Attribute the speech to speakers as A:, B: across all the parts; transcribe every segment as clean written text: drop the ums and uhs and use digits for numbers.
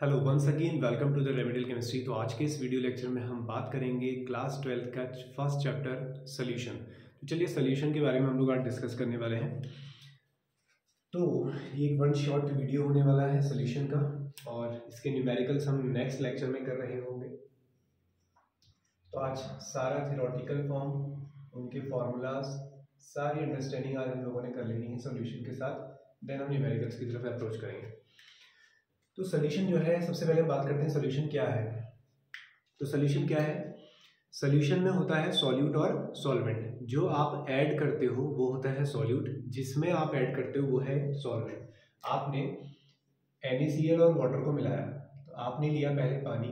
A: Hello once again welcome to the remedial chemistry. तो आज के इस वीडियो लेक्चर में हम बात करेंगे क्लास 12th का फर्स्ट चैप्टर सोल्यूशन। तो चलिए सोल्यूशन के बारे में हम लोग आज डिस्कस करने वाले हैं। तो ये एक वन शॉट वीडियो होने वाला है सोल्यूशन का, और इसके न्यूमेरिकल्स हम नेक्स्ट लेक्चर में कर रहे होंगे। तो आज सारा थियोरेटिकल फॉर्म, उनके फॉर्मूलाज, सारी अंडरस्टैंडिंग आज हम लोगों ने कर लेनी है सोल्यूशन के साथ। देन हम न्यूमेरिकल्स की तरफ अप्रोच करेंगे। तो सोल्यूशन जो है, सबसे पहले हम बात करते हैं सोल्यूशन क्या है। तो सोल्यूशन क्या है? सोल्यूशन में होता है सॉल्यूट और सॉल्वेंट। जो आप ऐड करते हो वो होता है सॉल्यूट, जिसमें आप ऐड करते हो वो है सॉल्वेंट। आपने NaCl और वाटर को मिलाया, तो आपने लिया पहले पानी,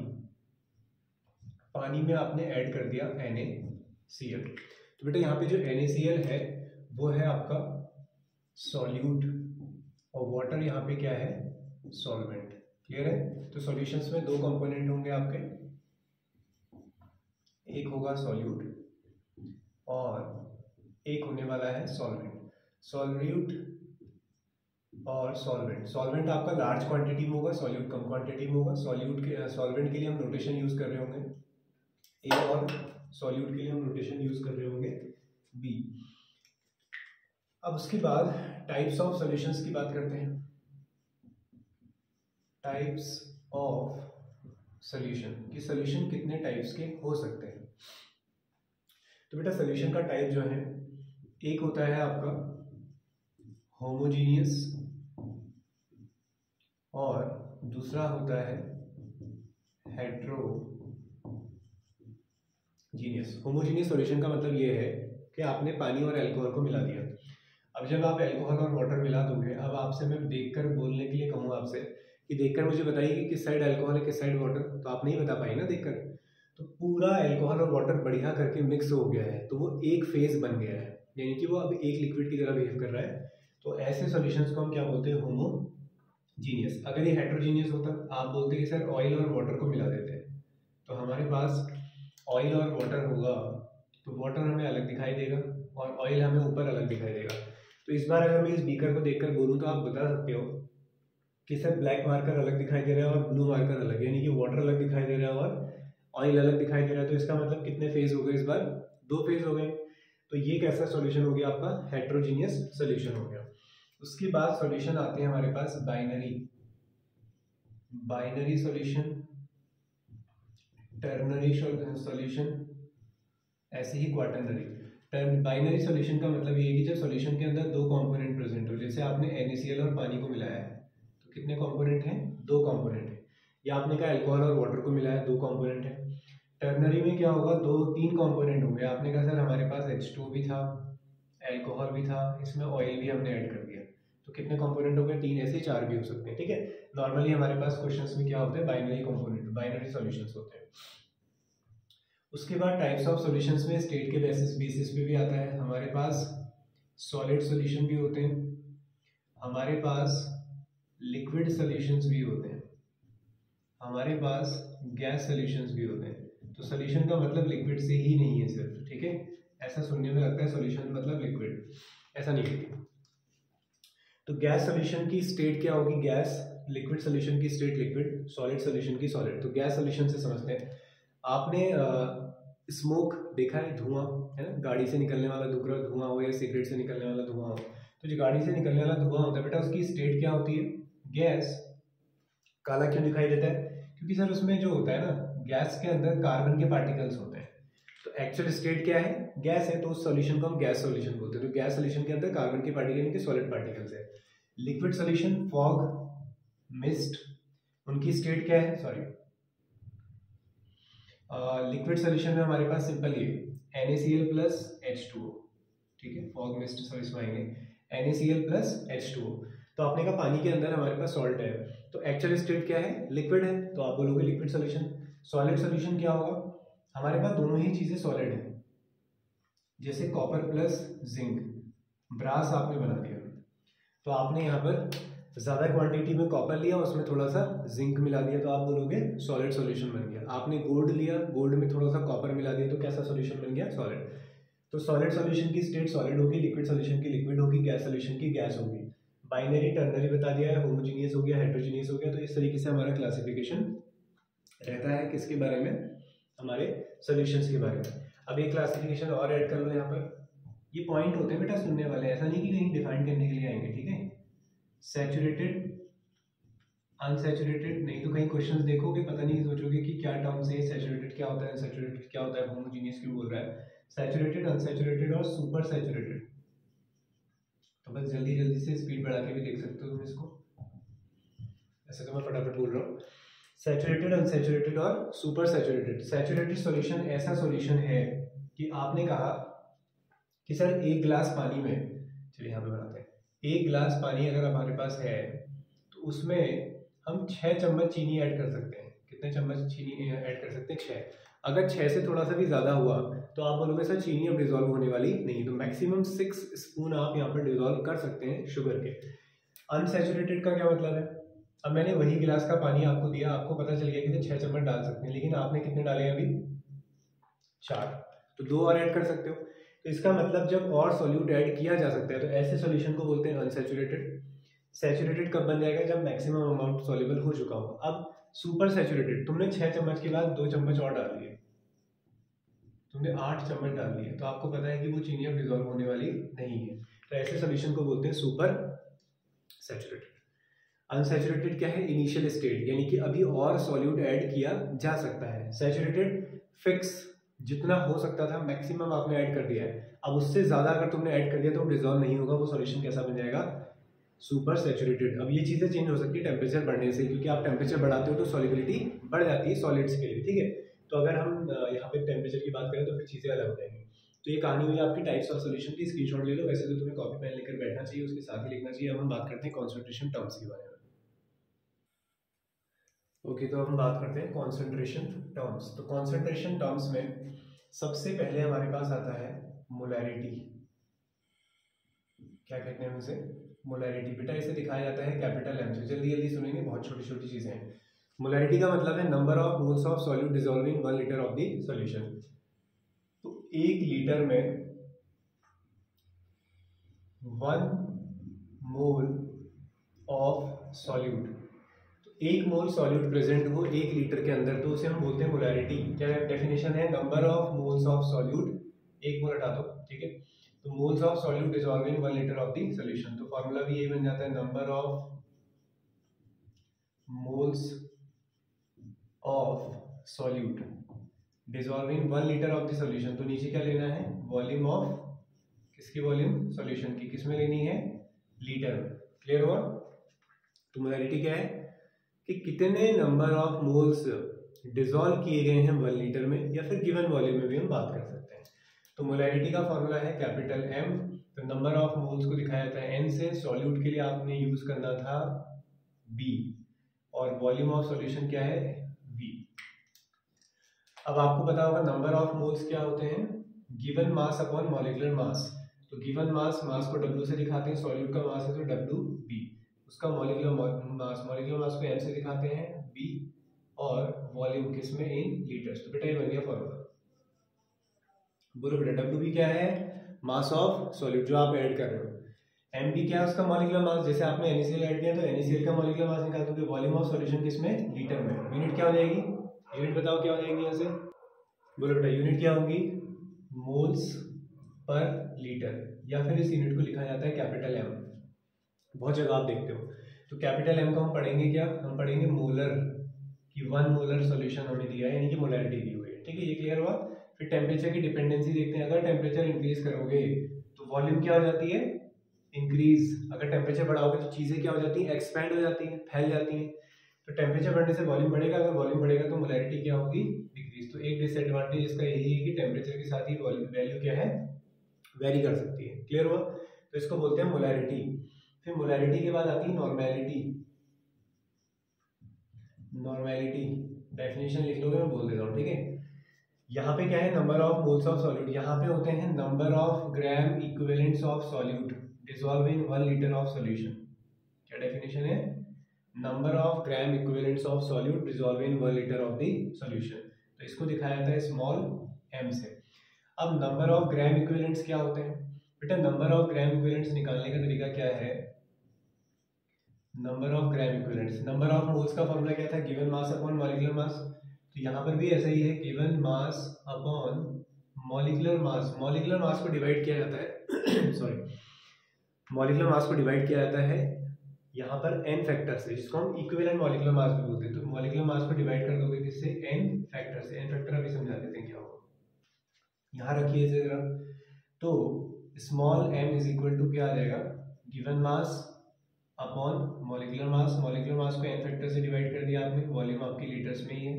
A: पानी में आपने ऐड कर दिया NaCl। तो बेटा यहाँ पे जो NaCl है वो है आपका सॉल्यूट, और वाटर यहाँ पे क्या है? सॉल्वेंट। क्लियर है? तो सॉल्यूशंस में दो कंपोनेंट होंगे आपके, एक होगा सॉल्यूट और एक होने वाला है सॉल्वेंट। सॉल्यूट और सॉल्वेंट, सॉल्वेंट आपका लार्ज क्वांटिटी में होगा, सॉल्यूट कम क्वांटिटी में होगा। सॉल्यूट के सॉल्वेंट के लिए हम नोटेशन यूज कर रहे होंगे A, और सॉल्यूट के लिए हम नोटेशन यूज कर रहे होंगे B। अब उसके बाद टाइप्स ऑफ सॉल्यूशंस की बात करते हैं। टाइप्स ऑफ सॉल्यूशन, कि सॉल्यूशन कितने टाइप्स के हो सकते हैं। तो बेटा सॉल्यूशन का टाइप जो है, एक होता है आपका होमोजीनियस और दूसरा होता है हेट्रोजीनियस। होमोजीनियस सॉल्यूशन का मतलब ये है कि आपने पानी और अल्कोहल को मिला दिया। अब जब आप अल्कोहल और वाटर मिला दोगे, अब आपसे मैं देखकर बोलने के लिए कहूँ आपसे कि देखकर मुझे बताइए कि किस साइड अल्कोहल है किस साइड वाटर, तो आप नहीं बता पाए ना देखकर। तो पूरा अल्कोहल और वाटर बढ़िया करके मिक्स हो गया है, तो वो एक फेज बन गया है, यानी कि वो अब एक लिक्विड की तरह बिहेव कर रहा है। तो ऐसे सॉल्यूशंस को हम क्या बोलते हैं? होमोजीनियस। अगर ये हेट्रोजीनियस होता, आप बोलते कि सर ऑयल और वाटर को मिला देते हैं, तो हमारे पास ऑयल और वाटर होगा, तो वाटर हमें अलग दिखाई देगा और ऑयल हमें ऊपर अलग दिखाई देगा। तो इस बार अगर मैं इस बीकर को देखकर बोलूँ तो आप बता सकते हो कि सर ब्लैक मार्कर अलग दिखाई दे रहा है और ब्लू मार्कर अलग, यानी कि वाटर अलग दिखाई दे रहा है और ऑयल अलग दिखाई दे रहा है। तो इसका मतलब कितने फेज हो गए इस बार? दो फेज हो गए। तो ये कैसा सॉल्यूशन हो गया आपका? हेट्रोजीनियस सॉल्यूशन हो गया। उसके बाद सॉल्यूशन आते हैं हमारे पास binary, binary solution, ternary solution, ऐसे ही क्वाटर्नरी। बाइनरी सॉल्यूशन का मतलब ये है कि जब सॉल्यूशन के अंदर दो कंपोनेंट प्रेजेंट हो, जैसे आपने NaCl और पानी को मिलाया है, तो कितने कंपोनेंट हैं? दो कंपोनेंट है। या आपने कहा अल्कोहल और वाटर को मिलाया, दो कंपोनेंट है। टर्नरी में क्या होगा? दो तीन कंपोनेंट होंगे। आपने कहा सर हमारे पास H2 भी था, अल्कोहल भी था, इसमें ऑयल भी हमने ऐड कर दिया, तो कितने कंपोनेंट हो गए? तीन। ऐसे चार भी हो सकते हैं। ठीक है, नॉर्मली हमारे पास क्वेश्चंस में क्या होते हैं? बाइनरी कंपोनेंट, बाइनरी सॉल्यूशंस होते हैं। उसके बाद टाइप्स ऑफ सॉल्यूशंस में स्टेट के बेसिस पे भी आता है। हमारे पास सॉलिड सॉल्यूशन भी होते हैं, हमारे पास लिक्विड सॉल्यूशंस भी होते हैं, हमारे पास गैस सॉल्यूशंस भी होते हैं। तो सॉल्यूशन का मतलब लिक्विड से ही नहीं है सिर्फ, ठीक है? ऐसा सुनने में लगता है सॉल्यूशन मतलब लिक्विड, ऐसा नहीं है। तो गैस सॉल्यूशन की स्टेट क्या होगी? गैस। लिक्विड सॉल्यूशन की स्टेट लिक्विड, सॉलिड सॉल्यूशन की सॉलिड। तो गैस सॉल्यूशन से समझते हैं। आपने स्मोक देखा है, धुआं, है ना? गाड़ी से निकलने वाला धुआं हो या सिगरेट से निकलने वाला धुआं हो, तो जो गाड़ी से निकलने वाला धुआं होता है बेटा, उसकी स्टेट क्या होती है? गैस। काला क्यों दिखाई देता है? क्योंकि सर उसमें जो होता है ना, गैस के अंदर कार्बन के पार्टिकल्स होते हैं। तो एक्चुअल स्टेट क्या है? गैस है, तो उस सॉल्यूशन को हम गैस सॉल्यूशन बोलते हैं। तो गैस सॉल्यूशन के अंदर कार्बन के पार्टिकल यानी कि सॉलिड पार्टिकल्स है। लिक्विड सॉल्यूशन, फॉग, मिस्ट, उनकी स्टेट क्या है? सॉरी, लिक्विड सॉल्यूशन में हमारे पास सिंपल ये NaCl प्लस H2O, ठीक है? फॉग मिस्ट सब इसमें आएंगे, NaCl प्लस H2O। तो आपने कहा पानी के अंदर हमारे पास सॉल्ट है, तो एक्चुअल स्टेट क्या है? लिक्विड है, तो आप बोलोगे लिक्विड सॉल्यूशन। सॉलिड सॉल्यूशन क्या होगा? हमारे पास दोनों ही चीजें सॉलिड है, जैसे कॉपर प्लस जिंक, ब्रास आपने बना दिया, तो आपने यहाँ पर ज्यादा क्वांटिटी में कॉपर लिया, उसमें थोड़ा सा जिंक मिला दिया, तो आप बोलोगे सॉलिड सॉल्यूशन बन गया। आपने गोल्ड लिया, गोल्ड में थोड़ा सा कॉपर मिला दिया, तो कैसा सॉल्यूशन बन गया? सॉलिड। तो सॉलिड सॉल्यूशन की स्टेट सॉलिड होगी, लिक्विड सॉल्यूशन की लिक्विड होगी, गैस सॉल्यूशन की गैस होगी। बाइनरी, टर्नरी बता दिया है, होमोजीनियस हो गया, हेट्रोजीनियस हो गया। तो इस तरीके से हमारा क्लासिफिकेशन रहता है किसके बारे में, हमारे सॉल्यूशंस के बारे में। अब एक क्लासिफिकेशन और ऐड कर लो यहाँ पर। ये पॉइंट होते हैं बेटा सुनने वाले, ऐसा नहीं कि कहीं डिफाइन करने के लिए आएंगे, ठीक है। सैचुरेटेड, अनसैचुरेटेड, नहीं तो कहीं क्वेश्चंस देखोगे पता नहीं सोचोगे कि क्या टर्म से सैचुरेटेड क्या होता है, अनसैचुरेटेड क्या होता है, होमोजीनियस क्यों बोल रहा है। सैचुरेटेड, अनसैचुरेटेड और सुपर सैचुरेटेड। तो बस जल्दी जल्दी से स्पीड बढ़ा के भी देख सकते हो तुम इसको, ऐसे तो मैं फटाफट बोल रहा हूँ। सैचुरेटेड, अनसैचुरेटेड और सुपर सैचुरेटेड। सैचुरेटेड सॉल्यूशन ऐसा सॉल्यूशन है कि आपने कहा कि सर एक गिलास पानी में, चलिए यहाँ पे बनाते हैं, एक गिलास पानी अगर हमारे पास है तो उसमें हम 6 चम्मच चीनी ऐड कर सकते हैं। कितने चम्मच चीनी ऐड कर सकते हैं? 6। अगर 6 से थोड़ा सा भी ज़्यादा हुआ तो आप बोलोगे सर चीनी अब डिजोल्व होने वाली नहीं, तो मैक्सिमम 6 स्पून आप यहाँ पर डिजोल्व कर सकते हैं शुगर के। अनसैचुरेटेड का क्या मतलब है? अब मैंने वही गिलास का पानी आपको दिया, आपको पता चल गया कि 6 चम्मच डाल सकते हैं, लेकिन आपने कितने डाले अभी? 4, तो 2 और ऐड कर सकते हो। तो इसका मतलब जब और सॉल्यूट ऐड किया जा सकता है तो ऐसे सॉल्यूशन को बोलते हैं अनसैचुरेटेड। सैचुरेटेड कब बन जाएगा? जब मैक्सिमम अमाउंट सॉल्युबल हो चुका हो। अब सुपर सैचुरेटेड, तुमने 6 चम्मच के बाद 2 चम्मच और डाल दिए, तुमने 8 चम्मच डाल दिए, तो आपको पता है कि वो चीनी अब डिजोल्व होने वाली नहीं है। तो ऐसे सॉल्यूशन को बोलते हैं सुपर सैचुरेटेड। अनसैचुरेटेड क्या है? इनिशियल स्टेट, यानी कि अभी और सॉल्यूट ऐड किया जा सकता है। सैचुरेटेड फिक्स, जितना हो सकता था मैक्सिमम आपने ऐड कर दिया है, अब उससे ज़्यादा अगर तुमने ऐड कर दिया तो डिजोल्व नहीं होगा, वो सॉल्यूशन कैसा बन जाएगा? Super saturated. अब ये चीज़ें चेंज हो सकती है टेम्परेचर बढ़ने से, क्योंकि आप टेम्परेचर बढ़ाते हो तो सॉल्युबिलिटी बढ़ जाती है सॉलिड्स के लिए, ठीक है। तो अगर हम यहाँ पे टेम्परेचर की बात करें तो फिर चीज़ें अलग हो जाएंगी। तो ये कहानी हुई आपकी टाइप्स ऑफ सॉल्यूशन की, स्क्रीनशॉट ले लो। वैसे तो तुम्हें कॉपी पेन लेकर बैठना चाहिए, उसके साथ ही लिखना चाहिए। अब हम बात करते हैं कॉन्सेंट्रेशन टर्म्स के बारे में। ओके, तो हम बात करते हैं कॉन्सेंट्रेशन टर्म्स। तो कॉन्सेंट्रेशन टर्म्स में सबसे पहले हमारे पास आता है मोलैरिटी। क्या कहते हैं उसे? मोलैरिटी। बेटा इसे दिखाया जाता है कैपिटल एम से, जल्दी जल्दी सुनेंगे, बहुत छोटी छोटी चीजें हैं। मोलैरिटी का मतलब है number of moles of solute dissolving 1 litre of the solution. तो 1 लीटर में 1 मोल ऑफ सॉल्यूट, तो 1 मोल सॉल्यूट प्रेजेंट हो 1 लीटर के अंदर, तो उसे हम बोलते हैं मोलैरिटी। क्या डेफिनेशन है? Number of moles of solute, 1 मोल हटा दो, ठीक है। तो moles of solute dissolving 1 litre of the solution. तो फॉर्मूला भी यही बन जाता है, number of moles of solute dissolving 1 litre of the solution. तो नीचे क्या लेना है? वॉल्यूम ऑफ, किसकी वॉल्यूम? सॉल्यूशन की। किसमें लेनी है? लीटर में। क्लियर हुआ? तो मोलैरिटी क्या है कि कितने नंबर ऑफ मोल्स डिसॉल्व किए गए हैं 1 लीटर में, या फिर गिवन वॉल्यूम में भी हम बात कर सकते हैं। तो मोलैरिटी का फॉर्मूला है कैपिटल एम। तो नंबर ऑफ मोल्स को दिखाया जाता है एन से, सॉल्यूट के लिए आपने यूज करना था बी, और वॉल्यूम ऑफ सॉल्यूशन क्या है? वी। अब आपको पता होगा नंबर ऑफ मोल्स क्या होते हैं? गिवन मास अपॉन मॉलिक्यूलर मास। तो गिवन मास, मास को W से दिखाते हैं, सॉल्यूट का मास है तो WB, उसका मॉलिक्यूलर मास को M से दिखाते हैं B, और वॉल्यूम किसमें? इन लीटर्स। तो बेटा ये बन गया फॉर्मूला। बोलो बेटा WB क्या है? मास ऑफ सॉल्यूट जो आप ऐड कर रहे हो। MB क्या है? उसका मॉलिक्यूलर मास, जैसे आपने NaCl ऐड किया तो NaCl का मॉलिक्यूलर मास निकाल दोगे। वॉल्यूम ऑफ सॉल्यूशन किसमें? लीटर में। यूनिट क्या हो जाएगी? यूनिट बताओ क्या हो जाएगी यहाँ से? बोलो बेटा यूनिट क्या होगी? मोल्स पर लीटर, या फिर इस यूनिट को लिखा जाता है कैपिटल एम। बहुत जगह आप देखते हो। तो कैपिटल एम को हम पढ़ेंगे क्या? हम पढ़ेंगे मोलर, कि 1 मोलर सॉल्यूशन हमें दिया है, यानी कि मोलैरिटी दी हुई है, ठीक है। ये क्लियर हुआ? फिर टेम्परेचर की डिपेंडेंसी देखते हैं। अगर टेम्परेचर इंक्रीज करोगे तो वॉल्यूम क्या हो जाती है? इंक्रीज। अगर टेम्परेचर बढ़ाओगे तो चीजें क्या हो जाती हैं? एक्सपैंड हो जाती हैं, फैल जाती हैं। तो टेम्परेचर बढ़ने से वॉल्यूम बढ़ेगा, अगर वॉल्यूम बढ़ेगा तो मोलैरिटी क्या होगी? डिक्रीज। तो एक डिसएडवांटेज इसका यही है कि टेम्परेचर के साथ ही वैल्यू क्या है? वेरी कर सकती है। क्लियर हुआ? तो इसको बोलते हैं मोलैरिटी। फिर मोलैरिटी के बाद आती है नॉर्मेलिटी। नॉर्मेलिटी डेफिनेशन लिख लोगे, मैं बोल देता हूँ, ठीक है। यहाँ पे क्या है? Number of moles of solute, यहाँ पे होते हैं number of gram equivalents of solute dissolve in 1 litre of solution. क्या डेफिनेशन है? Number of gram equivalents of solute dissolve in 1 litre of the solution. तो इसको दिखाया जाता है स्मॉल m से। अब नंबर ऑफ ग्राम इक्विवेलेंट्स क्या होते हैं? बेटा नंबर ऑफ ग्राम इक्विवेलेंट्स निकालने का तरीका क्या है? Number of gram equivalents. Number of moles का फॉर्मूला क्या था, गिवन मास अपॉन मॉलिक्यूलर मास। तो यहाँ पर भी ऐसा ही है, given mass upon molecular mass. Molecular mass को डिवाइड किया जाता है सॉरी, मॉलिक्यूलर मास को डिवाइड किया जाता है यहाँ पर n फैक्टर से, जिसको हम इक्विवेलेंट मॉलिक्यूलर मास भी बोलते हैं। तो मॉलिक्यूलर मास को डिवाइड कर दोगे किससे, n फैक्टर से। n फैक्टर अभी समझा देते हैं क्या होगा, यहाँ रखिए इसे जरा। तो small m is equal to क्या आ जाएगा, given mass upon molecular mass. Molecular mass को n फैक्टर से डिवाइड कर दिया आपने, वॉल्यूम आपकी लीटर्स में ही है,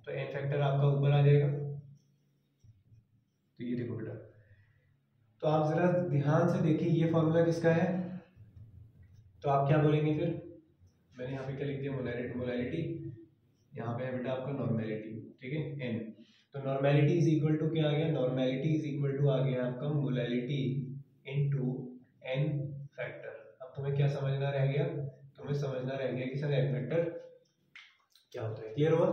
A: तो n फैक्टर आपका ऊपर आ जाएगा। तो ये देखो बेटा, तो आप जरा ध्यान से देखिए ये फॉर्मूला किसका है। तो आप क्या बोलेंगे फिर, मैंने यहाँ पे क्या लिख दिया, मोलैलिटी, यहाँ पे है बेटा आपका नॉर्मेलिटी, ठीक है, n। तो नॉर्मेलिटी इज इक्वल टू क्या आ गया, नॉर्मेलिटी इज इक्वल टू आ गया आपका मोलैलिटी इनटू n फैक्टर। अब तुम्हें क्या समझना रह गया, तुम्हें समझना रह गया कि सर n फैक्टर क्या होता है, क्लियर हुआ।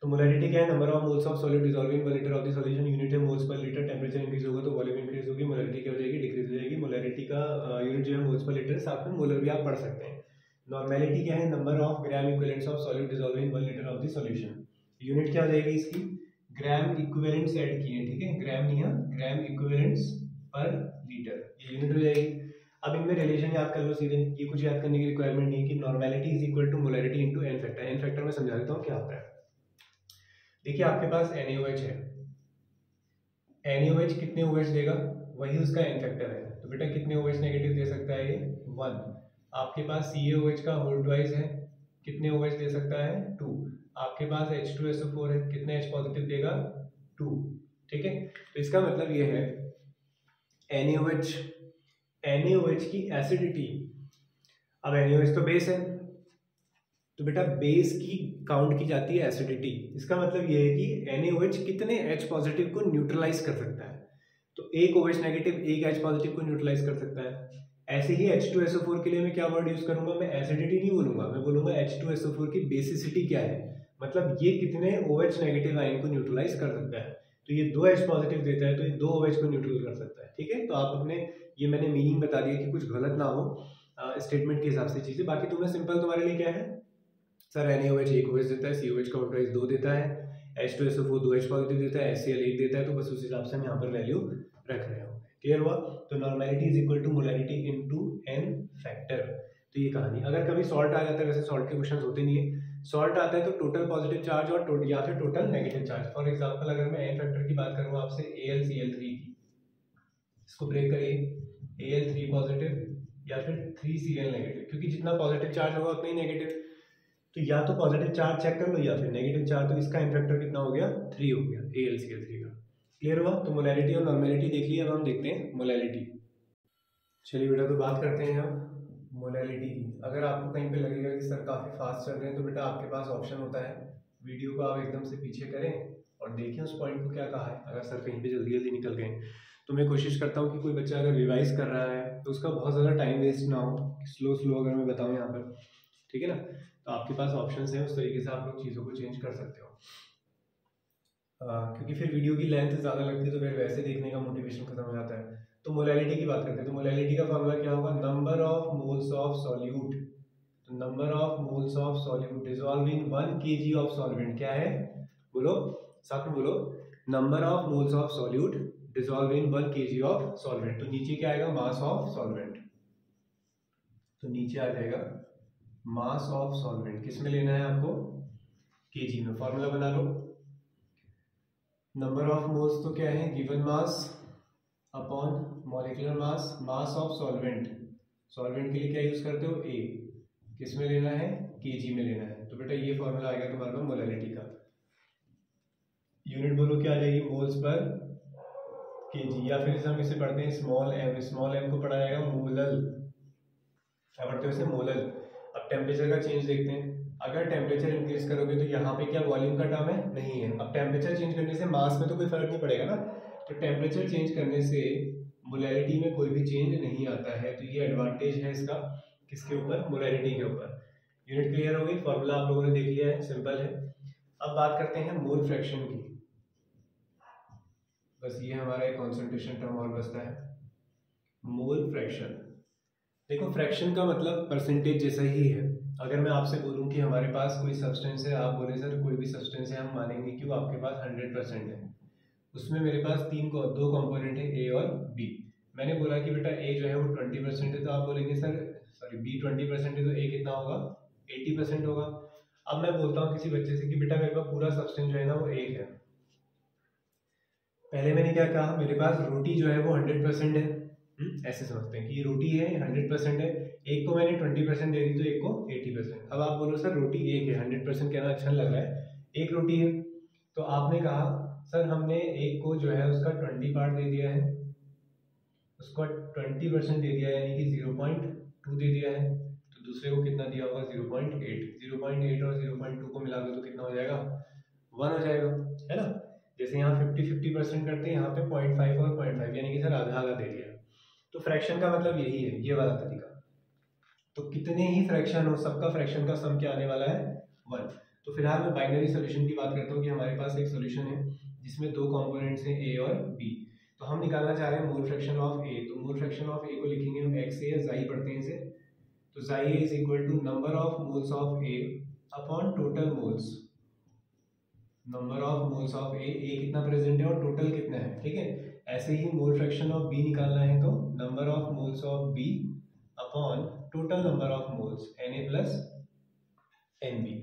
A: तो मोलैलिटी क्या है, number of moles of solid dissolving 1 litre of the solution, unit है moles per litre. Temperature increase होगा तो वॉल्यूम इंक्रीज होगी, मोलैलिटी क्या हो जाएगी, डिक्रीज हो जाएगी। मोलैलिटी का यूनिट जो है मोल्स पर लीटर, साथ में मोलर भी आप पढ़ सकते हैं। नॉर्मेलिटी क्या है, number of gram equivalents of solid dissolving 1 litre of the solution. Unit क्या हो जाएगी इसकी, ग्राम इक्विवेलेंट्स ऐड किए, ठीक है, ग्राम नहीं है, ग्राम इक्विवेलेंट्स पर लीटर, ये यूनिट हो जाएगी। अब इनमें रिलेशन याद कर लो सीधे, ये कुछ याद करने की रिक्वायरमेंट नहीं है कि normality is equal to molality into n factor. n factor में समझा देता हूँ क्या होता है। देखिए आपके पास NaOH है, NaOH कितने OH देगा, वही उसका n फैक्टर है। तो बेटा कितने OH नेगेटिव दे सकता है ये, 1। आपके पास CaOH का होल ट्वाइस है, कितने OH दे सकता है, 2। आपके पास H2SO4 है, कितने H पॉजिटिव देगा, 2, ठीक है। तो इसका मतलब ये है NaOH की एसिडिटी, अब NaOH तो बेस है, तो बेटा बेस की काउंट की जाती है एसिडिटी। इसका मतलब ये है कि NaOH कितने H पॉजिटिव को न्यूट्रलाइज कर सकता है, तो एक OH नेगेटिव एक H पॉजिटिव को न्यूट्रलाइज कर सकता है। ऐसे ही H2SO4 के लिए मैं क्या वर्ड यूज करूंगा, मैं एसिडिटी नहीं बोलूंगा, मैं बोलूंगा H2SO4 की बेसिसिटी क्या है, मतलब ये कितने OH नेगेटिव आयन को न्यूट्रलाइज कर सकता है। तो ये 2 H पॉजिटिव देता है, तो ये 2 OH को न्यूट्रल कर सकता है, ठीक है। तो आप अपने, ये मैंने मीनिंग बता दिया कि कुछ गलत ना हो स्टेटमेंट के हिसाब से चीजें। बाकी तुम्हें सिंपल तुम्हारे लिए क्या है, सर NaOH 1 OH देता है, COH का ऑल्ट्राइज 2 देता है, H2SO4 2 H पॉजिटिव देता है, HCl 1 देता है, तो बस उस हिसाब से हम यहाँ पर वैल्यू रख रहे हो, क्लियर हुआ। तो normality is equal to molality into n factor. तो ये कहानी, अगर कभी सॉल्ट आ जाता है, वैसे सॉल्ट के क्वेश्चन होते नहीं है, सॉल्ट आता है तो टोटल पॉजिटिव चार्ज और या फिर total negative charge. For example अगर मैं n फैक्टर की बात करूँ आपसे AlCl3 की, इसको ब्रेक करिए, Al3 पॉजिटिव या फिर 3Cl नेगेटिव, क्योंकि जितना पॉजिटिव चार्ज होगा उतना ही नेगेटिव, तो या तो पॉजिटिव चार्ज चेक कर लो या फिर नेगेटिव चार्ज। तो इसका फैक्टर कितना हो गया, 3 हो गया AlCl3 का, क्लियर हुआ। तो मोलैलिटी और नॉर्मेलिटी देख लिया, अब हम देखते हैं मोलैलिटी। चलिए बेटा, तो बात करते हैं हम मोलैलिटी की। अगर आपको कहीं पे लगेगा कि सर काफ़ी फास्ट चल रहे हैं, तो बेटा आपके पास ऑप्शन होता है, वीडियो को आप एकदम से पीछे करें और देखें उस पॉइंट को क्या कहा है। अगर सर कहीं पे जल्दी जल्दी निकल गए, तो मैं कोशिश करता हूँ कि कोई बच्चा अगर रिवाइज कर रहा है तो उसका बहुत ज़्यादा टाइम वेस्ट ना हो, स्लो स्लो अगर मैं बताऊँ यहाँ पर, ठीक है ना। तो आपके पास ऑप्शंस हैं, उस तरीके से आप लोग चीज़ों को चेंज कर सकते हो, क्योंकि फिर वीडियो की लेंथ ज़्यादा लगती है तो फिर वैसे देखने का मोटिवेशन खत्म हो जाता है। तो मोलैलिटी की बात करते हैं, तो मोलैलिटी का फॉर्मूला क्या होगा, number of moles of solute. तो number of moles of solute dissolve in 1 kg of solvent, क्या है, बोलो साथ में बोलो, number of moles of solute dissolve in 1 kg of solvent. तो नीचे क्या आएगा, मास ऑफ सॉल्वेंट, तो नीचे आ जाएगा मास ऑफ सॉल्वेंट। किस में लेना है आपको, केजी में। फॉर्मूला बना लो, नंबर ऑफ मोल्स तो क्या है, given mass upon molecular mass, mass of solvent, solvent के लिए क्या यूज करते हो, ए, किस में लेना है, केजी में लेना है। तो बेटा ये फॉर्मूला आएगा तुम्हारे पास मोलैलिटी का। यूनिट बोलो क्या आ जाएगी, मोल्स पर केजी, या फिर हम इसे पढ़ते हैं स्मॉल एम, स्मॉल एम को पढ़ा जाएगा मोलल, क्या पढ़ते हो इसे, मोलल। अब टेम्परेचर का चेंज देखते हैं, अगर टेम्परेचर इंक्रीज करोगे तो यहाँ पे क्या वॉल्यूम का टर्म है, नहीं है। अब टेम्परेचर चेंज करने से मास में तो कोई फर्क नहीं पड़ेगा ना, तो टेम्परेचर चेंज करने से मोलैलिटी में कोई भी चेंज नहीं आता है। तो ये एडवांटेज है इसका, किसके ऊपर, मोलैलिटी के ऊपर। यूनिट क्लियर हो गई, फॉर्मूला आप लोगों ने देख लिया है, सिंपल है। अब बात करते हैं मोल फ्रैक्शन की, बस ये हमारा एक कॉन्सेंट्रेशन टर्म और बचता है, मोल फ्रैक्शन। देखो फ्रैक्शन का मतलब परसेंटेज जैसा ही है। अगर मैं आपसे बोलूं कि हमारे पास कोई सब्सटेंस है, आप बोले सर कोई भी सब्सटेंस है, हम मानेंगे कि वो आपके पास 100% है। उसमें मेरे पास दो कंपोनेंट है, ए और बी। मैंने बोला कि बेटा ए जो है वो 20% है, तो आप बोलेंगे सर सॉरी बी 20% है तो ए कितना होगा, 80% होगा। अब मैं बोलता हूँ किसी बच्चे से कि बेटा मेरे पास पूरा सब्सटेंस जो है ना वो एक है। पहले मैंने क्या कहा, मेरे पास रोटी जो है वो 100% है। ऐसे समझते हैं कि ये रोटी है, 100% है। एक को मैंने 20% दे दी तो एक को 80%। अब आप बोलो सर रोटी एक है, 100% कहना अच्छा लग रहा है, एक रोटी है। तो आपने कहा सर हमने एक को जो है उसका 20 पार्ट दे दिया है, उसको 20% दे दिया है, यानी कि 0.2 दे दिया है। तो दूसरे को कितना दिया होगा, 0.8। 0.8 और 0.2 को मिला दो तो कितना हो जाएगा, 1 हो जाएगा, है ना। जैसे यहाँ 50-50% करते हैं, यहाँ पे 0.5 और 0.5, यानी कि सर आधा आधा दे दिया। तो फ्रैक्शन का मतलब यही है, ये वाला तरीका। तो कितने ही फ्रैक्शन हो, सबका फ्रैक्शन का सम क्या आने वाला है, 1। तो फिलहाल मैं बाइनरी सोल्यूशन की बात करता हूँ कि हमारे पास एक सोल्यूशन है जिसमें दो कंपोनेंट्स हैं, ए और बी। तो हम निकालना चाह रहे हैं मोल फ्रैक्शन ऑफ ए। तो मोल फ्रैक्शन ऑफ ए को लिखेंगे हम एक्स ए, या जाई पढ़ते हैं इसे। तो chi is equal to number of moles of A upon total moles. Number of moles of A कितना प्रेजेंट है और टोटल कितना है, ठीक है। ऐसे ही मोल फ्रैक्शन ऑफ बी निकालना है तो number of moles of B upon total number of moles Na plus Nb।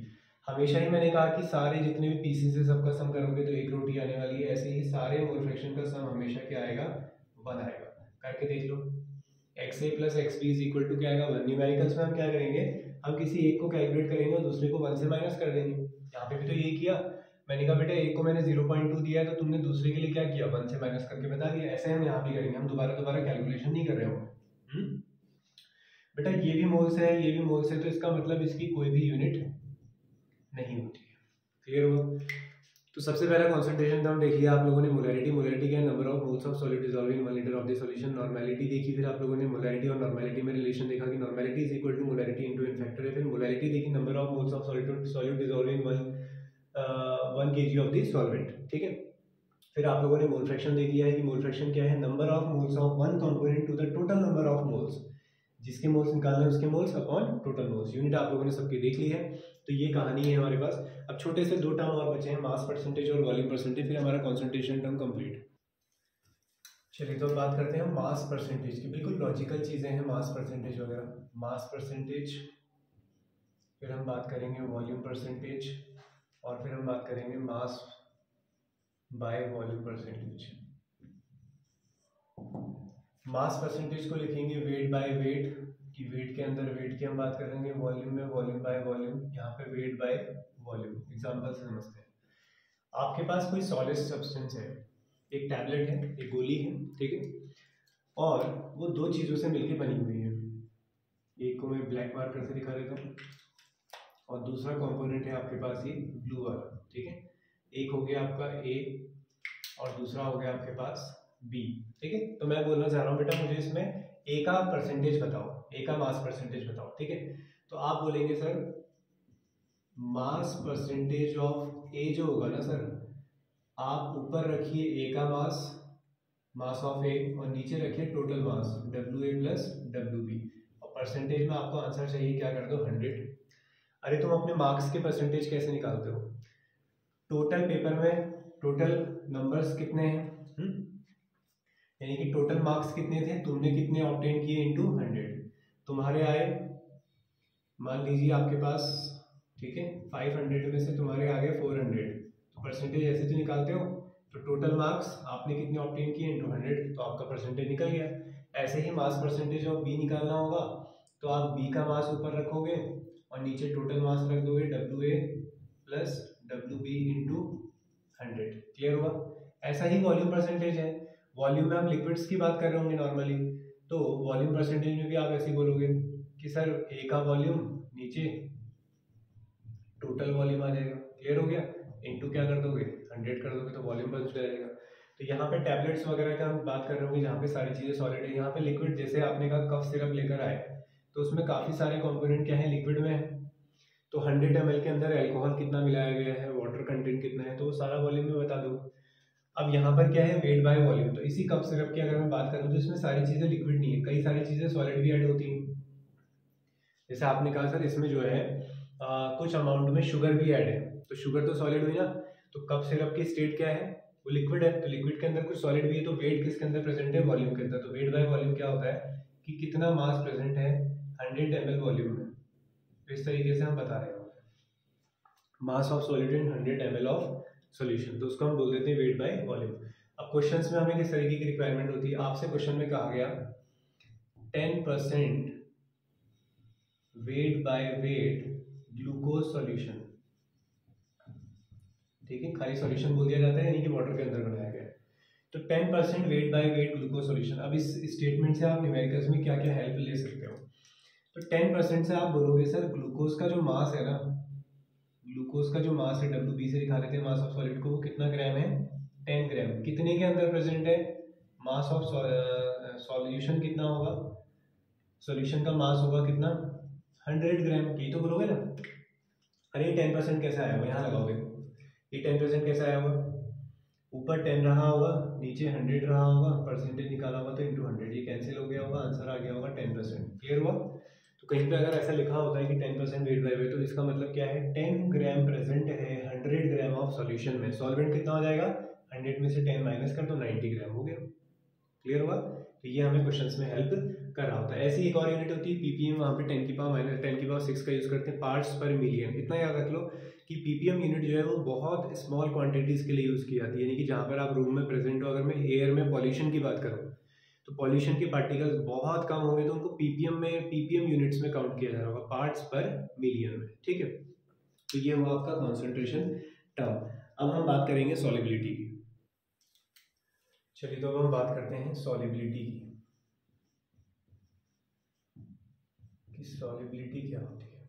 A: हमेशा ही मैंने कहा कि सारे जितने भी पीसेस है सबका सम करोगे तो एक रोटी आने वाली है। ऐसे ही सारे मोल फ्रैक्शन का सम हमेशा क्या आएगा, 1 आएगा। करके देख लो, X A plus X B is equal to क्या आएगा, 1। न्यूमेरिकल्स में हम क्या करेंगे, हम किसी एक को कैलकुलेट करेंगे और दूसरे को 1 से माइनस कर देंगे। यहाँ पे भी तो यही किया। मैंने कहा बेटा एक को मैंने 0.2 दिया है तो तुमने दूसरे के लिए क्या किया, 1 से माइनस करके बता दिया। ऐसे हम यहाँ भी करेंगे, हम दोबारा दोबारा कैलकुलेशन नहीं कर रहे होंगे। बेटा ये भी मोल्स है, ये भी मोल्स है, तो इसका मतलब इसकी कोई भी यूनिट नहीं होती है। क्लियर हुआ। तो सबसे पहला कॉन्सेंट्रेशन टर्म देखिए आप लोगों ने, मोलैरिटी। मोलैरिटी क्या है, number of moles of solid dissolving in 1 litre of the solution. Normality देखी फिर आप लोगों ने, मोलैरिटी और नॉर्मेलिटी में रिलेशन देखा कि normality is equal to molarity into n factor है। फिर मोलैरिटी देखी, number of moles of solid dissolving 1 kg of the solvent, ठीक है। फिर आप लोगों ने मोल फ्रैक्शन देख लिया है कि मोल फ्रैक्शन क्या है, number of moles of one component to the total number of moles. जिसके मोल्स निकालने उसके moles upon total moles. Unit आप लोगों ने सबकी देख ली है। तो ये कहानी है हमारे पास। अब छोटे से 2 टर्म और बचे हैं, मास परसेंटेज और वॉल्यूम परसेंटेज, फिर हमारा कॉन्सेंट्रेशन टर्म कंप्लीट। चलिए तो बात करते हैं मास परसेंटेज की। बिल्कुल लॉजिकल चीज़ें हैं मास परसेंटेज वगैरह। मास परसेंटेज, फिर हम बात करेंगे वॉल्यूम परसेंटेज, और फिर हम बात करेंगे mass by volume percentage. Mass percentage को लिखेंगे वेट बाय वेट, कि वेट के अंदर वेट की हम बात करेंगे। वॉल्यूम में वॉल्यूम बाय वॉल्यूम, यहाँ पे वेट बाय वॉल्यूम। एग्जांपल से समझते हैं। आपके पास कोई सॉलिड सब्सटेंस है, एक टैबलेट है, एक गोली है, ठीक है, और वो 2 चीज़ों से मिलकर बनी हुई है। एक को मैं ब्लैक मार्कर से दिखा देता हूँ, और दूसरा कंपोनेंट है आपके पास ये ब्लू वाला, ठीक है। एक हो गया आपका ए और दूसरा हो गया आपके पास बी, ठीक है। तो मैं बोलना चाह रहा हूँ बेटा मुझे इसमें ए का परसेंटेज बताओ, ए का मास परसेंटेज बताओ, ठीक है। तो आप बोलेंगे सर मास परसेंटेज ऑफ ए जो होगा ना सर, आप ऊपर रखिए ए का मास, मास ऑफ ए, और नीचे रखिए total mass W A plus W B, और परसेंटेज में आपको आंसर चाहिए क्या कर दो, 100। अरे तुम अपने मार्क्स के परसेंटेज कैसे निकालते हो, टोटल पेपर में टोटल नंबर्स कितने हैं, यानी कि टोटल मार्क्स कितने थे, तुमने कितने ऑब्टेन किए इनटू 100। तुम्हारे आए, मान लीजिए आपके पास, ठीक है, 500 में से तुम्हारे आ गए 400, तो परसेंटेज ऐसे तो निकालते हो। तो टोटल मार्क्स आपने कितने ऑब्टेन किए इनटू 100, तो आपका परसेंटेज निकल गया। ऐसे ही मास परसेंटेज ऑफ बी निकालना होगा, तो आप बी का मास ऊपर रखोगे और नीचे टोटल मास रख दोगे W A plus W B into 100। Clear हुआ। ऐसा ही वॉल्यूम परसेंटेज है। वॉल्यूम में हम लिक्विड्स की बात कर रहे होंगे नॉर्मली, तो वॉल्यूम परसेंटेज में भी आप ऐसे ही बोलोगे कि सर ए का वॉल्यूम नीचे टोटल वॉल्यूम आ जाएगा। क्लियर हो गया। इनटू क्या कर दोगे, 100 कर दोगे, तो वॉल्यूम बन जाएगा। तो यहाँ पे टैबलेट्स वगैरह का हम बात कर रहे होंगे जहाँ पे सारी चीज़ें सॉलिड है। यहाँ पे लिक्विड, जैसे आपने कहा कफ सिरप लेकर आए, तो उसमें काफ़ी सारे कॉम्पोनेंट क्या है, लिक्विड में है। तो 100 ml के अंदर एल्कोहल कितना मिलाया गया है, वाटर कंटेंट कितना है, तो वो सारा वॉल्यूम में बता दो। अब यहाँ पर क्या है, वेट बाय वॉल्यूम। तो इसी कप सिरप की अगर मैं बात करूँ तो इसमें सारी चीज़ें लिक्विड नहीं है, कई सारी चीज़ें सॉलिड भी ऐड होती हैं। जैसे आपने कहा सर इसमें जो है कुछ अमाउंट में शुगर भी ऐड है, तो शुगर तो सॉलिड हुई ना, तो कप सिरप की स्टेट क्या है, वो लिक्विड है, तो लिक्विड के अंदर कुछ सॉलिड भी है, तो वेट किसके अंदर प्रेजेंट है, वॉल्यूम के अंदर। तो वेट बाय वॉल्यूम क्या होता है कि कितना मास प्रेजेंट है 100 ml वॉल्यूम में। तो इस तरीके से हम बता रहे हैं mass of solid in 100 ml of solution, तो उसको हम बोल देते हैं वेट बाय वॉल्यूम। अब क्वेश्चंस में हमें किस तरीके की रिक्वायरमेंट होती है, आपसे क्वेश्चन में कहा गया 10% weight by weight glucose solution, ठीक है, खाली सॉल्यूशन बोल दिया जाता है यानी कि वाटर के अंदर बनाया गया है। तो 10% weight by weight glucose solution. अब इस स्टेटमेंट से आप न्यूमेरिकल्स में क्या क्या हेल्प ले सकते हो, तो 10% से आप बोलोगे सर ग्लूकोज का जो मास है ना, ग्लूकोज का जो मास है WB से दिखा देते हैं मास ऑफ सॉलिड को, वो कितना ग्राम है, 10 ग्राम। कितने के अंदर प्रेजेंट है, मास ऑफ सॉल्यूशन कितना होगा, सॉल्यूशन का मास होगा कितना 100 ग्राम, यही तो बोलोगे ना। अरे 10% कैसे आया होगा, यहाँ लगाओगे, ये 10% कैसे आया होगा, ऊपर 10 रहा होगा, नीचे 100 रहा होगा, परसेंटेज निकाला होगा तो इंटू 100, ये कैंसिल हो गया होगा, आंसर आ गया होगा 10%। क्लियर हुआ। तो कहीं पे अगर ऐसा लिखा होता है कि 10% वेट बाय वेट, तो इसका मतलब क्या है, 10 ग्राम प्रेजेंट है 100 ग्राम ऑफ सॉल्यूशन में, सॉल्वेंट कितना हो जाएगा, 100 में से 10 माइनस कर तो 90 ग्राम हो गया। क्लियर हुआ। तो ये हमें क्वेश्चंस में हेल्प कर रहा होता है। ऐसी एक और यूनिट होती है पीपीएम, वहाँ पे 10 की पावर 6 का यूज करते हैं, पार्ट्स पर मिलियन। इतना याद रख लो कि पीपीएम यूनिट जो है वो बहुत स्मॉल क्वांटिटीज के लिए यूज की जाती है, यानी कि जहाँ पर आप रूम में प्रेजेंट हो, अगर मैं एयर में पॉल्यूशन की बात करूँ तो पॉल्यूशन के पार्टिकल्स बहुत कम होंगे, तो उनको पीपीएम यूनिट्स में काउंट किया जा रहा होगा, पार्ट्स पर मिलियन में। ठीक है, तो ये हुआ आपका कॉन्सेंट्रेशन टर्म। अब हम बात करेंगे सॉलिबिलिटी की। चलिए तो अब हम बात करते हैं सॉलिबिलिटी की कि सॉलिबिलिटी क्या होती है।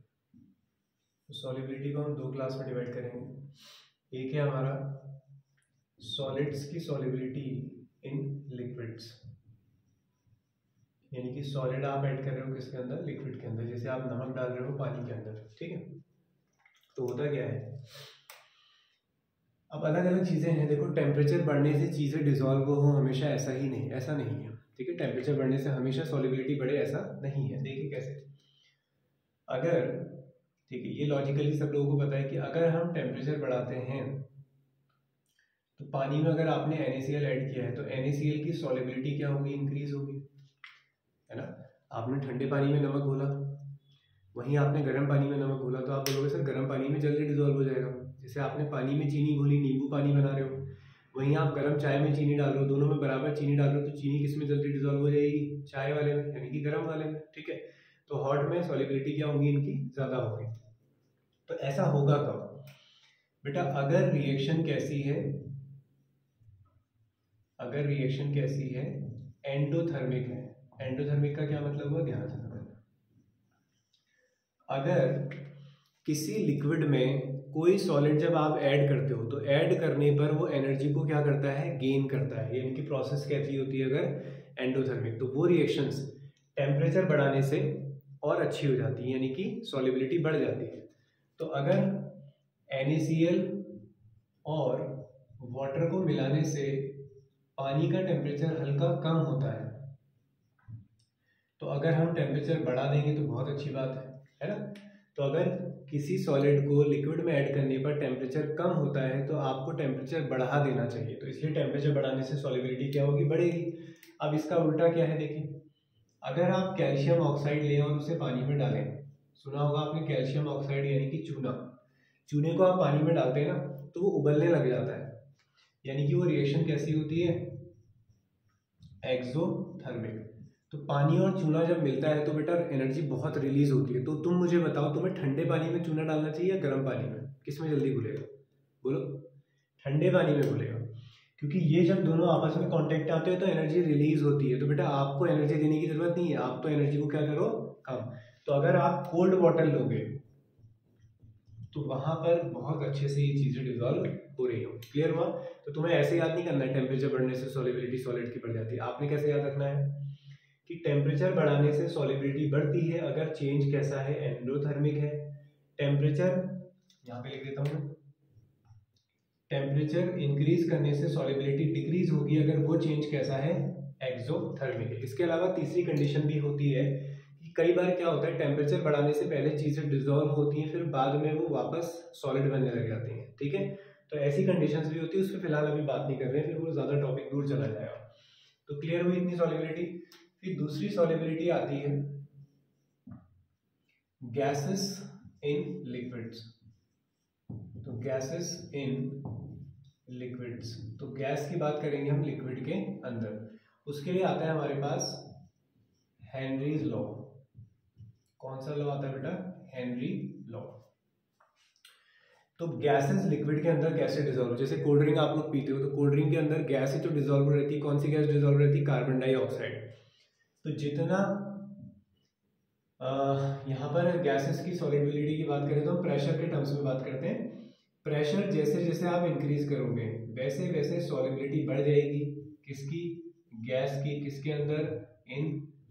A: तो सॉलिबिलिटी को हम दो क्लास में डिवाइड करेंगे। एक है हमारा सॉलिड्स की सॉलिबिलिटी इन लिक्विड्स, यानी कि सॉलिड आप ऐड कर रहे हो किसके अंदर, लिक्विड के अंदर, जैसे आप नमक डाल रहे हो पानी के अंदर। ठीक है, तो होता क्या है, अब अलग अलग चीज़ें हैं। देखो टेम्परेचर बढ़ने से चीज़ें डिजॉल्व हो हमेशा ऐसा ही नहीं, ऐसा नहीं है। ठीक है, टेम्परेचर बढ़ने से हमेशा सॉलिबिलिटी बढ़े ऐसा नहीं है। देखिए कैसे, अगर, ठीक है, ये लॉजिकली सब लोगों को पता है कि अगर हम टेम्परेचर बढ़ाते हैं तो पानी में अगर आपने NaCl ऐड किया है तो NaCl की सॉलिबिलिटी क्या होगी, इंक्रीज होगी, है ना। आपने ठंडे पानी में नमक घोला, वहीं आपने गर्म पानी में नमक घोला, तो आप बोलोगे सर गर्म पानी में जल्दी डिजोल्व हो जाएगा। जैसे आपने पानी में चीनी घोली, नींबू पानी बना रहे हो, वहीं आप गर्म चाय में चीनी डाल रहे हो, दोनों में बराबर चीनी डाल रहे हो, तो चीनी किस में जल्दी डिजोल्व हो जाएगी, चाय वाले में, यानी कि गर्म वाले में। ठीक है, तो हॉट में सॉलिबिलिटी क्या होगी, इनकी ज़्यादा होगी। तो ऐसा होगा कब बेटा, अगर रिएक्शन कैसी है, अगर रिएक्शन कैसी है, एंडोथर्मिक है। एंडोथर्मिक का क्या मतलब हुआ, ध्यान से समझना। अगर किसी लिक्विड में कोई सॉलिड जब आप ऐड करते हो तो ऐड करने पर वो एनर्जी को क्या करता है, गेन करता है, यानी कि प्रोसेस कैसी होती है अगर एंडोथर्मिक, तो वो रिएक्शंस टेम्परेचर बढ़ाने से और अच्छी हो जाती है, यानी कि सॉलिबिलिटी बढ़ जाती है। तो अगर NaCl और वाटर को मिलाने से पानी का टेम्परेचर हल्का कम होता है, तो अगर हम टेम्परेचर बढ़ा देंगे तो बहुत अच्छी बात है ना। तो अगर किसी सॉलिड को लिक्विड में ऐड करने पर टेम्परेचर कम होता है तो आपको टेम्परेचर बढ़ा देना चाहिए, तो इसलिए टेम्परेचर बढ़ाने से सॉलिबिलिटी क्या होगी, बढ़ेगी। अब इसका उल्टा क्या है, देखिए, अगर आप कैल्शियम ऑक्साइड लें और उसे पानी में डालें, सुना होगा आपने कैल्शियम ऑक्साइड यानी कि चूना, चूने को आप पानी में डालते हैं ना तो वो उबलने लग जाता है, यानी कि वो रिएक्शन कैसी होती है, एक्सोथर्मिक। तो पानी और चूना जब मिलता है तो बेटा एनर्जी बहुत रिलीज होती है। तो तुम मुझे बताओ, तुम्हें ठंडे पानी में चूना डालना चाहिए या गर्म पानी में, किस में जल्दी घुलेगा, बोलो, ठंडे पानी में घुलेगा, क्योंकि ये जब दोनों आपस में कांटेक्ट आते हैं तो एनर्जी रिलीज होती है। तो बेटा आपको एनर्जी देने की जरूरत नहीं है, आप तो एनर्जी को क्या करो, कम। तो अगर आप कोल्ड वाटर लोगे तो वहां पर बहुत अच्छे से ये चीजें डिजॉल्व हो रही हो। क्लियर हुआ। तो तुम्हें ऐसे याद नहीं करना है टेम्परेचर बढ़ने से सॉलिबिलिटी सॉलिड की बढ़ जाती है, आपने कैसे याद रखना है कि टेम्परेचर बढ़ाने से सॉलिबिलिटी बढ़ती है अगर चेंज कैसा है, एंडोथर्मिक है। टेम्परेचर यहाँ पे लिख देता हूँ, टेम्परेचर इंक्रीज करने से सॉलिबिलिटी डिक्रीज होगी अगर वो चेंज कैसा है, एक्सोथर्मिक है। इसके अलावा तीसरी कंडीशन भी होती है कि कई बार क्या होता है, टेम्परेचर बढ़ाने से पहले चीज़ें डिजोल्व होती हैं, फिर बाद में वो वापस सॉलिड बनने लग जाती हैं, ठीक है। तो ऐसी कंडीशंस भी होती है, उस पर फिलहाल अभी बात नहीं कर रहे हैं, फिर वो ज़्यादा टॉपिक दूर चला जाएगा। तो क्लियर हुई इतनी सॉलिबिलिटी। फिर दूसरी सॉलिबिलिटी आती है गैसेस इन लिक्विड्स। तो गैसेस इन लिक्विड्स, तो गैस की बात करेंगे हम लिक्विड के अंदर। उसके लिए आता है हमारे पास हेनरीज लॉ। कौन सा लॉ आता है बेटा, हेनरी लॉ। तो गैसेस लिक्विड के अंदर कैसे डिजोल्व, जैसे कोल्ड ड्रिंक आप लोग पीते हो, तो कोल्ड ड्रिंक के अंदर गैस ही तो डिजोल्व रहती है। कौन सी गैस डिजोल्व रहती है, कार्बन डाइऑक्साइड। तो जितना यहाँ पर गैसेस की सॉलिबिलिटी की बात करें तो हम प्रेशर के टर्म्स में बात करते हैं। प्रेशर जैसे जैसे आप इंक्रीज करोगे वैसे वैसे सॉलिबिलिटी बढ़ जाएगी, किसकी, गैस की, किसके अंदर, इन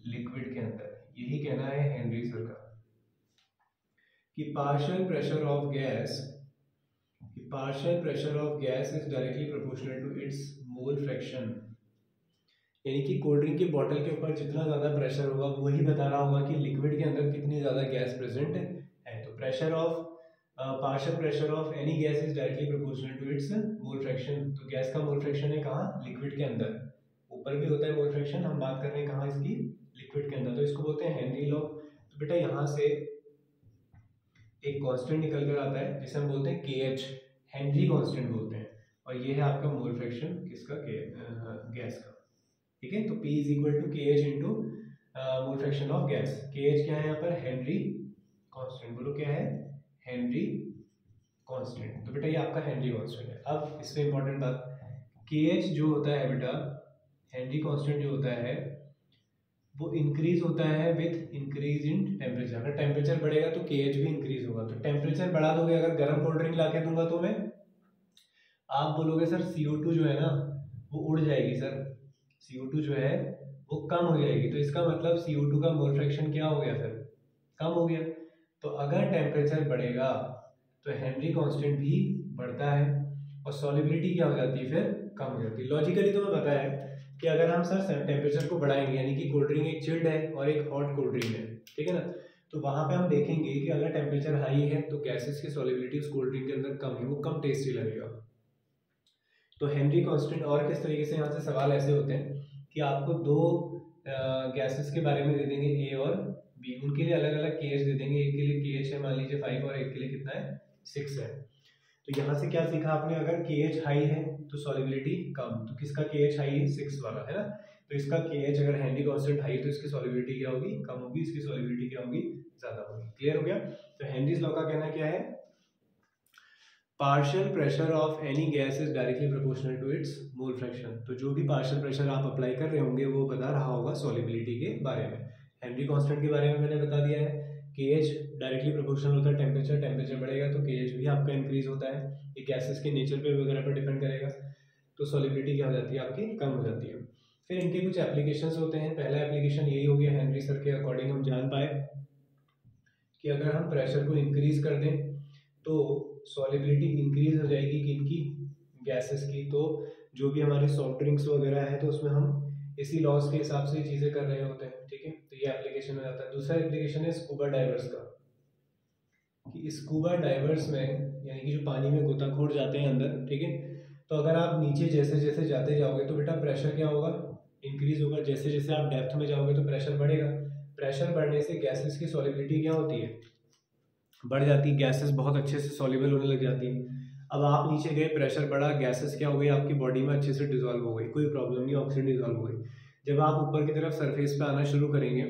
A: लिक्विड के अंदर। यही कहना है हेनरी सर का कि partial pressure of gas is directly proportional to its mole fraction. यानी कि कोल्ड ड्रिंक की बोतल के ऊपर जितना ज़्यादा प्रेशर होगा वही बता रहा होगा कि लिक्विड के अंदर कितनी ज़्यादा गैस प्रेजेंट है। तो partial pressure of any gas is directly proportional to its mole fraction. तो गैस का मोल फ्रैक्शन है कहाँ, लिक्विड के अंदर। ऊपर भी होता है मोल फ्रैक्शन, हम बात कर रहे हैं कहाँ, इसकी, लिक्विड के अंदर। तो इसको बोलते हैं हेनरी लॉ। तो बेटा यहाँ से एक कांस्टेंट निकल कर आता है जिसे हम बोलते हैं KH, हेनरी कांस्टेंट बोलते हैं। और ये है आपका मोल फ्रैक्शन किसका, गैस का, ठीक है। तो P is equal to KH into mole fraction of gas. KH क्या है यहाँ पर, हेनरी कांस्टेंट। बोलो क्या है, हेनरी कांस्टेंट। तो बेटा ये आपका हेनरी कांस्टेंट है। अब इसमें इंपॉर्टेंट बात, KH जो होता है बेटा, हेनरी कांस्टेंट जो होता है वो इंक्रीज होता है विथ इंक्रीज इन टेम्परेचर। अगर टेम्परेचर बढ़ेगा तो KH भी इंक्रीज होगा। तो टेम्परेचर बढ़ा दोगे, अगर गर्म कोल्ड ड्रिंक ला के दूंगा तो मैं, आप बोलोगे सर CO2 जो है ना वो उड़ जाएगी, सर CO2 जो है वो कम हो जाएगी। तो इसका मतलब CO2 का मोल फ्रैक्शन क्या हो गया सर, कम हो गया। तो अगर टेम्परेचर बढ़ेगा तो हेनरी कांस्टेंट भी बढ़ता है और सॉलिबिलिटी क्या हो जाती है, फिर कम हो जाती है। लॉजिकली तो मैं पता है कि अगर हम सर टेम्परेचर को बढ़ाएंगे, यानी कि कोल्ड ड्रिंक एक चिल्ड है और एक हॉट कोल्ड ड्रिंक है, ठीक है ना, तो वहां पे हम देखेंगे कि अगर टेम्परेचर हाई है तो गैसेस की सॉलिबिलिटी उस कोल्ड ड्रिंक के अंदर कम है, वो कम टेस्टी लगेगा। तो हेनरी कांस्टेंट, और किस तरीके से यहाँ से सवाल ऐसे होते हैं कि आपको दो गैसेस के बारे में दे देंगे A और B, उनके लिए अलग अलग KH दे देंगे। एक के लिए KH है मान लीजिए 5 और एक के लिए कितना है, 6 है। तो यहाँ से क्या सीखा आपने, अगर KH हाई है तो सॉलिबिलिटी कम। तो किसका KH हाई है, 6 वाला है ना। तो इसका KH अगर हेनरी कांस्टेंट हाई है तो इसकी सॉलिबिलिटी क्या होगी, कम होगी, इसकी सॉलिबिलिटी क्या होगी, ज्यादा होगी। क्लियर हो गया। तो हेनरीज लॉ का कहना क्या है, partial pressure of any gas is directly proportional to its mole fraction. तो जो भी पार्शियल प्रेशर आप अप्लाई कर रहे होंगे वो बता रहा होगा सॉलिबिलिटी के बारे में। हेनरी कांस्टेंट के बारे में मैंने बता दिया है, KH डायरेक्टली प्रोपोर्शनल होता है टेम्परेचर बढ़ेगा तो KH भी आपका इंक्रीज होता है। ये गैसेस के नेचर पे वगैरह पर डिपेंड करेगा। तो सॉलिबिलिटी क्या हो जाती है आपकी, कम हो जाती है। फिर इनके कुछ एप्लीकेशंस होते हैं। पहला एप्लीकेशन यही हो गया, हेनरी सर के अकॉर्डिंग हम जान पाए कि अगर हम प्रेशर को इंक्रीज कर दें तो सॉलिबिलिटी इंक्रीज हो जाएगी किनकी, गैसेस की। तो जो भी हमारे सॉफ्ट ड्रिंक्स वगैरह है तो उसमें हम इसी लॉस के हिसाब से चीज़ें कर रहे होते हैं, ठीक है। तो ये एप्लीकेशन हो जाता है। दूसरा एप्लीकेशन है स्कूबा डाइवर्स का, कि स्कूबा डाइवर्स में यानी कि जो पानी में गोताखोर जाते हैं अंदर, ठीक है, तो अगर आप नीचे जैसे जैसे जाते जाओगे तो बेटा प्रेशर क्या होगा, इंक्रीज होगा। जैसे जैसे आप डेप्थ में जाओगे तो प्रेशर बढ़ेगा। प्रेशर बढ़ने से गैसेस की सॉलिबिलिटी क्या होती है, बढ़ जाती है। गैसेस बहुत अच्छे से सॉल्युबल होने लग जाती हैं। अब आप नीचे गए, प्रेशर बढ़ा, गैसेस क्या हो गई आपकी बॉडी में अच्छे से डिजोल्व हो गई, कोई प्रॉब्लम नहीं, ऑक्सीजन डिजोल्व हो गई। जब आप ऊपर की तरफ सरफेस पे आना शुरू करेंगे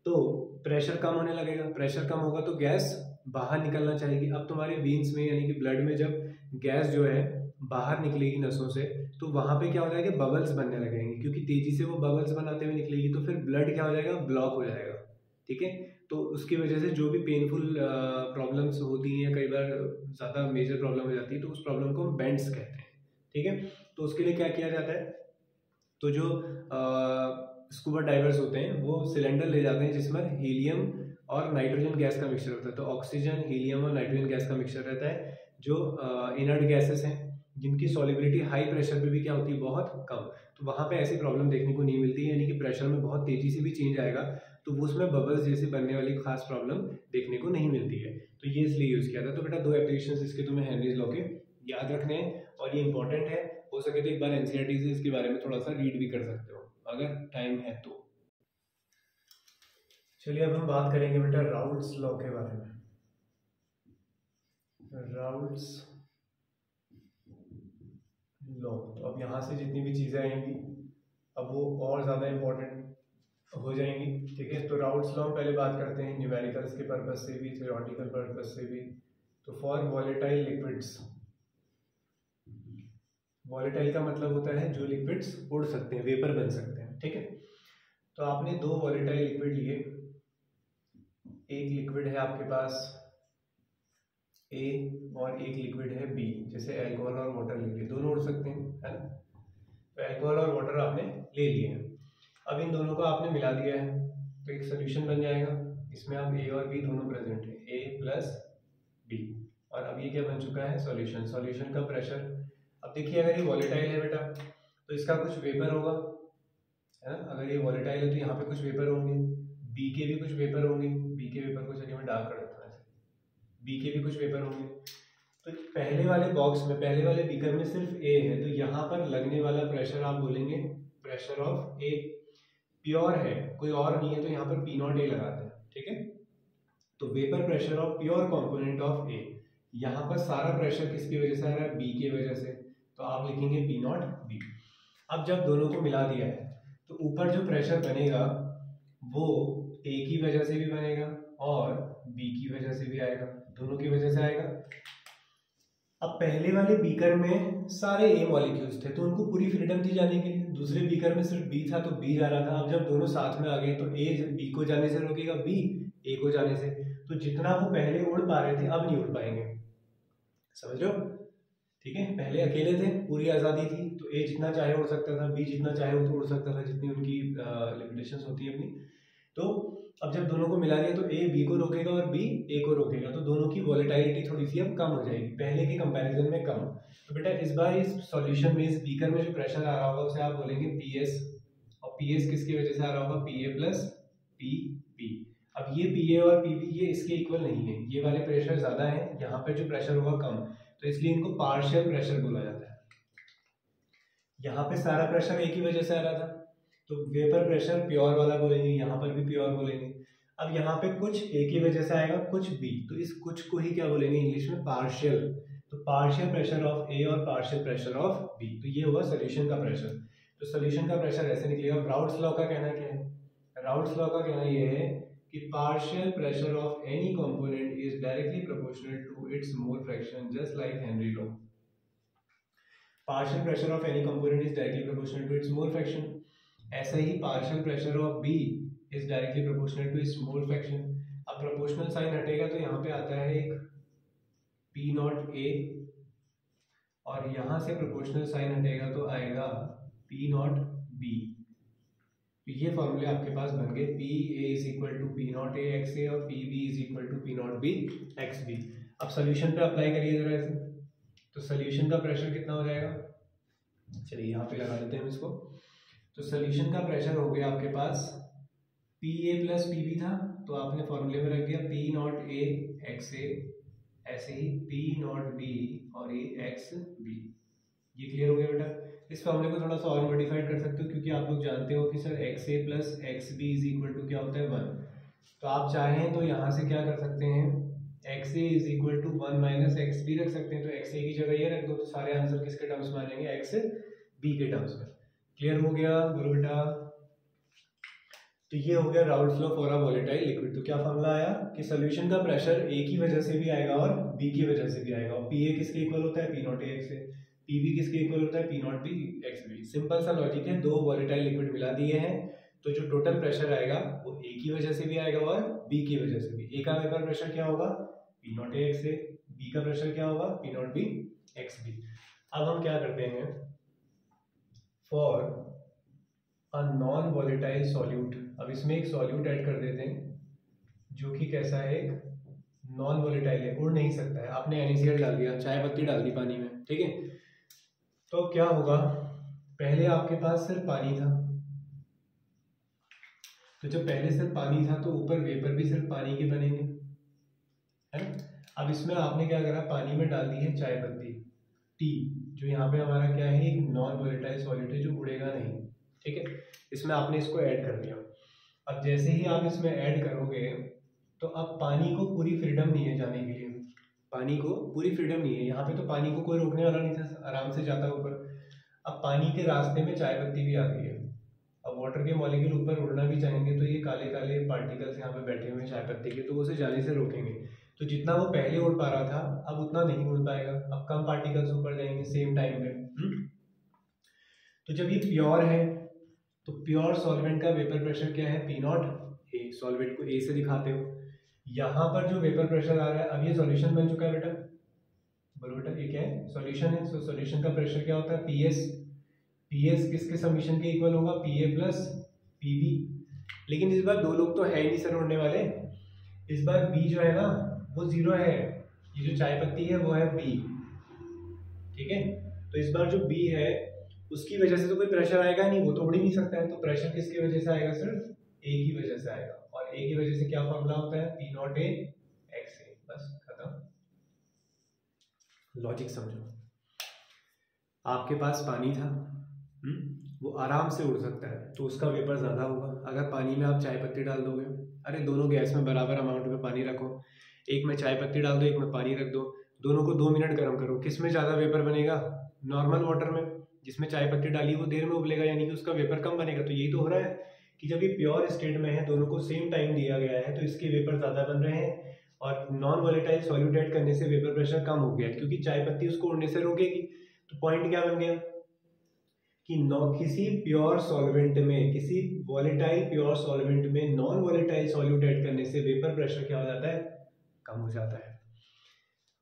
A: तो प्रेशर कम होने लगेगा। प्रेशर कम होगा तो गैस बाहर निकलना चाहेगी। अब तुम्हारे वीन्स में यानी कि ब्लड में जब गैस जो है बाहर निकलेगी नसों से तो वहां पे क्या हो जाएगा, बबल्स बनने लगेंगे। क्योंकि तेजी से वो बबल्स बनाते हुए निकलेगी तो फिर ब्लड क्या हो जाएगा, ब्लॉक हो जाएगा, ठीक है। तो उसकी वजह से जो भी पेनफुल प्रॉब्लम्स होती हैं, कई बार ज़्यादा मेजर प्रॉब्लम हो जाती है, तो उस प्रॉब्लम को हम बेंड्स कहते हैं, ठीक है। तो उसके लिए क्या किया जाता है, तो जो स्कूबा डाइवर्स होते हैं वो सिलेंडर ले जाते हैं जिसमें हीलियम और नाइट्रोजन गैस का मिक्सचर होता है। तो ऑक्सीजन, हीलियम और नाइट्रोजन गैस का मिक्सचर रहता है जो इनर्ट गैसेस हैं। जिनकी सॉल्युबिलिटी हाई प्रेशर पे भी क्या होती है, बहुत कम। तो वहाँ पे ऐसी प्रॉब्लम देखने को नहीं मिलती है, यानी कि प्रेशर में बहुत तेजी से भी चेंज आएगा तो वो उसमें बबल्स जैसे बनने वाली खास प्रॉब्लम देखने को नहीं मिलती है। तो ये इसलिए यूज़ किया था। तो बेटा 2 एप्लीकेशन इसके तुम्हें हेनरीज लॉ के याद रखने हैं और ये इंपॉर्टेंट है। हो सके तो एक बार एनसीईआरटी से इसके बारे में थोड़ा सा रीड भी कर सकते हो अगर टाइम है तो। चलिए अब हम बात करेंगे बेटा राउल्ट्स लॉ के बारे में। राउल्ट्स लॉ, तो अब यहाँ से जितनी भी चीज़ें आएंगी अब वो और ज़्यादा इम्पोर्टेंट हो जाएंगी, ठीक है। तो राउल्ट्स लॉ पहले बात करते हैं न्यूमेरिकल्स के पर्पज से भी, थ्योरेटिकल पर्पज से भी। तो फॉर वॉलेटाइल लिक्विड्स, वॉलेटाइल का मतलब होता है जो लिक्विड्स उड़ सकते हैं, वेपर बन सकते हैं, ठीक है। तो आपने 2 वॉलेटाइल लिक्विड लिए, एक लिक्विड है आपके पास ए और एक लिक्विड है बी, जैसे अल्कोहल और वाटर ले लिए, दोनों उड़ सकते हैं, है ना। तो अल्कोहल और वाटर आपने ले लिए हैं। अब इन दोनों को आपने मिला दिया है तो एक सोल्यूशन बन जाएगा। इसमें अब ए और बी दोनों प्रेजेंट है, ए प्लस बी, और अब ये क्या बन चुका है, सॉल्यूशन। सॉल्यूशन का प्रेशर, अब देखिए अगर ये वॉलेटाइल है बेटा तो इसका कुछ वेपर होगा, है ना। अगर ये वॉलेटाइल है तो यहाँ पे कुछ वेपर होंगे, बी के भी कुछ वेपर होंगे, बी के वेपर को चलिए मैं डार्क कर देता हूँ ऐसे, बी के भी कुछ वेपर होंगे। तो पहले वाले बॉक्स में, पहले वाले बीकर में सिर्फ ए है, तो यहाँ पर लगने वाला प्रेशर आप बोलेंगे प्रेशर ऑफ ए। प्योर है, कोई और नहीं है, तो यहाँ पर पी नॉट ए लगाते हैं, ठीक है। तो vapour pressure of pure component of A, यहाँ पर सारा प्रेशर किसकी वजह से आ रहा है, बी की वजह से, तो आप लिखेंगे पी नॉट बी। अब जब दोनों को मिला दिया है तो ऊपर जो प्रेशर बनेगा वो ए की वजह से भी बनेगा और बी की वजह से भी आएगा, दोनों की वजह से आएगा। अब पहले वाले बीकर में सारे ए मॉलिक्यूल्स थे तो उनको पूरी फ्रीडम थी जाने के लिए, दूसरे बीकर में सिर्फ बी था तो बी जा रहा था। अब जब दोनों साथ में आ गए तो ए बी को जाने से रोकेगा, बी ए को जाने से, तो जितना वो पहले उड़ पा रहे थे अब नहीं उड़ पाएंगे, समझ लो, ठीक है। पहले अकेले थे, पूरी आज़ादी थी, तो ए जितना चाहे उड़ सकता था, बी जितना चाहे वो तो उड़ सकता था, जितनी उनकी लिमिटेशंस होती है अपनी। तो अब जब दोनों को मिला दिया तो ए बी को रोकेगा और बी ए को रोकेगा, तो दोनों की वॉलेटिलिटी थोड़ी सी अब कम हो जाएगी, पहले के कंपैरिजन में कम। तो बेटा इस बार इस सॉल्यूशन में, इस बीकर में जो प्रेशर आ रहा होगा उसे आप बोलेंगे पी एस, और पी एस किसकी वजह से आ रहा होगा, P A plus P B. अब ये पी ए और पी बी ये इसके इक्वल नहीं है, ये वाले प्रेशर ज़्यादा है, यहाँ पे जो प्रेशर होगा कम, तो इसलिए इनको पार्शियल प्रेशर बोला जाता है। यहाँ पे सारा प्रेशर एक ही वजह से आ रहा था तो वेपर प्रेशर प्योर वाला बोलेंगे, यहाँ पर भी प्योर बोलेंगे। अब यहाँ पे कुछ ए की वजह से आएगा, कुछ बी, तो इस कुछ को ही क्या बोलेंगे इंग्लिश में, पार्शियल। तो पार्शियल प्रेशर ऑफ ए और पार्शियल प्रेशर ऑफ बी, तो ये हुआ सोल्यूशन का प्रेशर। तो सोल्यूशन का प्रेशर ऐसे निकलेगा। राउल्ट्स लॉ का कहना क्या है, राउल्ट्स लॉ का कहना ये है कि partial pressure of any component is directly proportional to its mole fraction, just like Henry law. Partial pressure of any component is directly proportional to its mole fraction. ऐसा ही partial pressure of B is directly proportional to its mole fraction. अब proportional sign हटेगा तो यहाँ पे आता है एक पी नॉट ए, और यहाँ से प्रोपोर्शनल साइन हटेगा तो आएगा पी नॉट बी। तो ये फॉर्मूले आपके पास बन गए, P A is equal to P not A X A और P B is equal to P not B X B. अब सोल्यूशन पे अप्लाई करिए जरा ऐसे, तो सोल्यूशन का प्रेशर कितना हो जाएगा, चलिए यहाँ पे लगा देते हैं इसको। तो सोल्यूशन का प्रेशर हो गया आपके पास P A plus P B था, तो आपने फॉर्मूले में रख दिया P not A X A, ऐसे ही पी नॉट बी और ये एक्स बी। ये क्लियर हो गया बेटा। इस फॉर्मूले को थोड़ा सा और मॉडिफाइड कर सकते हो क्योंकि आप लोग जानते हो कि sir X A plus X B is equal to क्या होता है 1। तो आप चाहें तो यहाँ से क्या कर सकते हैं, X A is equal to 1 minus X B रख सकते हैं। तो एक्स ए की जगह ये रख दो तो सारे आंसर किसके टर्म्स में आ जाएंगे, एक्स बी के टर्म्स में। क्लियर हो गया, बोलो बेटा। तो ये हो गया Raoult's law for a volatile liquid. तो क्या फॉर्मूला आया कि सोल्यूशन का प्रेशर ए की वजह से भी आएगा और बी की वजह से भी आएगा, और पी ए किसके इक्वल होता है, P not A X A, P B किसके इक्वल होता है, P not B X B. Simple सा लॉजिक है, दो वॉलेटाइल लिक्विड मिला दिए हैं तो जो टोटल प्रेशर आएगा वो ए की वजह से भी आएगा और बी की वजह से भी। ए का वेपर प्रेशर क्या होगा, P not A X A, B का प्रेशर क्या होगा, P not B X B. अब हम क्या करते हैं, for a non volatile solute, अब इसमें एक सॉल्यूट ऐड कर देते हैं जो कि कैसा है, एक नॉन वॉलेटाइल है, उड़ नहीं सकता है। आपने NaCl डाल दिया, चाय पत्ती डाल दी पानी में, ठीक है। तो क्या होगा, पहले आपके पास सिर्फ पानी था, तो जब पहले सिर्फ पानी था तो ऊपर वेपर भी सिर्फ पानी के बनेंगे, है ना। अब इसमें आपने क्या करा, पानी में डाल दी है चाय पत्ती टी, जो यहाँ पे हमारा क्या है, एक नॉन वोलेटाइल सॉलिड है जो उड़ेगा नहीं, ठीक है। इसमें आपने इसको ऐड कर दिया। अब जैसे ही आप इसमें ऐड करोगे तो अब पानी को पूरी फ्रीडम नहीं है जाने के लिए, पानी को पूरी फ्रीडम नहीं है, यहाँ पे तो पानी को कोई रोकने वाला नहीं था, आराम से जाता ऊपर। अब पानी के रास्ते में चाय पत्ती भी आ गई है। अब वाटर के मॉलिक्यूल ऊपर उड़ना भी चाहेंगे तो ये काले काले पार्टिकल्स यहाँ पे बैठे हुए हैं चाय पत्ती के, तो उसे जाने से रोकेंगे। तो जितना वो पहले उड़ पा रहा था अब उतना नहीं उड़ पाएगा, अब कम पार्टिकल्स ऊपर जाएंगे सेम टाइम पे। तो जब ये प्योर है तो प्योर सॉल्वेंट का वेपर प्रेशर क्या है, पी नॉट ए, सॉल्वेंट को ए से दिखाते हो। यहाँ पर जो वेपर प्रेशर आ रहा है, अब ये सॉल्यूशन बन चुका है बेटा, बोलो बेटा ये क्या है, सॉल्यूशन है। सो सॉल्यूशन का प्रेशर क्या होता है, पी एस। पी एस किसके समीशन के इक्वल होगा, P A plus P B. लेकिन इस बार दो लोग तो है ही नहीं सर उड़ने वाले, इस बार बी जो है ना वो जीरो है, ये जो चाय पत्ती है वो है बी, ठीक है। तो इस बार जो बी है उसकी वजह से तो कोई प्रेशर आएगा नहीं, वो तो उड़ ही नहीं सकता है, तो प्रेशर किसकी वजह से आएगा, सिर्फ ए की वजह से आएगा। और ए की वजह से क्या फॉर्मूला होता है, पी नॉट ए एक्स ए, बस खत्म। लॉजिक समझो, आपके पास पानी था, वो आराम से उड़ सकता है तो उसका वेपर ज़्यादा होगा। अगर पानी में आप चाय पत्ती डाल दोगे, अरे दोनों गैस में बराबर अमाउंट में पानी रखो, एक में चाय पत्ती डाल दो एक में पानी रख दो, दोनों को 2 मिनट गर्म करो, किस में ज़्यादा वेपर बनेगा, नॉर्मल वाटर में। जिसमें चाय पत्ती डाली वो देर में उबलेगा, यानी कि उसका वेपर कम बनेगा। तो यही तो हो रहा है कि जब ये प्योर स्टेट में है, दोनों को सेम टाइम दिया गया है, तो इसके वेपर ज़्यादा बन रहे हैं और नॉन वोलेटाइल सॉल्यूट ऐड करने से वेपर प्रेशर कम हो गया, क्योंकि चाय पत्ती उसको उड़ने से रोकेगी। तो पॉइंट क्या बन गया कि किसी प्योर सॉल्वेंट में, किसी वॉलेटाइल प्योर सॉल्वेंट में नॉन वॉलेटाइल सॉल्यूट ऐड करने से वेपर प्रेशर क्या हो जाता है, कम हो जाता है।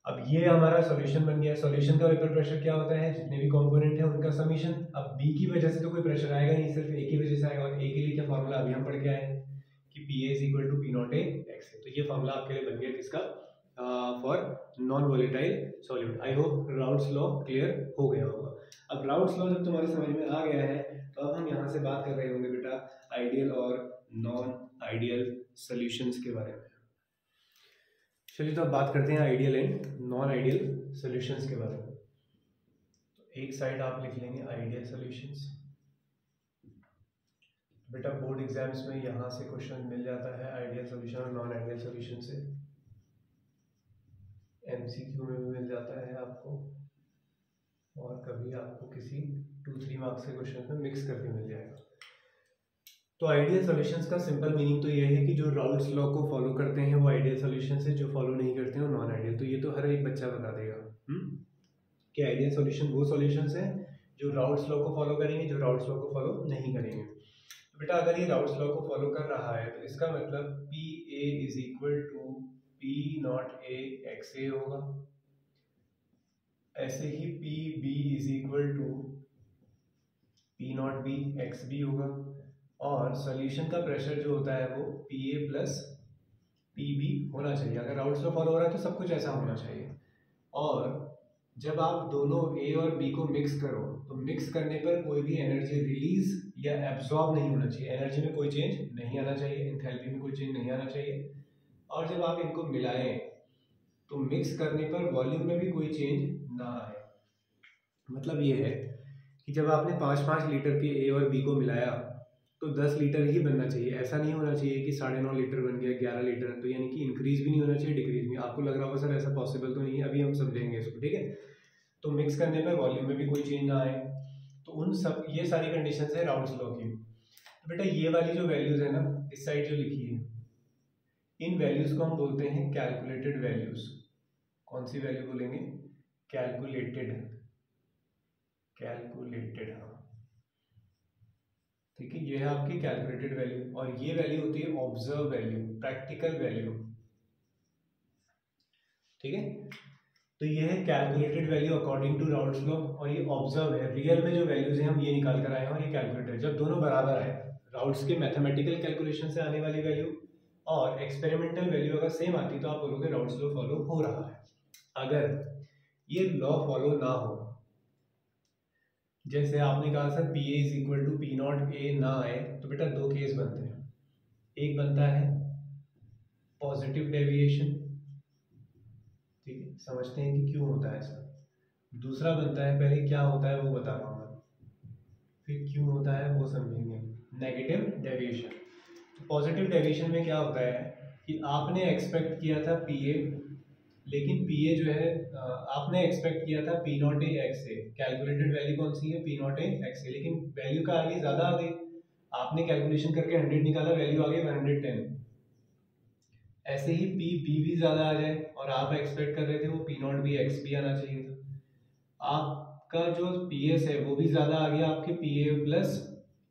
A: अब ये हमारा सॉल्यूशन बन गया। सॉल्यूशन का वेपर प्रेशर क्या होता है, जितने भी कंपोनेंट है उनका समीशन। अब बी की वजह से तो कोई प्रेशर आएगा नहीं, सिर्फ ए की वजह से आएगा, और ए के लिए क्या फॉर्मूला अभी हम पढ़ के आए हैं कि P A is equal to P not A X A. तो ये फॉर्मूला आपके लिए बन गया किसका, for non volatile solute. I hope Raoult's law clear हो गया होगा। अब राउट्स लॉ जब तुम्हारे समझ में आ गया है तो अब हम यहाँ से बात कर रहे होंगे बेटा आइडियल और नॉन आइडियल सॉल्यूशंस के बारे में। चलिए तो अब बात करते हैं ideal and non ideal solutions के बारे में। तो एक साइड आप लिख लेंगे आइडियल सॉल्यूशंस। बेटा बोर्ड एग्जाम्स में यहाँ से क्वेश्चन मिल जाता है आइडियल सॉल्यूशन और नॉन आइडियल सॉल्यूशन से, एमसीक्यू में भी मिल जाता है आपको, और कभी आपको किसी 2-3 मार्क्स के क्वेश्चन में मिक्स करके मिल जाएगा। तो आइडियल सॉल्यूशंस का सिंपल मीनिंग तो ये है कि जो राउट्स लॉ को फॉलो करते हैं वो आइडियल सॉल्यूशंस है, जो फॉलो नहीं करते हैं वो नॉन आइडियल। तो ये तो हर एक बच्चा बता देगा कि आइडियल सॉल्यूशन वो सॉल्यूशंस हैं जो राउट्स लॉ को फॉलो करेंगे, जो राउट्स लॉ को फॉलो नहीं करेंगे। तो बेटा अगर ये राउट्स लॉ को फॉलो कर रहा है तो इसका मतलब P A is equal to P not A X A होगा, ऐसे ही P B is equal to P not B X B होगा, और सॉल्यूशन का प्रेशर जो होता है वो P A plus P B होना चाहिए। अगर राउट्स लॉ फॉलो हो रहा है तो सब कुछ ऐसा होना चाहिए। और जब आप दोनों ए और बी को मिक्स करो तो मिक्स करने पर कोई भी एनर्जी रिलीज या एब्जॉर्ब नहीं होना चाहिए, एनर्जी में कोई चेंज नहीं आना चाहिए, एंथैल्पी में कोई चेंज नहीं आना चाहिए। और जब आप इनको मिलाएं तो मिक्स करने पर वॉल्यूम में भी कोई चेंज ना आए। मतलब ये है कि जब आपने 5-5 लीटर के ए और बी को मिलाया तो 10 लीटर ही बनना चाहिए, ऐसा नहीं होना चाहिए कि 9.5 लीटर बन गया 11 लीटर, तो यानी कि इंक्रीज भी नहीं होना चाहिए डिक्रीज भी। आपको लग रहा होगा सर ऐसा पॉसिबल तो नहीं है, अभी हम समझेंगे इसको, ठीक है। तो मिक्स करने पर वॉल्यूम में भी कोई चेंज ना आए, तो उन सब ये सारी कंडीशन है राउट्स लॉ की। तो बेटा ये वाली जो वैल्यूज है ना इस साइड जो लिखी है, इन वैल्यूज को हम बोलते हैं कैलकुलेटेड वैल्यूज। कौन सी वैल्यू बोलेंगे, कैलकुलेटेड, कैलकुलेटेड, हाँ ठीक है। ये है आपकी कैलकुलेटेड वैल्यू, और ये वैल्यू होती है ऑब्जर्व वैल्यू, प्रैक्टिकल वैल्यू, ठीक है। तो ये है calculated value according to Raoult's law, और ये ऑब्जर्व है, रियल में जो वैल्यूज हैं हम ये निकाल कर आए हैं, और ये कैलकुलेटेड। जब दोनों बराबर आए, राउट्स के मैथमेटिकल कैलकुलेशन से आने वाली वैल्यू और एक्सपेरिमेंटल वैल्यू अगर सेम आती तो आप बोलोगे राउट्स लॉ फॉलो हो रहा है। अगर ये लॉ फॉलो ना हो जैसे आपने कहा sir P A is equal to P not A ना आए, तो बेटा दो केस बनते हैं। एक बनता है पॉजिटिव डेविएशन, ठीक है, समझते हैं कि क्यों होता है ऐसा। दूसरा बनता है, पहले क्या होता है वो बता रहा हूँ मैं, फिर क्यों होता है वो समझेंगे, नेगेटिव डेविएशन। पॉजिटिव डेविएशन में क्या होता है कि आपने एक्सपेक्ट किया था पी ए, लेकिन पी ए जो है आपने एक्सपेक्ट किया था पी नॉट ए एक्स से, कैलकुलेटेड वैल्यू कौन सी है पी नॉट ए एक्स से, लेकिन वैल्यू का आगे ज़्यादा आ गई, आपने कैलकुलेशन करके 100 निकाला, वैल्यू आ गई 110। ऐसे ही पी बी भी ज़्यादा आ जाए और आप एक्सपेक्ट कर रहे थे वो पी नॉट बी एक्स भी आना चाहिए था, आपका जो पी एस है वो भी ज़्यादा आ गया आपके P A plus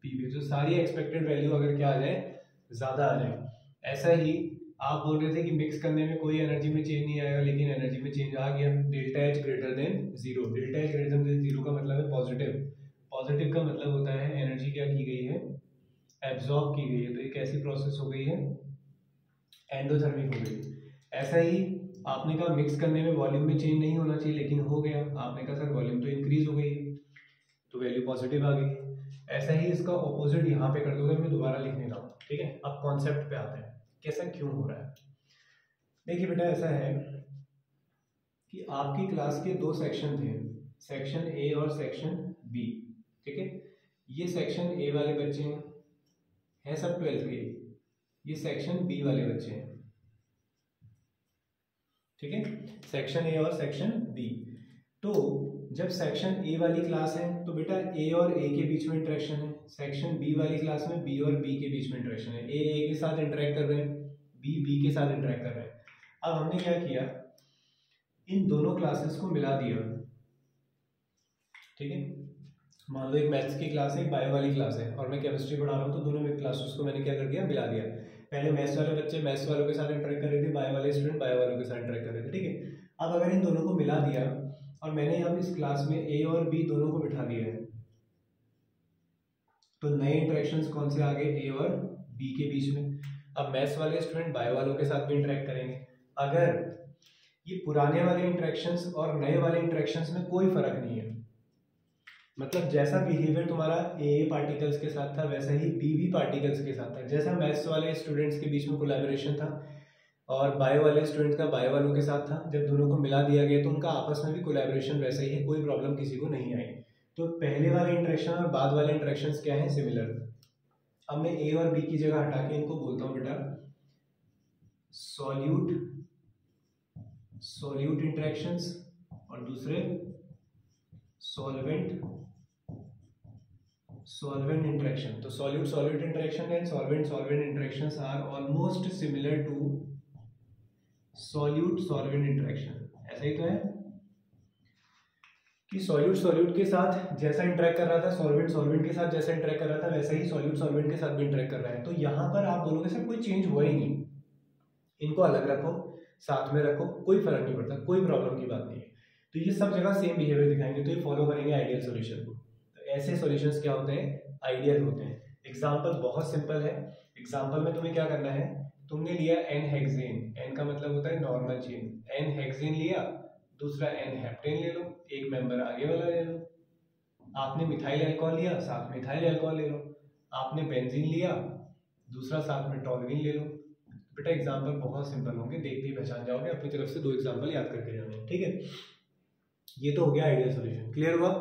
A: P B, जो सारी एक्सपेक्टेड वैल्यू अगर क्या आ जाए ज़्यादा आ जाए। ऐसा ही आप बोल रहे थे कि मिक्स करने में कोई एनर्जी में चेंज नहीं आएगा, लेकिन एनर्जी में चेंज आ गया, delta H greater than zero. Delta H greater than zero का मतलब है पॉजिटिव, पॉजिटिव का मतलब होता है एनर्जी क्या की गई है, एब्जॉर्ब की गई है, तो एक ऐसी प्रोसेस हो गई है एंडोथर्मिक हो गई। ऐसा ही आपने कहा मिक्स करने में वॉल्यूम में चेंज नहीं होना चाहिए, लेकिन हो गया, आपने कहा सर वॉल्यूम तो इंक्रीज हो गई है, तो वैल्यू पॉजिटिव आ गई। ऐसा ही इसका ऑपोजिट यहाँ पे कर दोगे, मैं दोबारा लिख देता हूँ, ठीक है। अब कॉन्सेप्ट पे आते हैं कैसा क्यों हो रहा है। देखिए बेटा ऐसा है कि आपकी क्लास के दो सेक्शन थे, सेक्शन ए और सेक्शन बी, ठीक है। ये सेक्शन ए वाले बच्चे हैं सब 12th के, ये सेक्शन बी वाले बच्चे हैं, ठीक है, सेक्शन ए और सेक्शन बी। तो जब सेक्शन ए वाली क्लास है तो बेटा ए और ए के बीच में इंटरेक्शन है, सेक्शन बी वाली क्लास में बी और बी के बीच में इंटरेक्शन है, ए के साथ इंटरेक्ट कर रहे हैं, बी के साथ इंटरेक्ट कर रहे हैं। अब हमने क्या किया, इन दोनों क्लासेस को मिला दिया, ठीक है। मान लो एक मैथ्स की क्लास है, एक बायो वाली क्लास है, और मैं केमिस्ट्री पढ़ा रहा हूँ, तो दोनों क्लासेस को मैंने क्या कर दिया, मिला दिया। पहले मैथ्स वाले बच्चे मैथ्स वालों के साथ इंटरेक्ट कर रहे थे, बायो वाले स्टूडेंट बायो वालों के साथ इंटरेक्ट कर रहे थे, ठीक है। अब अगर इन दोनों को मिला दिया और मैंने अब इस क्लास में ए और बी दोनों को बिठा दिया है, तो नए इंटरेक्शंस कौन से आ गए, ए और बी के बीच में। अब मैथ्स वाले स्टूडेंट बायो वालों के साथ भी इंटरेक्ट करेंगे। अगर ये पुराने वाले इंटरेक्शंस और नए वाले इंटरेक्शंस में कोई फर्क नहीं है, मतलब जैसा बिहेवियर तुम्हारा ए पार्टिकल्स के साथ था वैसा ही बी पार्टिकल्स के साथ था। जैसा मैथ्स वाले स्टूडेंट्स के बीच में कोलैबोरेशन था और बायो वाले स्टूडेंट्स का बायो वालों के साथ था, जब दोनों को मिला दिया गया तो उनका आपस में भी कोलैबोरेशन वैसा ही है, कोई प्रॉब्लम किसी को नहीं आई। तो पहले वाले इंटरेक्शन और बाद वाले इंटरेक्शंस क्या है, सिमिलर। अब मैं ए और बी की जगह हटा के इनको बोलता हूँ बेटा सॉल्यूट इंटरेक्शंस और दूसरे solvent interaction। तो solute interaction and solvent interactions are almost similar to solute interaction। ऐसा ही तो है कि solute के साथ जैसा इंटरेक्ट कर रहा था, solvent के साथ जैसा इंटरेक्ट कर रहा था, वैसा ही solute के साथ भी इंटरेक्ट कर रहा है। तो यहाँ पर आप बोलोगे सर कोई चेंज हुआ ही नहीं, इनको अलग रखो साथ में रखो, कोई फर्क नहीं पड़ता, कोई प्रॉब्लम की बात नहीं है। तो ये सब जगह सेम बिहेवियर दिखाएंगे, तो ये फॉलो करेंगे आइडियल सॉल्यूशन को। तो ऐसे सॉल्यूशंस क्या होते हैं, आइडियल होते हैं। एग्जांपल बहुत सिंपल है, एग्जांपल में तुम्हें क्या करना है, तुमने लिया एन हेक्सेन, एन का मतलब होता है नॉर्मल चेन, एन हेक्सेन लिया, दूसरा एन हेप्टेन ले लो, एक मेंबर आगे वाला ले लो। आपने मिथाइल अल्कोहल लिया, साथ में इथाइल अल्कोहल ले लो। आपने बेंजीन लिया, दूसरा साथ में टॉलुइन ले लो। बेटा एग्जांपल बहुत सिंपल होंगे, देखते ही पहचान जाओगे, अपनी तरफ से दो एग्जांपल याद करके जाने, ठीक है। ये तो हो गया आइडियल सॉल्यूशन, क्लियर हुआ।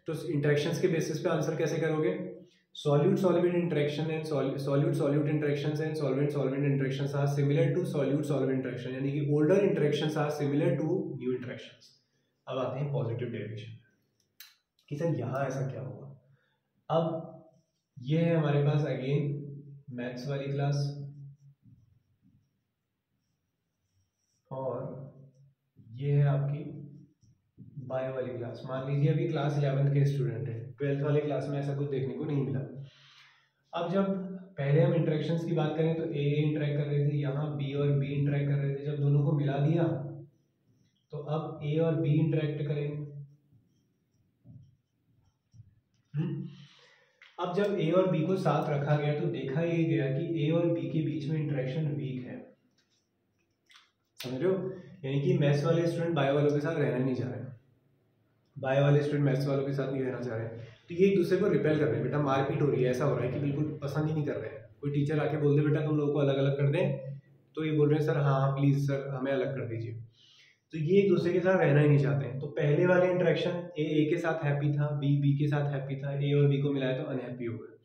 A: तो इंटरेक्शंस के बेसिस पे आंसर कैसे करोगे, solute-solvent interaction and solute-solute interactions and solvent-solvent interactions are similar to solute-solvent interaction, यानी कि older interactions are similar to new interactions। अब आते हैं पॉजिटिव डेरिवेशन कि सर यहाँ ऐसा क्या हुआ। अब ये है हमारे पास अगेन मैथ्स वाली क्लास और ये है आपकी बायो वाली क्लास। मान लीजिए अभी क्लास 11th के स्टूडेंट है, 12th वाले क्लास में ऐसा कुछ देखने को नहीं मिला। अब जब पहले हम इंटरेक्शंस की बात करें तो ए इंटरेक्ट कर रहे थे, यहाँ बी और बी इंटरेक्ट कर रहे थे, जब दोनों को मिला दिया तो अब ए और बी इंटरेक्ट करेंगे। अब जब ए और बी को साथ रखा गया तो देखा ये गया कि ए और बी के बीच में इंटरेक्शन वीक है, समझ रहे हो, यानी कि मैथ्स वाले स्टूडेंट बायो वालों के साथ रहना नहीं चाह रहे। बायो वाले स्टूडेंट मैथ्स वालों के साथ नहीं रहना चाह रहे हैं, तो ये एक दूसरे को रिपेल कर रहे हैं। बेटा मारपीट हो रही है, ऐसा हो रहा है कि बिल्कुल पसंद ही नहीं कर रहे हैं। कोई टीचर आके बोल दे बेटा तुम लोगों को अलग अलग कर दें, तो ये बोल रहे हैं सर हाँ हाँ प्लीज़ सर हमें अलग कर दीजिए। तो ये एक दूसरे के साथ रहना ही नहीं चाहते हैं। तो पहले वाले इंटरेक्शन ए के साथ हैप्पी था, बी के साथ हैप्पी था, ए और बी को मिलाया तो अनहैप्पी हो गए।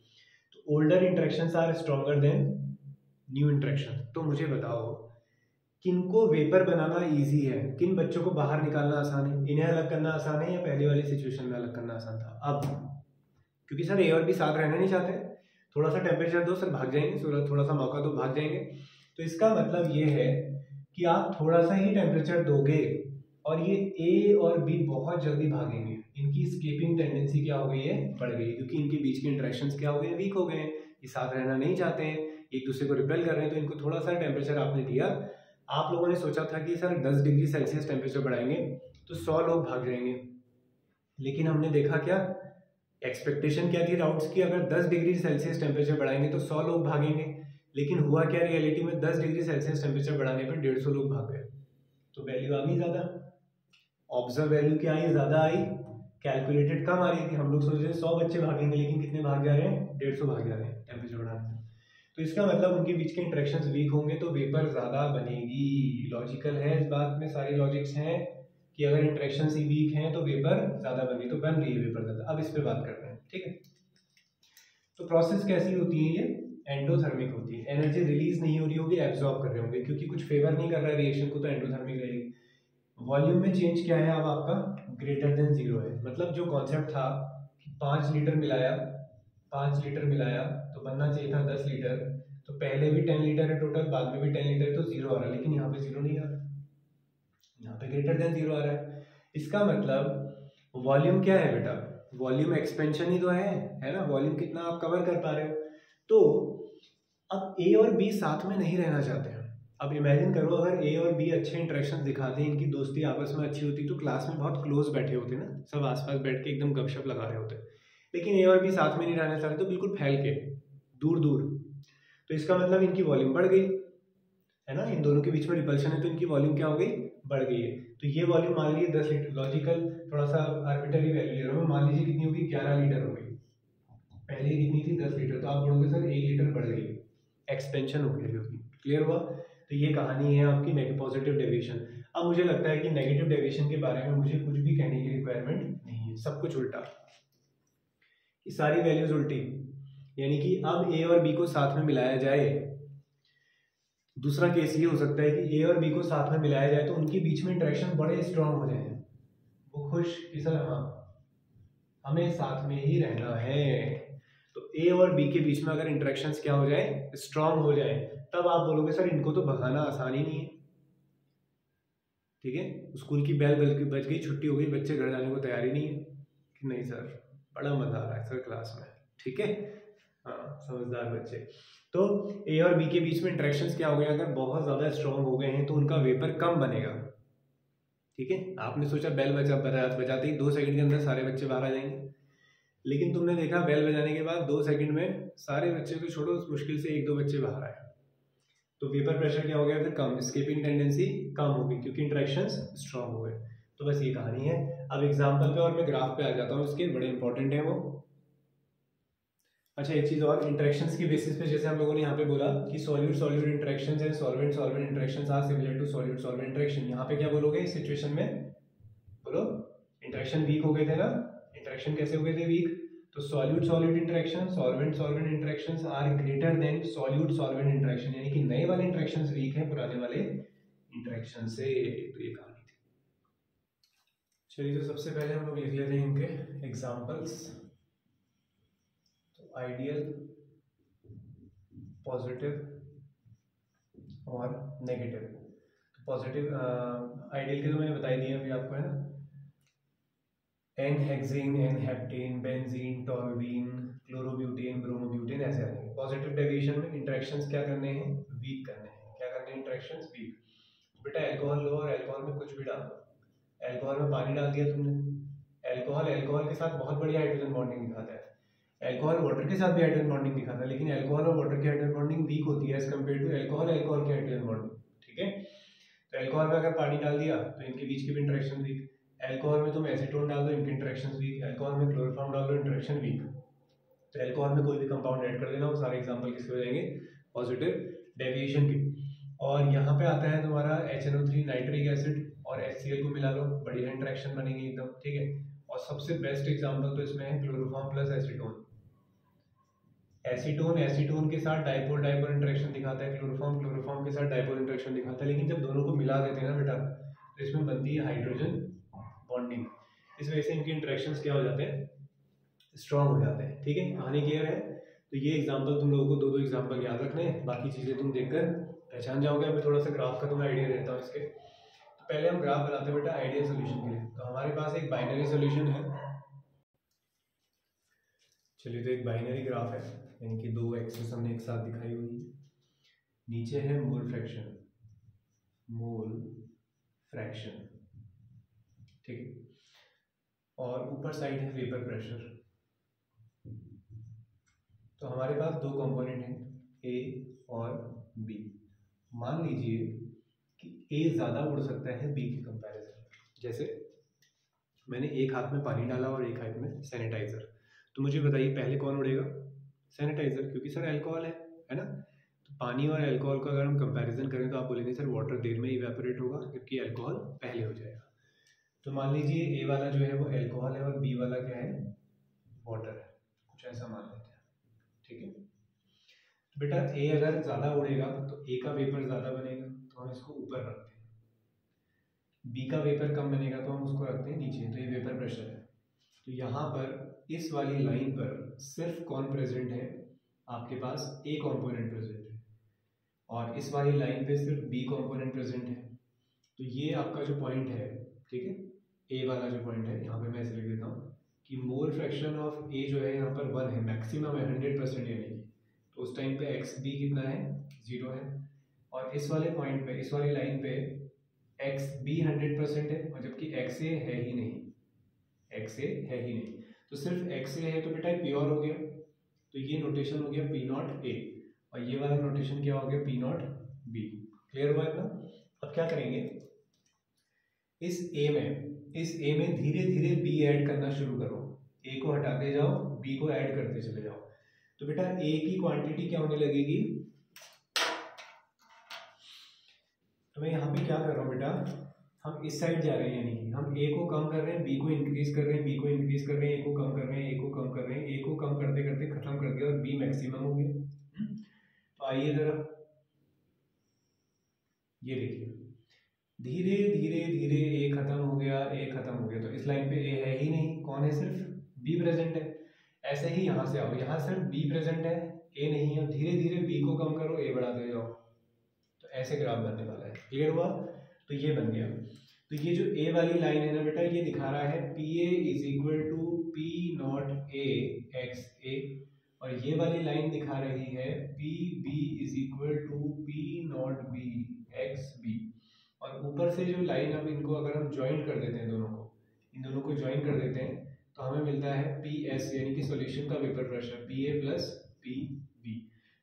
A: तो older interactions are stronger than new interaction. तो मुझे बताओ किनको वेपर बनाना इजी है, किन बच्चों को बाहर निकालना आसान है, इन्हें अलग करना आसान है या पहले वाली सिचुएशन में अलग करना आसान था? अब क्योंकि सर ए और बी साथ रहना नहीं चाहते, थोड़ा सा टेम्परेचर दो सर भाग जाएंगे, थोड़ा सा मौका दो भाग जाएंगे। तो इसका मतलब ये है कि आप थोड़ा सा ही टेम्परेचर दोगे और ये ए और बी बहुत जल्दी भागेंगे। इनकी स्केपिंग टेंडेंसी क्या हो गई है, बढ़ गई, क्योंकि इनके बीच के इंटरेक्शंस क्या हो गए हैं, वीक हो गए हैं। ये साथ रहना नहीं चाहते हैं, एक दूसरे को रिपेल कर रहे हैं। तो इनको थोड़ा सा टेम्परेचर आपने दिया, आप लोगों ने सोचा था कि सर 10 डिग्री सेल्सियस टेम्परेचर बढ़ाएंगे तो 100 लोग भाग जाएंगे, लेकिन हमने देखा क्या, एक्सपेक्टेशन क्या थी डाउट्स की, अगर 10 डिग्री सेल्सियस टेम्परेचर बढ़ाएंगे तो 100 लोग भागेंगे, लेकिन हुआ क्या रियलिटी में 10 डिग्री सेल्सियस टेम्परेचर बढ़ाने पर 150 लोग भाग गए। तो वैल्यू आ गई ज़्यादा, ऑब्जर्व वैल्यू क्या आई, ज़्यादा आई, कैलकुलेटेड कम आ रही थी। हम लोग सोच रहे 100 बच्चे भागेंगे, लेकिन कितने भाग जा रहे हैं, 150 भाग जा रहे हैं टेम्परेचर बढ़ाने से। तो इसका मतलब उनके बीच के इंटरेक्शंस वीक होंगे तो वेपर ज़्यादा बनेगी। लॉजिकल है इस बात में, सारे लॉजिक्स हैं कि अगर इंटरेक्शंस ही वीक हैं तो वेपर ज़्यादा बनेगी, तो बन रही है वेपर ज़्यादा। अब इस पर बात करते हैं, ठीक है। तो प्रोसेस कैसी होती है, ये एंडोथर्मिक होती है। एनर्जी रिलीज नहीं हो रही होगी, एब्जॉर्ब कर रहे होंगे, क्योंकि कुछ फेवर नहीं कर रहा है रिएक्शन को, तो एंडोथर्मिक रहेगी। वॉल्यूम में चेंज क्या है अब आपका, ग्रेटर देन 0 है। मतलब जो कॉन्सेप्ट था कि 5 लीटर मिलाया, 5 लीटर मिलाया तो बनना चाहिए था 10 लीटर, तो पहले भी 10 लीटर है टोटल, बाद में भी 10 लीटर है, तो 0 आ रहा है, लेकिन यहाँ पे 0 नहीं आ रहा, यहाँ पे ग्रेटर देन 0 आ रहा है। इसका मतलब वॉल्यूम क्या है बेटा, वॉल्यूम एक्सपेंशन ही तो है ना, वॉल्यूम कितना आप कवर कर पा रहे हो। तो अब ए और बी साथ में नहीं रहना चाहते हैं। अब इमेजिन करो अगर ए और बी अच्छे इंटरेक्शन दिखाते हैं, इनकी दोस्ती आपस में अच्छी होती, तो क्लास में बहुत क्लोज बैठे होते ना, सब आसपास बैठ के एकदम गपशप लगा रहे होते। लेकिन ए और बी साथ में नहीं रहना चाहते, तो बिल्कुल फैल के दूर दूर। तो इसका मतलब इनकी वॉल्यूम बढ़ गई है ना, इन दोनों के बीच में रिपल्शन है, तो इनकी वॉल्यूम क्या हो गई, बढ़ गई है। तो ये वॉल्यूम मान लीजिए 10 लीटर, लॉजिकल थोड़ा सा आर्बिटरी वैल्यू ले रहा हूँ, मान लीजिए कितनी होगी, 11 लीटर हो गई, पहले कितनी थी 10 लीटर, तो आप बोलोगे सर 1 लीटर बढ़ गई, एक्सपेंशन हो गई होगी। क्लियर हुआ। तो ये कहानी है आपकी पॉजिटिव डेविएशन। अब मुझे लगता है कि नेगेटिव डेविएशन के बारे में मुझे कुछ भी कहने की रिक्वायरमेंट नहीं है, सब कुछ उल्टा, ये सारी वैल्यूज उल्टी। यानी कि अब ए और बी को साथ में मिलाया जाए, दूसरा केस ये हो सकता है कि ए और बी को साथ में मिलाया जाए तो उनके बीच में इंटरेक्शन बड़े स्ट्रांग हो जाए, वो खुश कि सर हाँ हमें साथ में ही रहना है। तो ए और बी के बीच में अगर इंटरेक्शंस क्या हो जाए, स्ट्रांग हो जाए, तब आप बोलोगे सर इनको तो भगाना आसान ही नहीं है। ठीक है, स्कूल की बेल बज गई, छुट्टी हो गई, बच्चे घर जाने को तैयार ही नहीं है कि नहीं सर बड़ा मजा आ रहा है सर क्लास में। ठीक है, हाँ समझदार बच्चे। तो ए और बी के बीच में इंटरेक्शंस क्या हो गए, अगर बहुत ज़्यादा स्ट्रांग हो गए हैं तो उनका वेपर कम बनेगा। ठीक है, आपने सोचा बेल बजाते ही 2 सेकंड के अंदर सारे बच्चे बाहर आ जाएंगे, लेकिन तुमने देखा बेल बजाने के बाद 2 सेकंड में सारे बच्चे को छोड़ो, मुश्किल से 1-2 बच्चे बाहर आए, तो वेपर प्रेशर क्या हो गया, फिर कम, स्केपिंग टेंडेंसी कम होगी क्योंकि इंटरेक्शंस स्ट्रांग हो गए। तो बस ये कहानी है। अब एग्जांपल पे और मैं ग्राफ पे आ जाता हूँ, इसके बड़े इंपॉर्टेंट है वो। अच्छा एक चीज़ और, इंटरेक्शंस की बेसिस पे जैसे हम लोगों ने यहाँ पे बोला कि solute solute interactions and solvent solvent interactions are similar to solute solvent interaction. यहाँ पे क्या बोलोगे इस सिचुएशन में, बोलो इंटरेक्शन वीक हो गए थे ना, इंटरेक्शन कैसे हो गए थे वीक, तो solute solute interaction, solvent solvent interactions are greater than solute solvent interaction, यानी कि नए वाले इंटरेक्शंस वीक हैं पुराने वाले इंटरेक्शन से। तो ये कहानी थी। चलिए तो सबसे पहले हम लोग लिख लेते हैं इनके एग्जांपल्स। तो आइडियल, पॉजिटिव और नेगेटिव। तो पॉजिटिव आइडियल के तो मैंने बता ही दिया अभी आपको, है ना, N-hexane, n-heptane, benzene, toluene, chlorobutane, bromobutane, ऐसे आएंगे। पॉजिटिव डेविएशन में इंटरेक्शंस क्या करने हैं, वीक करने हैं। क्या करने हैं, इंटरेक्शंस वीक। बेटा एल्कोहल लो और एल्कोहल में कुछ भी डाल दो, एल्कोहल में पानी डाल दिया तुमने, एल्कोहल एल्कोहल के साथ बहुत बढ़िया हाइड्रोजन बॉन्डिंग दिखाता है, एल्कोहल वाटर के साथ भी हाइड्रोजन बॉन्डिंग दिखाता है, लेकिन एल्कोहल और वाटर की हाइड्रोजन बॉन्डिंग वीक होती है as compared to alcohol alcohol की हाइड्रोजन बॉन्डिंग। ठीक है, तो एल्कोहल में अगर पानी डाल दिया तो इनके बीच की भी इंटरेक्शन वीक, अल्कोहल में तुम एसीटोन डाल दो, इनकी इंटरेक्शन वीक, अल्कोहल में क्लोरोफॉर्म डाल दो, इंटरेक्शन वीक। तो अल्कोहल में कोई भी कंपाउंड ऐड कर देना, वो सारे एग्जांपल किसके हो जाएंगे, पॉजिटिव डेविएशन के। और यहाँ पे आता है तुम्हारा HNO3 नाइट्रिक एसिड और HCl को मिला लो, बढ़िया इंटरेक्शन बनेगी एकदम, ठीक है। और सबसे बेस्ट एग्जांपल तो इसमें है chloroform plus acetone. Acetone acetone के साथ डाइपोल डाइपोल इंटरेक्शन दिखाता है, क्लोरोफॉर्म क्लोरोफॉर्म के साथ डाइपोल इंटरेक्शन दिखाता है, लेकिन जब दोनों को मिला देते हैं ना बेटा, तो इसमें बनती है हाइड्रोजन बॉन्डिंग। इस वजह से इनके इंटरेक्शंस क्या हो जाते हैं, स्ट्रॉन्ग हो जाते हैं, ठीक है। कहानी क्लियर है। तो ये एग्जांपल तुम लोगों को दो एग्जांपल याद रखने हैं, बाकी चीज़ें तुम देखकर पहचान जाओगे। मैं थोड़ा सा ग्राफ का तुम्हें आइडिया देता हूँ इसके। तो पहले हम ग्राफ बनाते हैं बेटा आइडियल सोल्यूशन के लिए। तो हमारे पास एक बाइनरी सोल्यूशन है, चलिए तो एक बाइनरी ग्राफ है, यानी कि दो एक्सिस हमने एक साथ दिखाई हुई है। नीचे है मोल फ्रैक्शन, ठीक है, और ऊपर साइड है वेपर प्रेशर। तो हमारे पास दो कंपोनेंट हैं, ए और बी। मान लीजिए कि ए ज़्यादा उड़ सकता है बी के कंपैरिजन। जैसे मैंने एक हाथ में पानी डाला और एक हाथ में सैनिटाइज़र, तो मुझे बताइए पहले कौन उड़ेगा, सैनिटाइज़र, क्योंकि सर अल्कोहल है ना। तो पानी और अल्कोहल का अगर हम कंपैरिजन करें तो आप बोलेंगे सर वाटर देर में इवेपोरेट होगा क्योंकि अल्कोहल पहले हो जाएगा। तो मान लीजिए ए वाला जो है वो अल्कोहल है और बी वाला क्या है, वाटर है, कुछ ऐसा मान लेते हैं, ठीक है। तो बेटा ए अगर ज़्यादा उड़ेगा तो ए का वेपर ज़्यादा बनेगा, तो हम इसको ऊपर रखते हैं। बी का वेपर कम बनेगा तो हम उसको रखते हैं नीचे, तो ये वेपर प्रेशर है। तो यहाँ पर इस वाली लाइन पर सिर्फ कौन प्रेजेंट है, आपके पास ए कंपोनेंट प्रेजेंट है, और इस वाली लाइन पे सिर्फ बी कंपोनेंट प्रेजेंट है। तो ये आपका जो पॉइंट है, ठीक है, ए वाला जो पॉइंट है, यहाँ पे मैं ऐसे लिख देता हूँ कि मोल फ्रैक्शन ऑफ ए जो है यहाँ पर 1 है, मैक्सिमम है 100%, यानी कि तो उस टाइम पे एक्स बी कितना है, 0 है। और इस वाले पॉइंट पे, इस वाली लाइन पे एक्स बी 100% है, और जबकि एक्स ए है ही नहीं, एक्स ए है ही नहीं। तो सिर्फ एक्स ए है तो बेटा प्योर हो गया, तो ये नोटेशन हो गया पी नॉट ए, और ये वाला नोटेशन क्या हो गया, पी नॉट बी। क्लियर हुआ इतना। अब क्या करेंगे, इस ए में धीरे धीरे बी ऐड करना शुरू करो, ए को हटाते जाओ, बी को ऐड करते चले जाओ। तो बेटा ए की क्वांटिटी क्या होने लगेगी, तो मैं यहाँ पे क्या कर रहा हूँ बेटा, हम इस साइड जा रहे हैं, यानी कि हम ए को कम कर रहे हैं, बी को इंक्रीज कर रहे हैं, बी को इंक्रीज कर रहे हैं, ए को कम कर रहे हैं, ए को कम कर रहे हैं, ए को कम करते करते खत्म कर दिया और बी मैक्सिमम हो गया। तो आइए जरा ये देखिए, धीरे धीरे धीरे ए खत्म हो गया, ए खत्म हो गया। तो इस लाइन पे ए है ही नहीं, कौन है, सिर्फ बी प्रेजेंट है। ऐसे ही यहाँ से आओ, यहाँ सिर्फ बी प्रेजेंट है, ए नहीं है, धीरे धीरे बी को कम करो, ए बढ़ाते जाओ, तो ऐसे ग्राफ बनने वाला है। क्लियर हुआ। तो ये बन गया। तो ये जो ए वाली लाइन है ना बेटा, ये दिखा रहा है P A is equal to P not A X A, और ये वाली लाइन दिखा रही है P B is equal to P not B X B. और ऊपर से जो लाइन, अब इनको अगर हम ज्वाइन कर देते हैं, दोनों को, इन दोनों को ज्वाइन कर देते हैं, तो हमें मिलता है पी एस, यानी कि सॉल्यूशन का vapour pressure P A plus P B.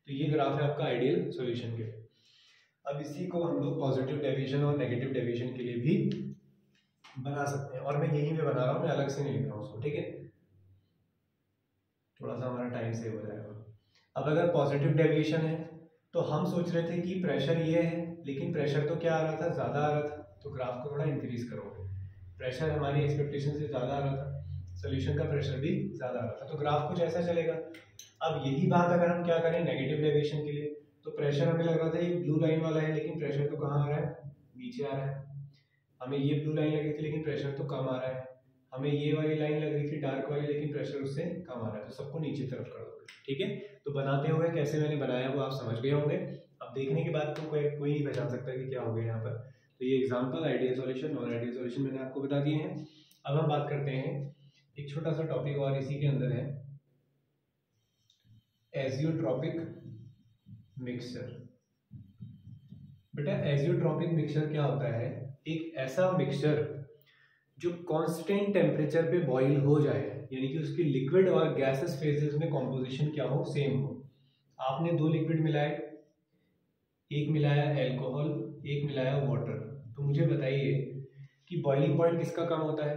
A: तो ये ग्राफ है आपका आइडियल सॉल्यूशन के। अब इसी को हम लोग पॉजिटिव डेविएशन और नेगेटिव डेविएशन के लिए भी बना सकते हैं, और मैं यहीं पे बना रहा हूँ, मैं अलग से नहीं लिख रहा हूँ उसको, ठीक है, थोड़ा सा हमारा टाइम सेव हो जाएगा। अब अगर पॉजिटिव डेविएशन है तो हम सोच रहे थे कि प्रेशर ये है, लेकिन प्रेशर तो क्या आ रहा था, ज़्यादा आ रहा था, तो ग्राफ को थोड़ा इंक्रीज करोगे। प्रेशर हमारी एक्सपेक्टेशन से ज़्यादा आ रहा था, सोल्यूशन का प्रेशर भी ज़्यादा आ रहा था, तो ग्राफ कुछ ऐसा चलेगा। अब यही बात अगर हम क्या करें नेगेटिव डेविएशन के लिए, तो प्रेशर हमें लग रहा था ये ब्लू लाइन वाला है, लेकिन प्रेशर तो कहाँ आ रहा है, नीचे आ रहा है। हमें ये ब्लू लाइन लगी थी लेकिन प्रेशर तो कम आ रहा है। हमें ये वाली लाइन लग रही थी डार्क वाली, लेकिन प्रेशर उससे कम आ रहा है, तो सबको नीचे तरफ कर दो, ठीक है। तो बनाते हुए कैसे मैंने बनाया वो आप समझ गए होंगे। अब देखने के बाद तो कोई नहीं पहचान सकता कि क्या हो गया यहाँ पर। तो ये example ideal solution, non ideal solution मैंने आपको बता दिए हैं। अब हम बात करते हैं एक छोटा सा टॉपिक और इसी के अंदर है, एजियोट्रॉपिक मिक्सचर। बेटा एजियोट्रॉपिक मिक्सचर क्या होता है, एक ऐसा मिक्सचर जो कांस्टेंट टेम्परेचर पे बॉईल हो जाए, यानी कि उसकी लिक्विड और गैसेस फेजेस में कॉम्पोजिशन क्या हो, सेम हो। आपने दो लिक्विड मिलाए, एक मिलाया अल्कोहल, एक मिलाया वाटर, तो मुझे बताइए कि बॉइलिंग पॉइंट किसका कम होता है,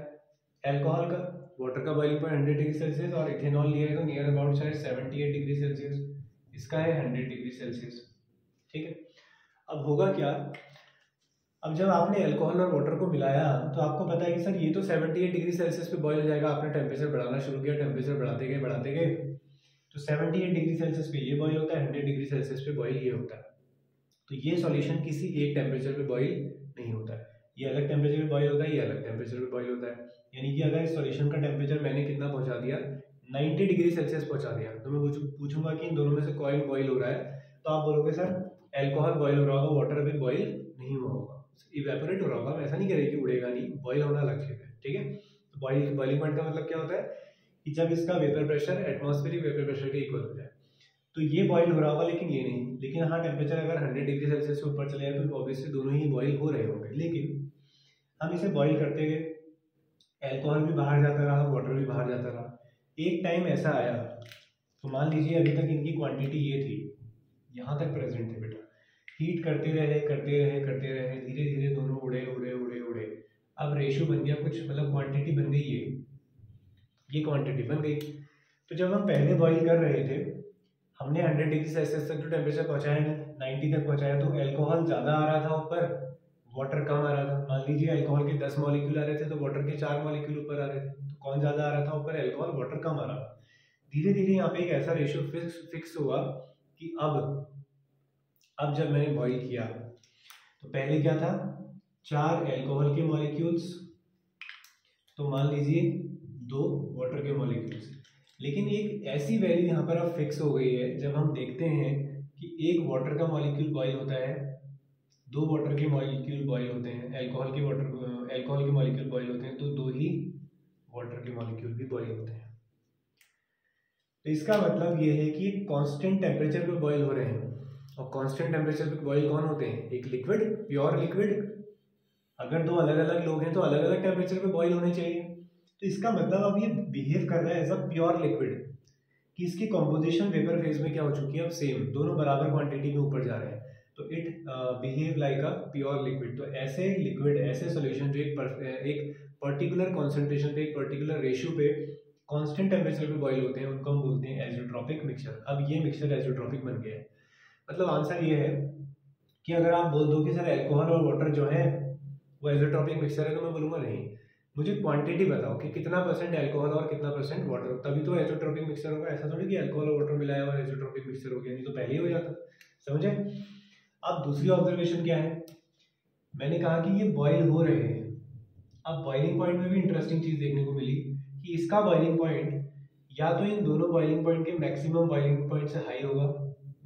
A: एल्कोहल का। वाटर का बॉइलिंग पॉइंट 100 डिग्री सेल्सियस और इथेनॉल लिया है तो नियर अबाउट शायद 78 डिग्री सेल्सियस, इसका है 100 डिग्री सेल्सियस। ठीक है, अब होगा क्या, अब जब आपने एल्कोहल और वाटर को मिलाया तो आपको पता है कि सर ये तो 78 डिग्री सेल्सियस पे बॉयल हो जाएगा। आपने टेम्परेचर बढ़ाना शुरू किया, टेम्परेचर बढ़ाते गए तो 78 डिग्री सेल्सियस पे ये बॉयल होता है, 100 डिग्री सेल्सियस पे बॉयल ये होता है। तो ये सॉल्यूशन किसी एक टेम्परेचर पे बॉयल नहीं होता है, ये अलग टेम्परेचर पे बॉयल होता है, ये अलग टेम्परेचर पे बॉयल होता है। यानी कि अगर इस सॉल्यूशन का टेम्परेचर मैंने कितना पहुंचा दिया, 90 डिग्री सेल्सियस पहुंचा दिया, तो मैं पूछूंगा कि इन दोनों में से कौन बॉयल हो रहा है, तो आप बोलोगे सर एल्कोहल बॉयल हो रहा होगा, वाटर अभी बॉयल नहीं हुआ होगा, इवेपोरेट हो रहा होगा। ऐसा नहीं करेगा कि उड़ेगा नहीं, बॉयल होना अलग चीज है। ठीक है, तो बॉइलिंग पॉइंट का मतलब क्या होता है कि जब इसका vapour pressure atmospheric vapour pressure के इक्वल हो जाए, तो ये बॉयल हो रहा होगा लेकिन ये नहीं। लेकिन हाँ, टेम्परेचर अगर 100 डिग्री सेल्सियस से ऊपर चले जाए तो ऑब्वियसली दोनों ही बॉयल हो रहे होंगे। लेकिन हम इसे बॉयल करते गए, एल्कोहल भी बाहर जाता रहा, वाटर भी बाहर जाता रहा। एक टाइम ऐसा आया, तो मान लीजिए अभी तक इनकी क्वांटिटी ये थी, यहाँ तक प्रेजेंट थे बेटा, हीट करते रहे, धीरे धीरे दोनों उड़े उड़े उड़े उड़े, अब रेशो बन गया कुछ, मतलब क्वांटिटी बन गई, ये क्वांटिटी बन गई। तो जब हम पहले बॉईल कर रहे थे, हमने 100 डिग्री सेल्सियस तक तो टेम्परेचर पहुंचाया नहीं, 90 तक पहुंचाया, तो एल्कोहल ज़्यादा आ रहा था ऊपर, वाटर कम आ रहा था। मान लीजिए एल्कोहल के 10 मॉलिक्यूल आ रहे थे तो वाटर के 4 मॉलिक्यूल ऊपर आ रहे थे, तो कौन ज़्यादा आ रहा था ऊपर, एल्कोहल, वाटर कम आ रहा था। धीरे धीरे यहाँ पे एक ऐसा रेशियो फिक्स हुआ कि अब जब मैंने बॉईल किया तो पहले क्या था, 4 एल्कोहल के मॉलिक्यूल्स, तो मान लीजिए 2 वाटर के मॉलिक्यूल्स। लेकिन एक ऐसी वैल्यू यहाँ पर अब फिक्स हो गई है, जब हम देखते हैं कि एक वाटर का मॉलिक्यूल बॉईल होता है, 2 वाटर के मॉलिक्यूल बॉईल होते हैं, एल्कोहल के मॉलिक्यूल बॉईल होते हैं, तो 2 ही वाटर के मॉलिक्यूल भी बॉईल होते हैं। तो इसका मतलब ये है कि कांस्टेंट टेम्परेचर पे बॉईल हो रहे हैं, और कांस्टेंट टेम्परेचर पे बॉईल कौन होते हैं, एक लिक्विड, प्योर लिक्विड। अगर 2 अलग अलग लोग हैं तो अलग अलग टेम्परेचर पे बॉईल होने चाहिए। तो इसका मतलब अब ये बिहेव कर रहा है एज अ प्योर लिक्विड, कि इसकी कॉम्पोजिशन वेपर फेज में क्या हो चुकी है, अब सेम, दोनों बराबर क्वांटिटी में ऊपर जा रहे हैं, तो it behave like a pure liquid. तो ऐसे लिक्विड, ऐसे सॉल्यूशन जो एक पर्टिकुलर कॉन्सेंट्रेशन पे, एक पर्टिकुलर रेशियो पे कांस्टेंट टेम्परेचर पे बॉईल होते हैं, उनको हम बोलते हैं एज़ोट्रॉपिक मिक्सचर। अब ये मिक्सचर एज़ोट्रॉपिक बन गया है। मतलब आंसर ये है कि अगर आप बोल दो कि सर एल्कोहल और वाटर जो है वो एज़ोट्रॉपिक मिक्सचर है, तो मैं बोलूँगा नहीं, मुझे क्वांटिटी बताओ कि कितना परसेंट एल्कोहल और कितना परसेंट वाटर, तभी तो एज़ोट्रॉपिक मिक्सचर होगा। ऐसा थोड़ी कि एल्कोहल और वाटर मिलाया और एज़ोट्रॉपिक मिक्सचर हो गया, नहीं तो पहले ही हो जाता। समझे? अब दूसरी ऑब्जर्वेशन क्या है, मैंने कहा कि ये बॉईल हो रहे हैं। अब बॉइलिंग पॉइंट में भी इंटरेस्टिंग चीज देखने को मिली कि इसका बॉइलिंग पॉइंट या तो इन दोनों बॉइलिंग पॉइंट के मैक्सिमम बॉइलिंग पॉइंट से हाई होगा,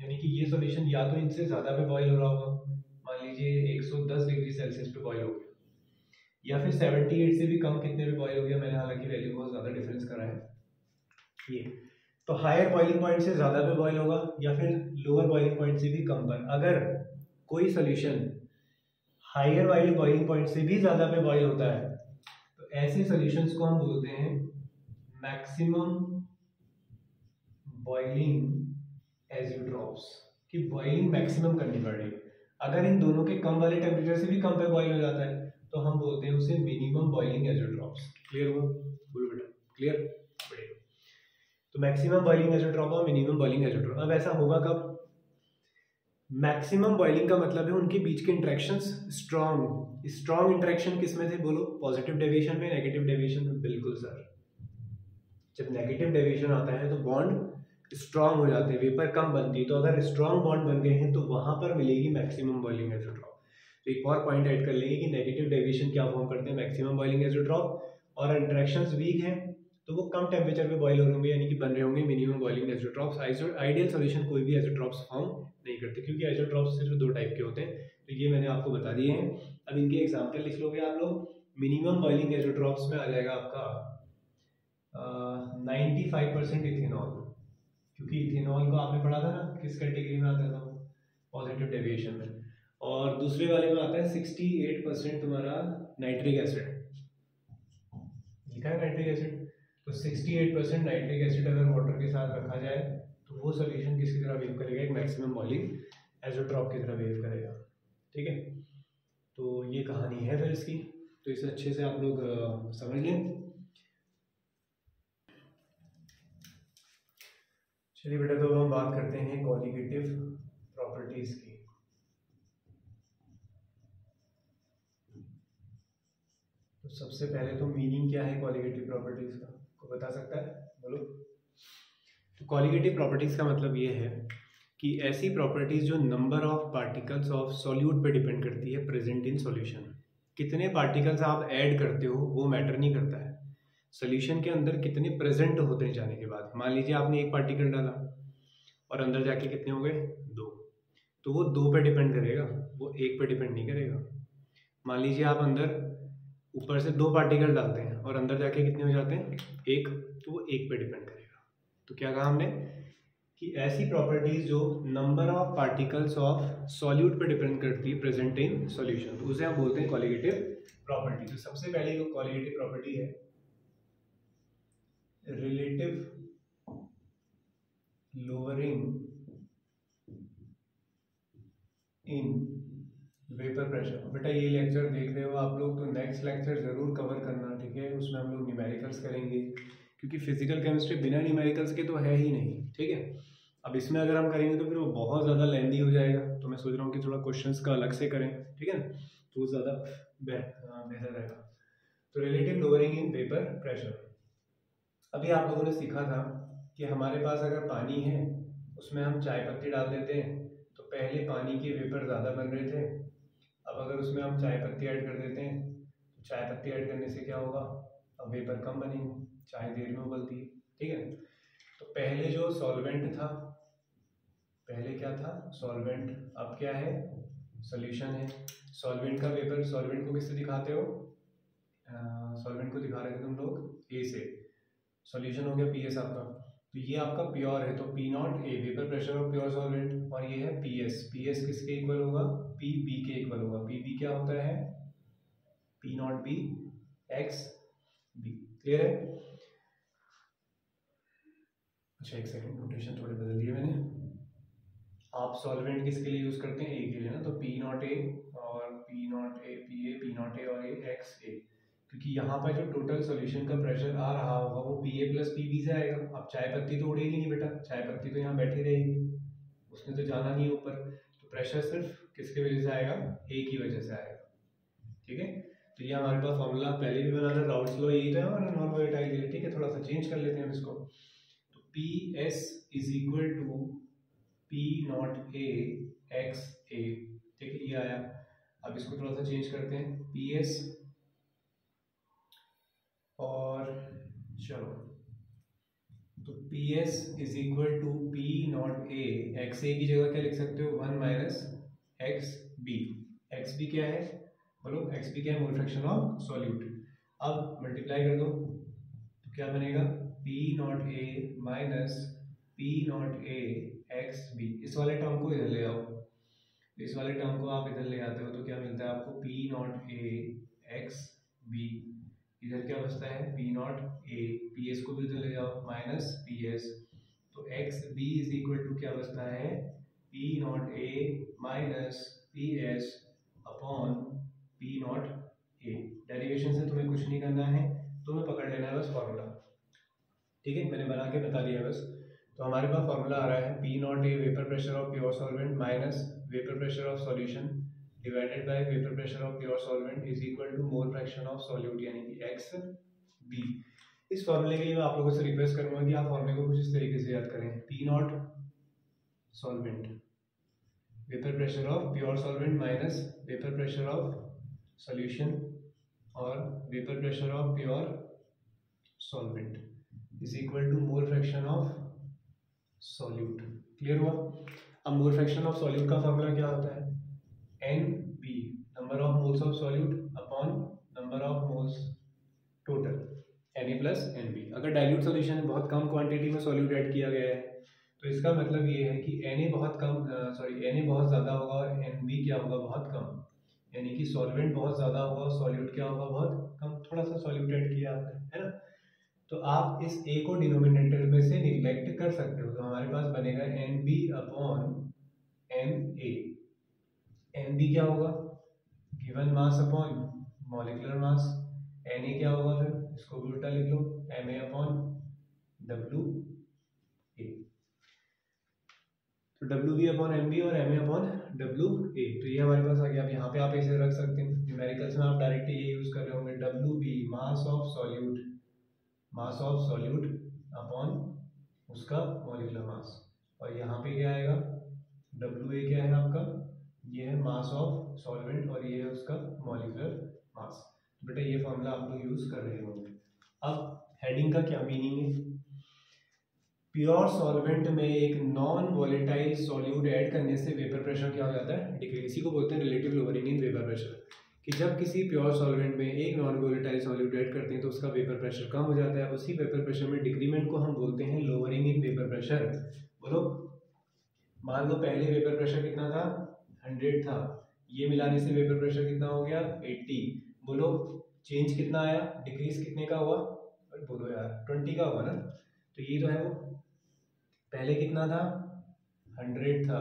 A: यानी कि ये सॉल्यूशन या तो इनसे ज़्यादा पे बॉईल हो रहा होगा, मान लीजिए 110 डिग्री सेल्सियस पे बॉईल हो गया, या फिर 78 से भी कम कितने पे बॉईल हो गया। मैंने हालांकि वैल्यू बहुत ज़्यादा डिफरेंस करा है ये, तो हायर बॉइलिंग पॉइंट से ज़्यादा पे बॉईल होगा, या फिर लोअर बॉइलिंग पॉइंट से भी कम पर। अगर कोई सोल्यूशन हायर वाले बॉइलिंग पॉइंट से भी ज़्यादा पे बॉईल होता है, तो ऐसे सॉल्यूशंस को हम बोलते हैं मैक्सिमम बॉइलिंग एज़ोट्रॉप्स, कि बॉइलिंग मैक्सिमम करनी पड़ रही है। अगर इन दोनों के कम वाले टेम्परेचर से भी कम पे बॉईल हो जाता है तो हम बोलते हैं उसे मिनिमम बॉइलिंग एज़ोट्रॉप्स। क्लियर हुआ? बोलो बेटा, क्लियर? बढ़िया। तो मैक्सिमम बॉइलिंग एज़ोट्रॉप और मिनिमम बॉइलिंग एज़ोट्रॉप। अब ऐसा होगा कब? मैक्सिमम बॉइलिंग का मतलब है उनके बीच के इंटरेक्शंस स्ट्रॉन्ग इंटरेक्शन किस में थे, बोलो? पॉजिटिव डेविएशन में, नेगेटिव डेविएशन में? बिल्कुल सर, जब नेगेटिव डेविएशन आता है तो बॉन्ड स्ट्रॉन्ग हो जाते हैं, वेपर कम बनती है। तो अगर स्ट्रॉन्ग बॉन्ड बन गए हैं तो वहां पर मिलेगी मैक्सिमम बॉइलिंग एज़ोट्रॉप। तो एक और पॉइंट ऐड कर लेंगे कि नेगेटिव डेविएशन क्या फॉर्म करते हैं, मैक्सिमम बॉइलिंग एज़ोट्रॉप, और इंटरेक्शंस वीक हैं तो वो कम टेम्परेचर पे बॉईल हो रहे होंगे, यानी कि बन रहे होंगे मिनिमम बॉइलिंग एज़ोट्रॉप्स। आइडियल सॉल्यूशन कोई भी एज़ोट्रॉप्स फॉर्म नहीं करते, क्योंकि एज़ोट्रॉप्स सिर्फ 2 टाइप के होते हैं, तो ये मैंने आपको बता दिए हैं। अब इनके एग्जाम्पल लिख लोगे आप लोग। मिनिमम बॉइलिंग एज़ोट्रॉप्स में आ जाएगा आपका 95% इथेनॉल, क्योंकि इथेनॉल को आपने पढ़ा था ना किस कैटेगरी में आता था, पॉजिटिव डेविएशन में। और दूसरे वाले में आता है 68% तुम्हारा नाइट्रिक एसिड, लिखा है नाइट्रिक एसिड। तो 68% नाइट्रिक एसिड अगर वाटर के साथ रखा जाए तो वो सॉल्यूशन किसकी तरह बिहेव करेगा, एक मैक्सिमम बॉइलिंग एज़ोट्रॉप की तरह बिहेव करेगा। ठीक है, तो ये कहानी है फिर इसकी। तो इसे अच्छे से आप लोग समझ लें। चलिए बेटा, तो हम बात करते हैं क्वालिटेटिव प्रॉपर्टीज की। तो सबसे पहले तो मीनिंग क्या है क्वालिटेटिव प्रॉपर्टीज का, को बता सकता है? बोलो। तो क्वालिटेटिव प्रॉपर्टीज का मतलब ये है कि ऐसी प्रॉपर्टीज जो number of particles of solute पे डिपेंड करती है प्रेजेंट इन सॉल्यूशन। कितने पार्टिकल्स आप ऐड करते हो वो मैटर नहीं करता है, सॉल्यूशन के अंदर कितने प्रेजेंट होते हैं जाने के बाद। मान लीजिए आपने एक पार्टिकल डाला और अंदर जाके कितने हो गए? 2। तो वो 2 पे डिपेंड करेगा, वो 1 पे डिपेंड नहीं करेगा। मान लीजिए आप अंदर ऊपर से 2 पार्टिकल डालते हैं और अंदर जाके कितने हो जाते हैं? 1। तो वो 1 पे डिपेंड करेगा। तो क्या कहा हमने कि ऐसी प्रॉपर्टीज जो number of particles of solute पे डिपेंड करती है प्रेजेंट इन सॉल्यूशन, तो उसे हम बोलते हैं क्वालिटेटिव प्रॉपर्टी। तो सबसे पहले जो क्वालिटेटिव प्रॉपर्टी है relative lowering in vapour pressure. बेटा ये लेक्चर देख रहे हो आप लोग, तो नेक्स्ट लेक्चर जरूर कवर करना, ठीक है? उसमें हम लोग न्यूमेरिकल्स करेंगे, क्योंकि फिजिकल केमिस्ट्री बिना न्यूमेरिकल्स के तो है ही नहीं, ठीक है? अब इसमें अगर हम करेंगे तो फिर वो बहुत ज़्यादा लेंदी हो जाएगा, तो मैं सोच रहा हूँ कि थोड़ा क्वेश्चंस का अलग से करें, ठीक है ना? तो वो ज़्यादा बेहतर रहेगा। तो relative lowering in vapour pressure, अभी आप लोगों ने सीखा था कि हमारे पास अगर पानी है उसमें हम चाय पत्ती डाल देते हैं, तो पहले पानी के वेपर ज़्यादा बन रहे थे। अब अगर उसमें हम चाय पत्ती ऐड कर देते हैं तो चाय पत्ती ऐड करने से क्या होगा? अब वेपर कम बनेंगे, चाय देर में उबलती है, ठीक है? तो पहले जो सॉल्वेंट था, पहले क्या था? सॉल्वेंट। अब क्या है? सॉल्यूशन है। सॉल्वेंट का वेपर, सॉल्वेंट को किससे दिखाते हो? सॉल्वेंट को दिखा रहे थे तुम लोग ए से। सॉल्यूशन हो गया पीएस आपका। तो ये आपका प्योर है, तो P not A vapour pressure of pure solvent, और ये है पीएस। पीएस किसके इक्वल होगा? पी बी के इक्वल होगा। पी बी क्या होता है? P not B X B. Clear है? अच्छा एक सेकंड, नोटेशन थोड़े बदल दिए मैंने। आप सॉल्वेंट किसके लिए यूज करते हैं? ए के लिए ना, तो पी नॉट ए और P not A, P not A और ए एक्स ए, क्योंकि यहाँ पर जो टोटल सॉल्यूशन का प्रेशर आ रहा होगा वो P A plus P B से आएगा। अब चाय पत्ती तो उड़ेगी नहीं बेटा, चाय पत्ती तो यहाँ बैठी रहेगी, उसने तो जाना नहीं ऊपर, तो प्रेशर सिर्फ किसके वजह से आएगा? ए की वजह से आएगा, ठीक है? तो ये हमारे पास फॉर्मूला पहले भी बना था, राउल्ट्स लॉ यही था, और नॉन वोलेटाइल, ठीक है? थोड़ा सा चेंज कर लेते हैं इसको। तो P S is equal to P not A X A, ठीक है? ये आया। अब इसको थोड़ा सा चेंज करते हैं, पी एस और चलो, तो P S is equal to P not A X A की जगह क्या लिख सकते हो? 1 minus X B. X B क्या है? बोलो, एक्स बी क्या है? Mole fraction of solute. अब मल्टीप्लाई कर दो तो क्या बनेगा? P not A minus P not A X B. इस वाले टर्म को इधर ले आओ, इस वाले टर्म को आप इधर ले आते हो तो क्या मिलता है आपको? P not A X B. इधर क्या बचता है? P not A, P S को भी इधर ले जाओ, माइनस पी एस। तो X B is equal to क्या बचता है? P not A minus P S upon P not A. Derivation से तुम्हें कुछ नहीं करना है, तुम्हें पकड़ लेना है बस फॉर्मूला, ठीक है? मैंने बना के बता दिया बस। तो हमारे पास फॉर्मूला आ रहा है P not A vapour pressure of pure solvent minus vapour pressure of solution divided by vapour pressure of pure solvent is equal to mole fraction of solute, यानी कि एक्स बी। इस फॉर्मूले के लिए मैं आप लोगों से रिक्वेस्ट करूंगा कि आप फॉर्मूले को कुछ इस तरीके से याद करें। P naught solvent, vapour pressure of pure solvent minus vapour pressure of solution और vapour pressure of pure solvent is equal to mole fraction of solute. Clear हुआ? अब मोल फ्रैक्शन ऑफ सॉल्यूट का फॉर्मूला क्या होता है? N B, number of moles of solute upon number of moles total, N A plus N B. अगर dilute solution में बहुत कम क्वांटिटी में सॉल्यूट ऐड किया गया है तो इसका मतलब ये है कि एन ए बहुत कम, एन ए बहुत ज़्यादा होगा और एन बी क्या होगा? बहुत कम, यानी कि सॉल्वेंट बहुत ज़्यादा होगा और सॉल्यूट क्या होगा? बहुत कम। थोड़ा सा सॉल्यूट ऐड किया आपने, है ना? तो आप इस ए को डिनोमिनेटर में से निगलेक्ट कर सकते हो, तो हमारे पास बनेगा N B upon N A. N B क्या होगा? Given mass upon molecular mass. Na क्या होगा फिर, इसको भी उल्टा लिख लो, Ma अपॉन WA। तो WB अपॉन MB और Ma अपॉन WA, तो ये हमारे पास आ गया। अब यहाँ पे आप इसे रख सकते हैं, न्यूमेरिकल्स में आप डायरेक्ट ये यूज कर रहे होंगे, WB mass of solute upon उसका मॉलिकुलर मास। और यहाँ पे क्या आएगा, WA क्या है आपका, ये है मास ऑफ सॉल्वेंट और ये है उसका मॉलिकुलर मास। बेटा ये फॉर्मूला आप लोग यूज कर रहे होंगे। अब हेडिंग का क्या मीनिंग है, प्योर सॉल्वेंट में एक नॉन वॉलेटाइल सॉल्यूट ऐड करने से वेपर प्रेशर क्या हो जाता है, डिक्रीज। इसी को बोलते हैं relative lowering in vapour pressure, कि जब किसी प्योर सॉल्वेंट में एक नॉन वॉलेटाइल सॉल्यूट ऐड करते हैं तो उसका वेपर प्रेशर कम हो जाता है। उसी वेपर प्रेशर में डिक्रीमेंट को हम बोलते हैं लोअरिंग इन वेपर प्रेशर। बोलो, मान लो पहले वेपर प्रेशर कितना था, 100 था, ये मिलाने से वेपर प्रेशर कितना हो गया, 80। बोलो चेंज कितना आया, डिक्रीज कितने का हुआ, बोलो यार 20 का हुआ ना। तो ये तो है वो, पहले कितना था, 100 था,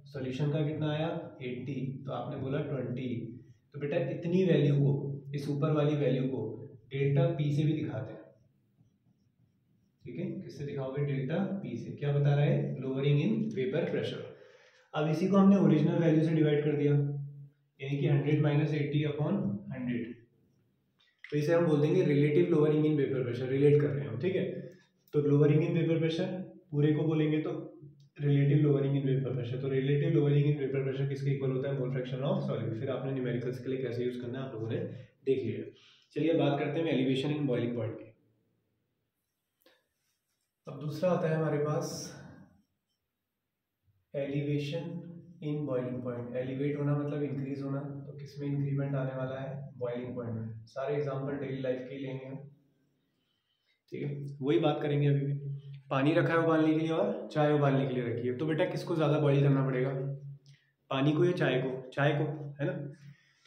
A: सॉल्यूशन का कितना आया 80, तो आपने बोला 20। तो बेटा इतनी वैल्यू को, इस ऊपर वाली वैल्यू को डेल्टा पी से भी दिखाते हैं, ठीक है। किससे दिखाओगे, डेल्टा पी से। क्या बता रहा है, लोअरिंग इन वेपर प्रेशर। अब इसी को हमने ओरिजिनल वैल्यू से डिवाइड कर दिया, यानी कि 100 माइनस 80 अपॉन 100, तो इसे हम बोल देंगे relative lowering in vapour pressure, relate कर रहे हैं हम, ठीक है। तो लोअरिंग इन वेपर प्रेशर पूरे को बोलेंगे तो relative lowering in vapour pressure. तो relative lowering in vapour pressure किसके इक्वल होता है, मोल फ्रैक्शन ऑफ सॉल्यूट। फिर आपने न्यूमेरिकल्स के लिए कैसे यूज करना है आप लोगों ने देख लिया। चलिए बात करते हैं एलिवेशन इन बॉइलिंग पॉइंट की। अब दूसरा आता है हमारे पास elevation in boiling point. Elevate होना मतलब इंक्रीज होना, तो किसमें इंक्रीमेंट आने वाला है, बॉइलिंग पॉइंट में। सारे एग्जांपल डेली लाइफ के लेंगे हम, ठीक है। वही बात करेंगे अभी भी। पानी रखा है उबालने के लिए और चाय उबालने के लिए रखी है, तो बेटा किसको ज़्यादा बॉईल करना पड़ेगा, पानी को या चाय को, चाय को, है ना।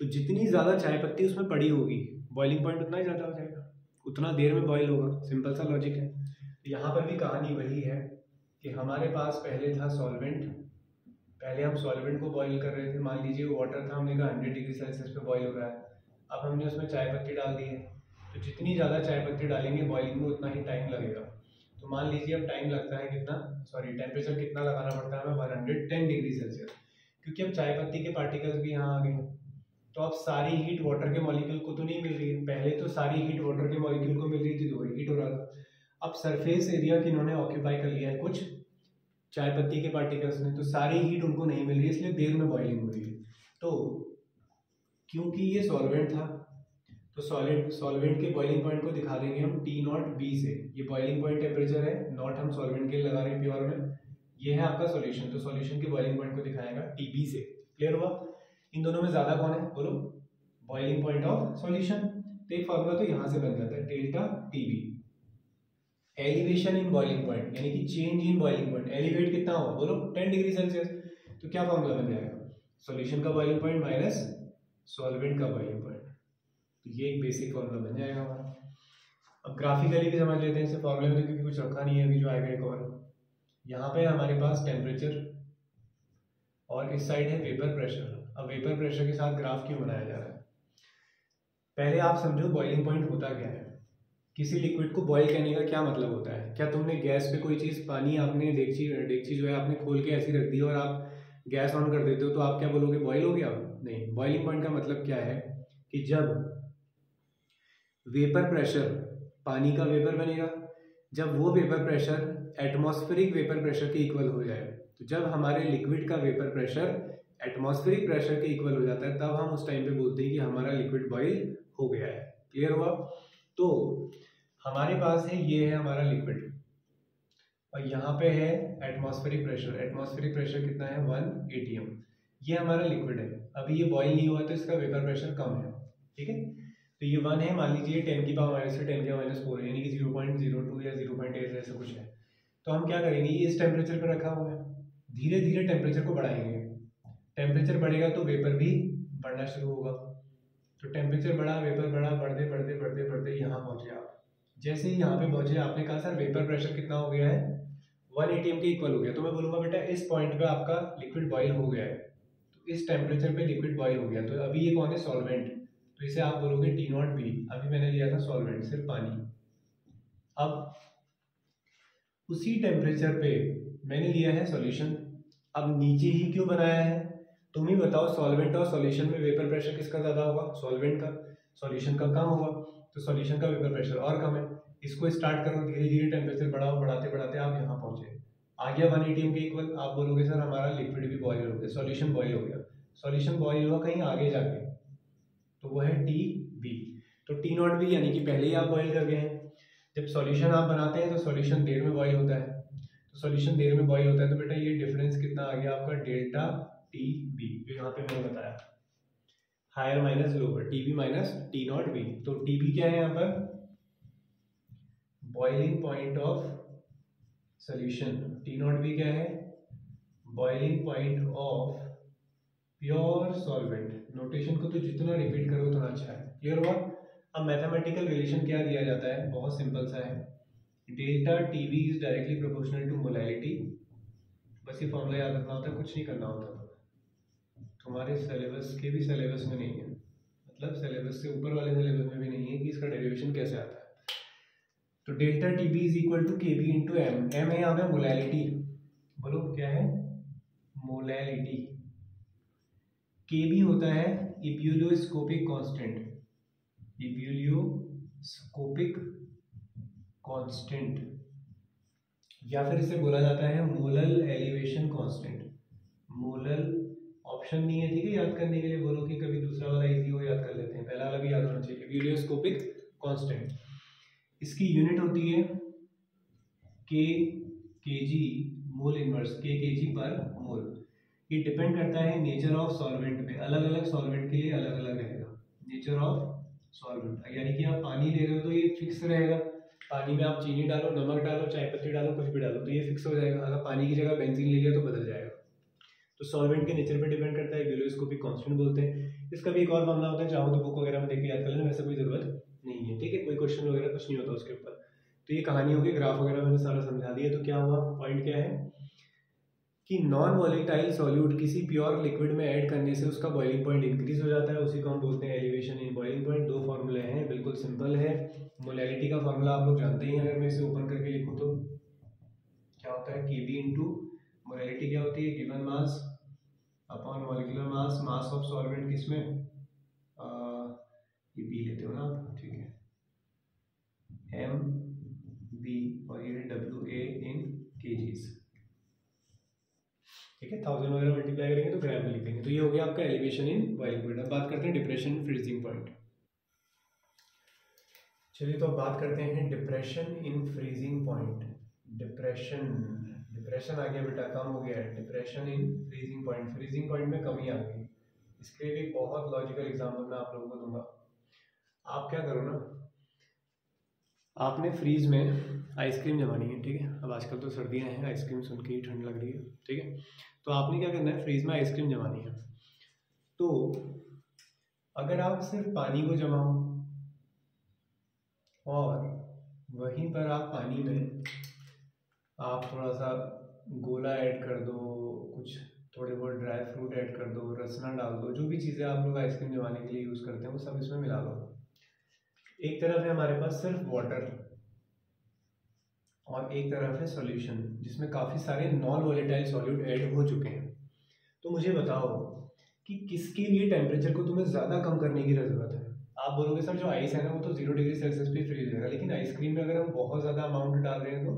A: तो जितनी ज़्यादा चाय पत्ती उसमें पड़ी होगी, बॉइलिंग पॉइंट उतना ही ज़्यादा हो जाएगा, उतना देर में बॉईल होगा। सिंपल सा लॉजिक है। तो यहाँ पर भी कहानी वही है कि हमारे पास पहले था सॉल्वेंट, पहले हम सॉल्वेंट को बॉईल कर रहे थे। मान लीजिए वाटर था, हमने कहा 100 डिग्री सेल्सियस पे बॉईल हो रहा है। अब हमने उसमें चाय पत्ती डाल दी है, तो जितनी ज़्यादा चाय पत्ती डालेंगे बॉइलिंग में उतना ही टाइम लगेगा। तो मान लीजिए अब टाइम लगता है कितना, टेम्परेचर कितना लगाना पड़ता है हमें, 110 डिग्री सेल्सियस, क्योंकि अब चाय पत्ती के पार्टिकल्स भी यहाँ आ गए हैं। तो अब सारी हीट वाटर के मॉलिक्यूल को तो नहीं मिल रही है, पहले तो सारी हीट वाटर के मॉलिक्यूल को मिल रही थी, तो वही हीट हो रहा था। अब सरफेस एरिया किन्होंने ऑक्यूपाई कर लिया है, कुछ चाय पत्ती के पार्टिकल्स ने, तो सारी हीट उनको नहीं मिल रही है, इसलिए देर में बॉइलिंग हो रही है। तो क्योंकि ये सॉल्वेंट था, तो सॉल्वेंट के बॉइलिंग पॉइंट को दिखा देंगे हम T0B से। ये बॉइलिंग पॉइंट टेम्परेचर है, नॉट हम सॉल्वेंट के लिए लगा रहे हैं प्योर में। ये है आपका सॉल्यूशन, तो सॉल्यूशन के बॉइलिंग पॉइंट को दिखाएगा TB से। क्लियर हुआ। इन दोनों में ज्यादा कौन है, बोलो, बॉइलिंग पॉइंट ऑफ सॉल्यूशन। तो एक फॉर्मूला तो यहाँ से बन जाता है, delta TB। Elevation in boiling point यानी कि change in boiling point, elevate कितना होगा, बोलो 10 डिग्री सेल्सियस। तो क्या फॉर्मूला बन जाएगा, सॉल्यूशन का बॉइलिंग पॉइंट माइनस सॉल्वेंट का बॉइलिंग पॉइंट। तो ये एक बेसिक फॉर्मूला बन जाएगा हमारा। अब ग्राफिकली भी समझ लेते हैं इसे फॉर्मूले में, क्योंकि कुछ रखा नहीं है अभी जो आएगा एक और। यहाँ पे हमारे पास टेम्परेचर और इस साइड है वेपर प्रेशर। अब वेपर प्रेशर के साथ ग्राफ क्यों बनाया जा रहा है, पहले आप समझो बॉइलिंग पॉइंट होता क्या है। किसी लिक्विड को बॉईल करने का क्या मतलब होता है, क्या तुमने गैस पे कोई चीज़, पानी आपने डेगची जो है आपने खोल के ऐसी रख दी और आप गैस ऑन कर देते हो, तो आप क्या बोलोगे, बॉईल हो गया। नहीं, बॉइलिंग पॉइंट का मतलब क्या है कि जब वेपर प्रेशर, पानी का वेपर बनेगा, जब वो vapour pressure atmospheric vapour pressure के इक्वल हो जाए, तो जब हमारे लिक्विड का वेपर प्रेशर एटमॉस्फेरिक प्रेशर के इक्वल हो जाता है, तब हम उस टाइम पे बोलते हैं कि हमारा लिक्विड बॉईल हो गया है। क्लियर हुआ। तो हमारे पास है, ये है हमारा लिक्विड और यहाँ पे है एटमॉस्फेरिक प्रेशर। एटमॉस्फेरिक प्रेशर कितना है, 1 atm। ये हमारा लिक्विड है, अभी ये बॉईल नहीं हुआ तो इसका वेपर प्रेशर कम है, ठीक है। तो ये 1 है, मान लीजिए 10 की पावर माइनस 10 की पावर माइनस 4 यानी कि 0.02 या 0.8 ऐसा कुछ है। तो हम क्या करेंगे, ये इस टेम्परेचर पर रखा हुआ है, धीरे धीरे टेम्परेचर को बढ़ाएंगे। टेम्परेचर बढ़ेगा तो वेपर भी बढ़ना शुरू होगा। तो टेम्परेचर बढ़ा, वेपर बढ़ा, बढ़ते बढ़ते बढ़ते बढ़ते यहाँ पहुँचे आप। जैसे ही यहाँ पे पहुँचे, आपने कहा सर वेपर प्रेशर कितना हो गया है, 1 atm के इक्वल हो गया। तो मैं बोलूँगा बेटा इस पॉइंट पे आपका लिक्विड बॉईल हो गया है, तो इस टेम्परेचर पे लिक्विड बॉईल हो गया। तो अभी ये कौन है, सॉल्वेंट। तो इसे आप बोलोगे टी नॉट बी। अभी मैंने लिया था सॉल्वेंट, सिर्फ पानी। अब उसी टेम्परेचर पे मैंने लिया है सॉल्यूशन। अब नीचे ही क्यों बनाया है, तुम ही बताओ। सॉल्वेंट और सॉल्यूशन में वेपर प्रेशर किसका ज़्यादा होगा, सॉल्वेंट का। सॉल्यूशन का कम होगा, तो सॉल्यूशन का वेपर प्रेशर और कम है। इसको स्टार्ट करो, धीरे धीरे टेम्परेचर बढ़ाओ, बढ़ाते बढ़ाते आप यहाँ पहुँचे, आ गया 1 atm के इक्वल। आप बोलोगे सर हमारा लिक्विड भी बॉयल हो गया, सॉल्यूशन बॉयल हो गया। सॉल्यूशन बॉयल हुआ कहीं आगे जाके, तो वो है टी बी। तो टी नॉट बी यानी कि पहले ही आप बॉयल कर गए हैं। जब सॉल्यूशन आप बनाते हैं तो सॉल्यूशन देर में बॉयल होता है, तो सॉल्यूशन देर में बॉयल होता है, तो बेटा ये डिफरेंस कितना आ गया आपका, डेल्टा टी बी, जो यहाँ पे मैंने बताया, higher minus lower, T B minus T not B. तो टी बी क्या है यहाँ पर, boiling point of solution. T not B क्या है, boiling point of pure solvent. Notation को तो जितना रिपीट करो उतना अच्छा है। क्लियर हुआ। अब मैथमेटिकल रिलेशन क्या दिया जाता है, बहुत सिंपल सा है, delta T B is directly proportional to molality. बस ये फॉर्मूला याद रखना होता है, कुछ नहीं करना होता। तुम्हारे सिलेबस के भी सिलेबस में नहीं है, मतलब सिलेबस से ऊपर वाले सिलेबस में भी नहीं है कि इसका डेरिवेशन कैसे आता है। तो delta T B is equal to K B into M. M है यहाँ पे मोलैलिटी, बोलो क्या है, मोलैलिटी। के बी होता है इब्यूलियोस्कोपिक कांस्टेंट, इब्यूलियोस्कोपिक कांस्टेंट, या फिर इसे बोला जाता है molal elevation constant. Molal option नहीं है, ठीक है, याद करने के लिए बोलो कि कभी दूसरा वाला इजी हो, याद कर लेते हैं, पहला वाला भी याद होना चाहिए। इब्यूलियोस्कोपिक कांस्टेंट, इसकी यूनिट होती है केजी मोल इनवर्स, केजी पर मोल। ये डिपेंड करता है नेचर ऑफ सॉल्वेंट पे, अलग अलग सॉल्वेंट के लिए अलग अलग रहेगा नेचर ऑफ सॉल्वेंट। यानी कि आप पानी ले रहे हो तो ये फिक्स रहेगा, पानी में आप चीनी डालो, नमक डालो, चाय पत्ती डालो, कुछ भी डालो तो ये फिक्स हो जाएगा। अगर पानी की जगह बेंजीन ले लिया तो बदल जाएगा। तो सॉल्वेंट के नेचर पे डिपेंड करता है, इब्यूलियोस्कोपिक कांस्टेंट बोलते हैं। इसका भी एक और मामला होता है, चाहो तो बुक वगैरह में देख के याद कर लेना, वैसे कोई जरूरत नहीं है, ठीक है, कोई क्वेश्चन वगैरह कुछ नहीं होता उसके ऊपर। तो ये कहानी होगी, ग्राफ वगैरह मैंने सारा समझा दिया। तो क्या हुआ, पॉइंट क्या है कि नॉन वॉलेटाइल सॉल्यूट किसी प्योर लिक्विड में ऐड करने से उसका बॉइलिंग पॉइंट इंक्रीज हो जाता है, उसी को हम बोलते हैं एलिवेशन इन बॉइलिंग पॉइंट। दो फॉर्मूले हैं, बिल्कुल सिंपल है। मोलैलिटी का फॉर्मूला आप लोग जानते ही हैं, अगर मैं इसे ओपन करके लिखूँ तो क्या होता है, के बी इंटू मोलैलिटी क्या होती है, given mass upon molecular mass, mass of solvent किसमें, ये बी लेते हो ना आप, ठीक है, एम बी, और ये डब्ल्यू ए इन केजीज, ठीक है। 1000 वगैरह मल्टीप्लाई करेंगे तो ग्राम में लिखेंगे। तो ये हो गया आपका एलिवेशन इन बॉइलिंग पॉइंट। अब बात करते हैं डिप्रेशन इन फ्रीजिंग पॉइंट। चलिए तो अब बात करते हैं depression in freezing point. Depression आ गया बेटा, कम हो गया है, depression in freezing point, freezing point में कमी आ गई। इसके लिए भी बहुत लॉजिकल एग्जाम्पल मैं आप लोगों को दूंगा। आप क्या करो ना, आपने फ्रीज में आइसक्रीम जमानी है, ठीक है। अब आजकल तो सर्दियां हैं, आइसक्रीम सुन के ही ठंड लग रही है, ठीक है। तो आपने क्या करना है, फ्रीज में आइसक्रीम जमानी है। तो अगर आप सिर्फ पानी को जमाओ और वहीं पर आप पानी में आप थोड़ा सा गोला ऐड कर दो, कुछ थोड़े बहुत ड्राई फ्रूट ऐड कर दो, रसना डाल दो, जो भी चीज़ें आप लोग आइसक्रीम जमाने के लिए यूज़ करते हैं वो सब इसमें मिला दो। एक तरफ है हमारे पास सिर्फ वाटर और एक तरफ है सॉल्यूशन जिसमें काफ़ी सारे नॉन वॉलेटाइल सॉल्यूट ऐड हो चुके हैं। तो मुझे बताओ कि किसके लिए टेम्परेचर को तुम्हें ज़्यादा कम करने की ज़रूरत है। आप बोलोगे सर जो आइस है ना वो तो 0 डिग्री सेल्सियस पे फ्रीज हो जाएगा, लेकिन आइसक्रीम में अगर हम बहुत ज़्यादा अमाउंट डाल रहे हैं तो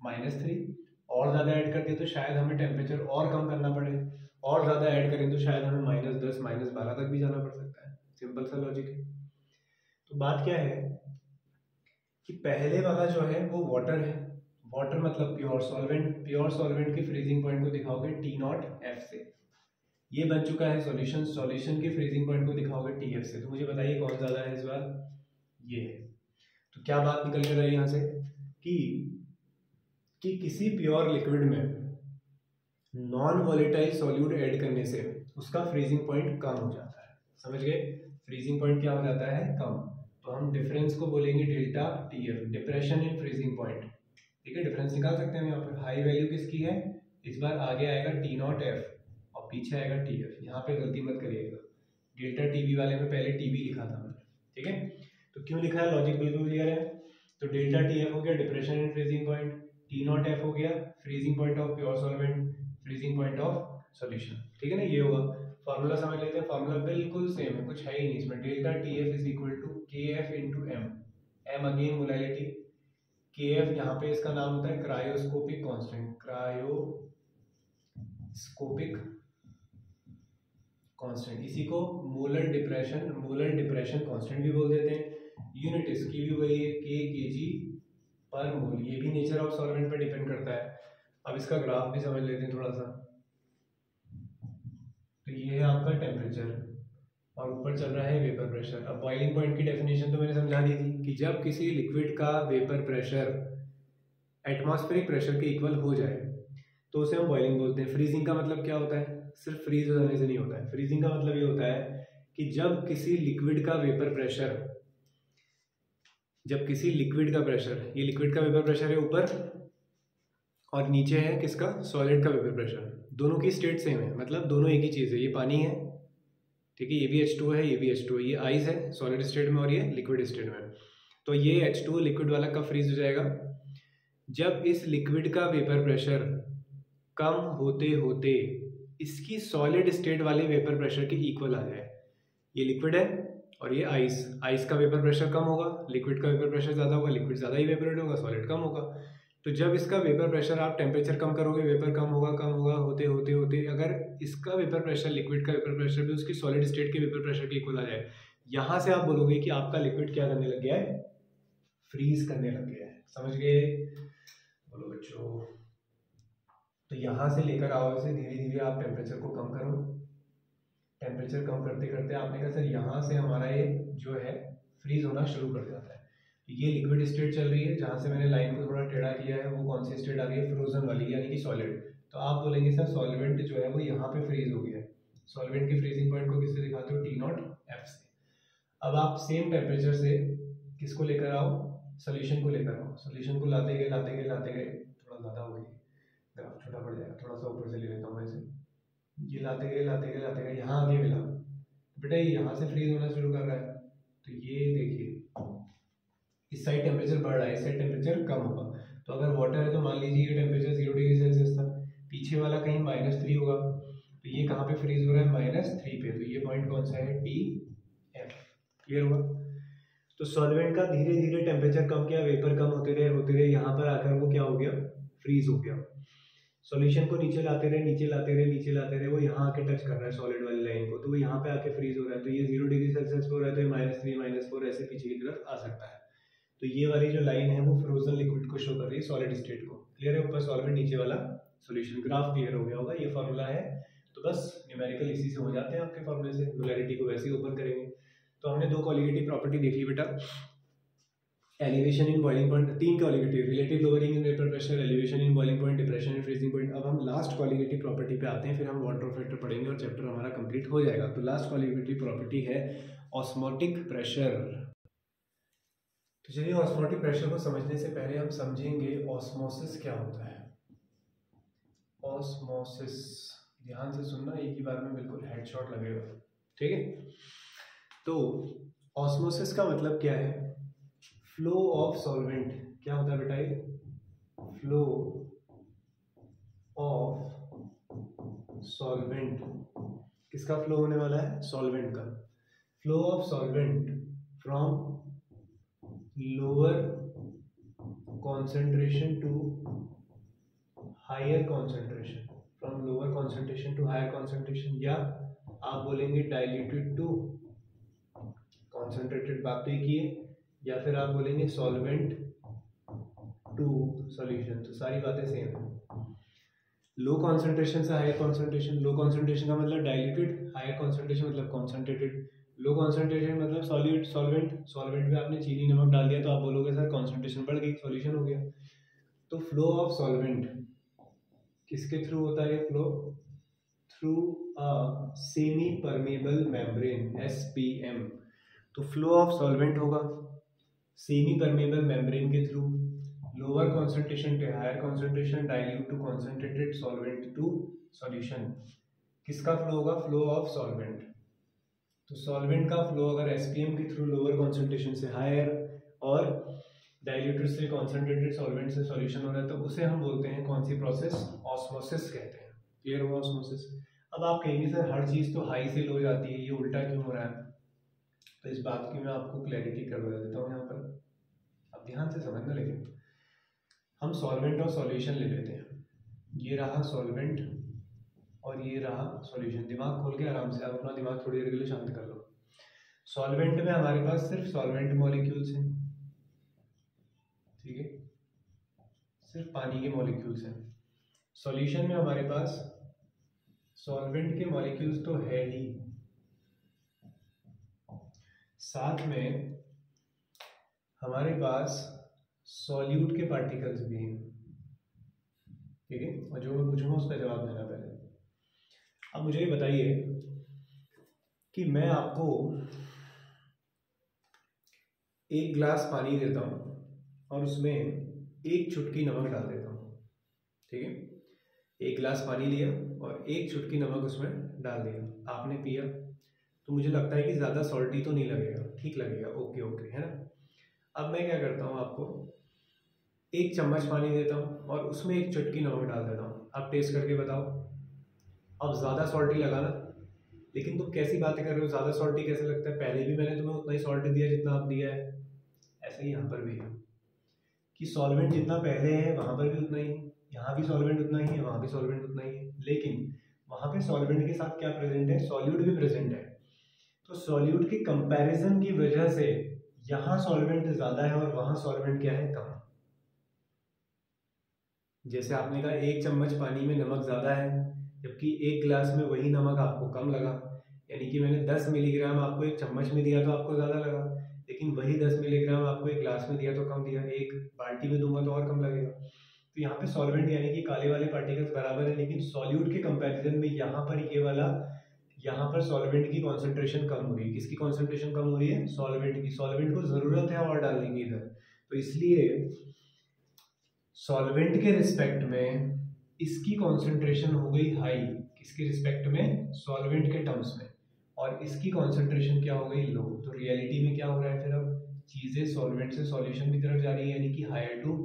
A: -3, और ज़्यादा ऐड करते हैं तो शायद हमें टेम्परेचर और कम करना पड़े, और ज़्यादा ऐड करें तो शायद हमें -10 -12 तक भी जाना पड़ सकता है। सिंपल सा लॉजिक है। तो बात क्या है कि पहले वाला जो है वो वाटर है, वाटर मतलब प्योर सॉल्वेंट, प्योर सॉल्वेंट के फ्रीजिंग पॉइंट को दिखाओगे T0F से। ये बन चुका है सॉल्यूशन, सॉल्यूशन के फ्रीजिंग पॉइंट को दिखाओगे TF से। तो मुझे बताइए कौन ज़्यादा है इस बार, ये है। तो क्या बात निकल कर आई यहाँ से कि किसी प्योर लिक्विड में नॉन वॉलेटाइल सॉल्यूट ऐड करने से उसका फ्रीजिंग पॉइंट कम हो जाता है। समझ गए, फ्रीजिंग पॉइंट क्या हो जाता है, कम। तो हम डिफरेंस को बोलेंगे delta TF, depression in freezing point, ठीक है। डिफरेंस निकाल सकते हैं यहाँ पर। हाई वैल्यू किसकी है, इस बार आगे आएगा T0F और पीछे आएगा TF, यहाँ पे गलती मत करिएगा। डेल्टा टीवी वाले में पहले टीवी लिखा था मैंने, ठीक है। तो क्यों लिखा है, लॉजिक बिल्कुल क्लियर है। तो डेल्टा टी एफ हो गया depression and freezing point, T not F हो गया freezing point of pure solvent, freezing point of solution, ठीक है ना। ये होगा फार्मूला, समझ लेते हैं। फार्मूला बिल्कुल सेम है, कुछ है ही नहीं इसमें। Delta T F is equal to K F into M, M again molality, K F यहाँ पे इसका नाम होता है क्रायोस्कोपिक कांस्टेंट, क्रायोस्कोपिक कांस्टेंट, इसी को मोलर डिप्रेशन कांस्टेंट भी बोल देते हैं। यूनिट इसकी भी वही है kg पर मोल, ये भी नेचर ऑफ सॉल्वेंट पर डिपेंड करता है। अब इसका ग्राफ भी समझ लेते हैं थोड़ा सा। तो ये है आपका टेम्परेचर और ऊपर चल रहा है वेपर प्रेशर। अब बॉइलिंग पॉइंट की डेफिनेशन तो मैंने समझा दी थी कि जब किसी लिक्विड का वेपर प्रेशर एटमॉस्फेरिक प्रेशर के इक्वल हो जाए तो उसे हम बॉइलिंग बोलते हैं। फ्रीजिंग का मतलब क्या होता है, सिर्फ फ्रीज हो जाने से नहीं होता है। फ्रीजिंग का मतलब ये होता है कि जब किसी लिक्विड का वेपर प्रेशर, जब किसी लिक्विड का प्रेशर, ये लिक्विड का वेपर प्रेशर है ऊपर और नीचे है किसका, सॉलिड का वेपर प्रेशर, दोनों की स्टेट सेम है, मतलब दोनों एक ही चीज़ है। ये पानी है, ठीक है, ये भी H2 है, ये भी H2 है, ये आइस है सॉलिड स्टेट में और ये लिक्विड स्टेट में। तो ये H2 लिक्विड वाला कब फ्रीज हो जाएगा, जब इस लिक्विड का वेपर प्रेशर कम होते होते इसकी सॉलिड स्टेट वाले वेपर प्रेशर के इक्वल आ जाए। ये लिक्विड है और ये आइस का वेपर प्रेशर कम होगा, लिक्विड का वेपर प्रेशर ज़्यादा होगा, लिक्विड ज़्यादा ही वेपरेट होगा, सॉलिड कम होगा। तो जब इसका वेपर प्रेशर, आप टेम्परेचर कम करोगे, वेपर कम होगा होते होते होते अगर इसका वेपर प्रेशर, लिक्विड का वेपर प्रेशर भी उसकी सॉलिड स्टेट के वेपर प्रेशर के इक्वल आ जाए, यहाँ से आप बोलोगे कि आपका लिक्विड क्या करने लग गया है, फ्रीज करने लग गया है। समझ गए, बोलो बच्चों। तो यहाँ से लेकर आओ इसे, धीरे धीरे आप टेम्परेचर को कम करो। टेम्परेचर कम करते करते आपने कहा सर यहाँ से हमारा ये जो है फ्रीज होना शुरू कर जाता है। ये लिक्विड स्टेट चल रही है, जहाँ से मैंने लाइन को थोड़ा टेढ़ा किया है वो कौन सी स्टेट आ गई है, फ्रोजन वाली, यानी कि सॉलिड। तो आप बोलेंगे सर सॉल्वेंट जो है वो यहाँ पे फ्रीज हो गया है। सॉल्वेंट के फ्रीजिंग पॉइंट को किससे दिखाते हो, टी नॉट एफ से। अब आप सेम टेम्परेचर से किसको लेकर आओ, सोल्यूशन को लेकर आओ। सोल्यूशन को लाते गए थोड़ा ज़्यादा हो गई, ग्राफ छोटा पड़ जाएगा, थोड़ा सा ऊपर से ले लेता हूँ ऐसे। ये लाते गए यहाँ आगे मिला, बेटा ये यहाँ से फ्रीज होना शुरू कर रहा है। तो ये देखिए इस साइड टेम्परेचर बढ़ रहा है, इस साइड टेम्परेचर कम होगा। तो अगर वाटर है तो मान लीजिए ये टेम्परेचर 0 डिग्री सेल्सियस था, पीछे वाला कहीं -3 होगा, तो ये कहाँ पे फ्रीज हो रहा है, -3 पे। तो ये पॉइंट कौन सा है, टी एफ। क्लियर हुआ। तो सॉल्वेंट का धीरे धीरे टेम्परेचर कम किया, वेपर कम होते रहे, यहाँ पर आकर वो क्या हो गया, फ्रीज हो गया। सॉल्यूशन को नीचे लाते रहे, वो यहाँ आके टच कर रहा है सॉलिड वाली लाइन को, तो वो यहाँ पे आके फ्रीज हो रहा है। तो ये 0 डिग्री सेल्सियस पे हो रहा है, तो ये -3 -4 ऐसे पीछे की तरफ आ सकता है। तो ये वाली जो लाइन है वो फ्रोजन लिक्विड को शो कर रही है, सॉलिड स्टेट को। क्लियर है, ऊपर सॉल्वेंट नीचे वाला सॉल्यूशन। ग्राफ क्लियर हो गया होगा, ये फॉर्मूला है। तो बस न्यूमेरिकल इसी से हो जाते हैं आपके फॉर्मूले से, मोलैरिटी को वैसे ही ओपन करेंगे। तो हमने 2 क्वालिटेटिव प्रॉपर्टी देख ली बेटा, elevation in boiling point, 3 qualitative, relative lowering in vapour pressure, elevation in boiling point, depression in freezing point. अब हम लास्ट क्वालिटेटिव प्रॉपर्टी पे आते हैं, फिर हम वाटर फैक्टर पढ़ेंगे और चैप्टर हमारा कंप्लीट हो जाएगा। तो लास्ट क्वालिटेटिव प्रॉपर्टी है ऑस्मोटिक प्रेशर। तो चलिए ऑस्मोटिक प्रेशर को समझने से पहले हम समझेंगे ऑस्मोसिस क्या होता है। ऑस्मोसिस, ध्यान से सुनना, एक ही बार में बिल्कुल हेडशॉट लगेगा, ठीक है। तो ऑस्मोसिस का मतलब क्या है, फ्लो ऑफ सॉल्वेंट। क्या होता है बेटा ये, फ्लो ऑफ सॉल्वेंट। किसका फ्लो होने वाला है, सॉल्वेंट का। Flow of solvent from lower concentration to higher concentration, from lower concentration to higher concentration, या आप बोलेंगे डाइल्यूटेड टू कॉन्सेंट्रेटेड, बात तो एक ही है। या फिर आप बोलेंगे सॉल्वेंट टू सॉल्यूशन, तो सारी बातें सेम है। लो कॉन्सेंट्रेशन से हायर कॉन्सेंट्रेशन, लो कॉन्सेंट्रेशन का मतलब डाइल्यूटेड, हायर कॉन्सेंट्रेशन मतलब कॉन्सेंट्रेटेड। लो कॉन्सेंट्रेशन मतलब सॉल्यूट, सॉल्वेंट में आपने चीनी नमक डाल दिया तो आप बोलोगे सर कॉन्सेंट्रेशन बढ़ गई, सॉल्यूशन हो गया। तो फ्लो ऑफ सॉल्वेंट किसके थ्रू होता है, flow through a semi permeable membrane, SPM। तो फ्लो ऑफ सॉल्वेंट होगा सेमी परमेबल मेम्ब्रेन के through, lower concentration to higher concentration, dilute to concentrated, solvent to solution. किसका फ्लो होगा, फ्लो ऑफ सॉल्वेंट। तो solvent का flow अगर SPM के through lower concentration से हायर और डाइल्यूटेड से कॉन्सेंट्रेटेड सॉल्वेंट से सॉल्यूशन हो रहा है तो उसे हम बोलते हैं कौन सी प्रोसेस, ऑस्मोसिस कहते हैं। क्लियर हुआ ऑस्मोसिस। अब आप कहेंगे सर हर चीज़ तो हाई से लो जाती है, ये उल्टा क्यों हो रहा है? तो इस बात की मैं आपको क्लैरिटी करवा देता हूँ यहाँ पर, अब ध्यान से समझना। लेकिन हम सॉल्वेंट और सॉल्यूशन ले लेते हैं, ये रहा सॉल्वेंट और ये रहा सॉल्यूशन। दिमाग खोल के आराम से, आप अपना दिमाग थोड़ी देर के लिए शांत कर लो। सॉल्वेंट में हमारे पास सिर्फ सॉल्वेंट मॉलिक्यूल्स हैं, ठीक है, सिर्फ पानी के मॉलिक्यूल्स हैं। सॉल्यूशन में हमारे पास सॉल्वेंट के मॉलिक्यूल्स तो है ही, साथ में हमारे पास सॉल्यूट के पार्टिकल्स भी हैं, ठीक है। और जो मैं पूछूंगा उसका जवाब देना पहले। अब मुझे ये बताइए कि मैं आपको एक गिलास पानी देता हूँ और उसमें एक चुटकी नमक डाल देता हूँ, ठीक है। एक गिलास पानी लिया और एक चुटकी नमक उसमें डाल दिया, आपने पिया, तो मुझे लगता है कि ज़्यादा सॉल्टी तो नहीं लगेगा, ठीक लगेगा, ओके ओके, है ना। अब मैं क्या करता हूँ, आपको एक चम्मच पानी देता हूँ और उसमें एक चुटकी नमक डाल देता हूँ, आप टेस्ट करके बताओ। अब ज़्यादा सॉल्टी लगा ना, लेकिन तुम कैसी बातें कर रहे हो, ज़्यादा सॉल्टी कैसे लगता है? पहले भी मैंने तुम्हें उतना ही सॉल्ट दिया जितना आप दिया है। ऐसे ही यहाँ पर भी है कि सॉल्वेंट जितना पहले है वहाँ पर भी उतना ही है, यहाँ भी सॉल्वेंट उतना ही है, वहाँ भी सॉल्वेंट उतना ही है, लेकिन वहाँ पे सॉल्वेंट के साथ क्या प्रेजेंट है, सॉल्यूट भी प्रेजेंट है। तो सॉल्यूट के कंपैरिजन की वजह से यहाँ सॉल्वेंट ज़्यादा है और वहाँ सॉल्वेंट क्या है, कम। जैसे आपने कहा एक चम्मच पानी में नमक ज़्यादा है, जबकि एक गिलास में वही नमक आपको कम लगा, यानी कि मैंने 10 मिलीग्राम आपको एक चम्मच में दिया तो आपको ज़्यादा लगा, लेकिन वही 10 मिलीग्राम आपको एक गिलास में दिया तो कम दिया, एक बाल्टी में दूंगा तो और कम लगेगा। तो यहाँ पे सॉल्वेंट यानी कि काले वाले पार्टिकल्स बराबर है, लेकिन सॉल्यूट के कंपैरिजन में यहाँ पर ये वाला, यहाँ पर सॉल्वेंट की कॉन्सेंट्रेशन कम हो रही है। किसकी कॉन्सेंट्रेशन कम हो रही है, सॉल्वेंट की। सॉल्वेंट को ज़रूरत है और डालने की इधर, तो इसलिए सॉल्वेंट के रिस्पेक्ट में इसकी कॉन्सेंट्रेशन हो गई हाई, किसके रिस्पेक्ट में, सॉल्वेंट के टर्म्स में, और इसकी कॉन्सेंट्रेशन क्या हो गई, लो। तो रियलिटी में क्या हो रहा है, फिर अब चीज़ें सॉल्वेंट से सॉल्यूशन की तरफ जा रही है, यानी कि हायर टू